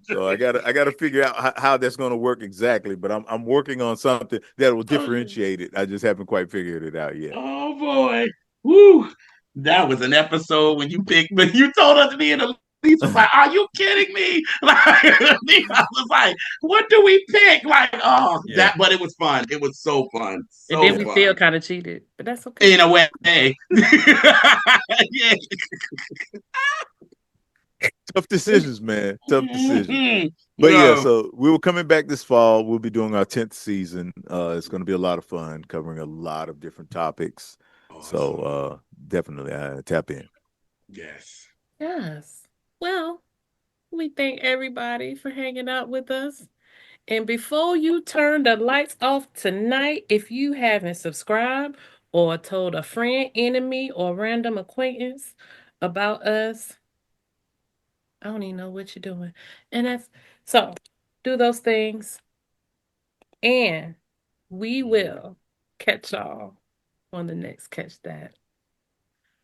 Speaker 3: So I gotta figure out how that's going to work exactly, but I'm working on something that will differentiate it. I just haven't quite figured it out yet.
Speaker 2: Oh boy. Woo. That was an episode when you picked me. You told us me and Elise was like, are you kidding me? Like I was like, what do we pick? Like, oh
Speaker 3: Yeah,
Speaker 2: that but it was fun. It was so fun.
Speaker 1: And then
Speaker 2: So
Speaker 3: yeah.
Speaker 1: we still
Speaker 2: fun.
Speaker 1: kind of cheated, but that's okay.
Speaker 2: In a way. Yeah.
Speaker 3: Tough decisions, man. Tough decisions.
Speaker 2: Mhm.
Speaker 3: But yeah,
Speaker 2: No.
Speaker 3: so we were coming back this fall. We'll be doing our 10th season. It's going to be a lot of fun, covering a lot of different topics. So
Speaker 2: Awesome.
Speaker 3: definitely tap in.
Speaker 2: Yes.
Speaker 1: Yes. Well, we thank everybody for hanging out with us. And before you turn the lights off tonight, if you haven't subscribed or told a friend, enemy, or random acquaintance about us, I don't even know what you're doing. And that's so do those things, and we will catch y'all on the next Catch That.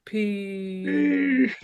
Speaker 1: Peace.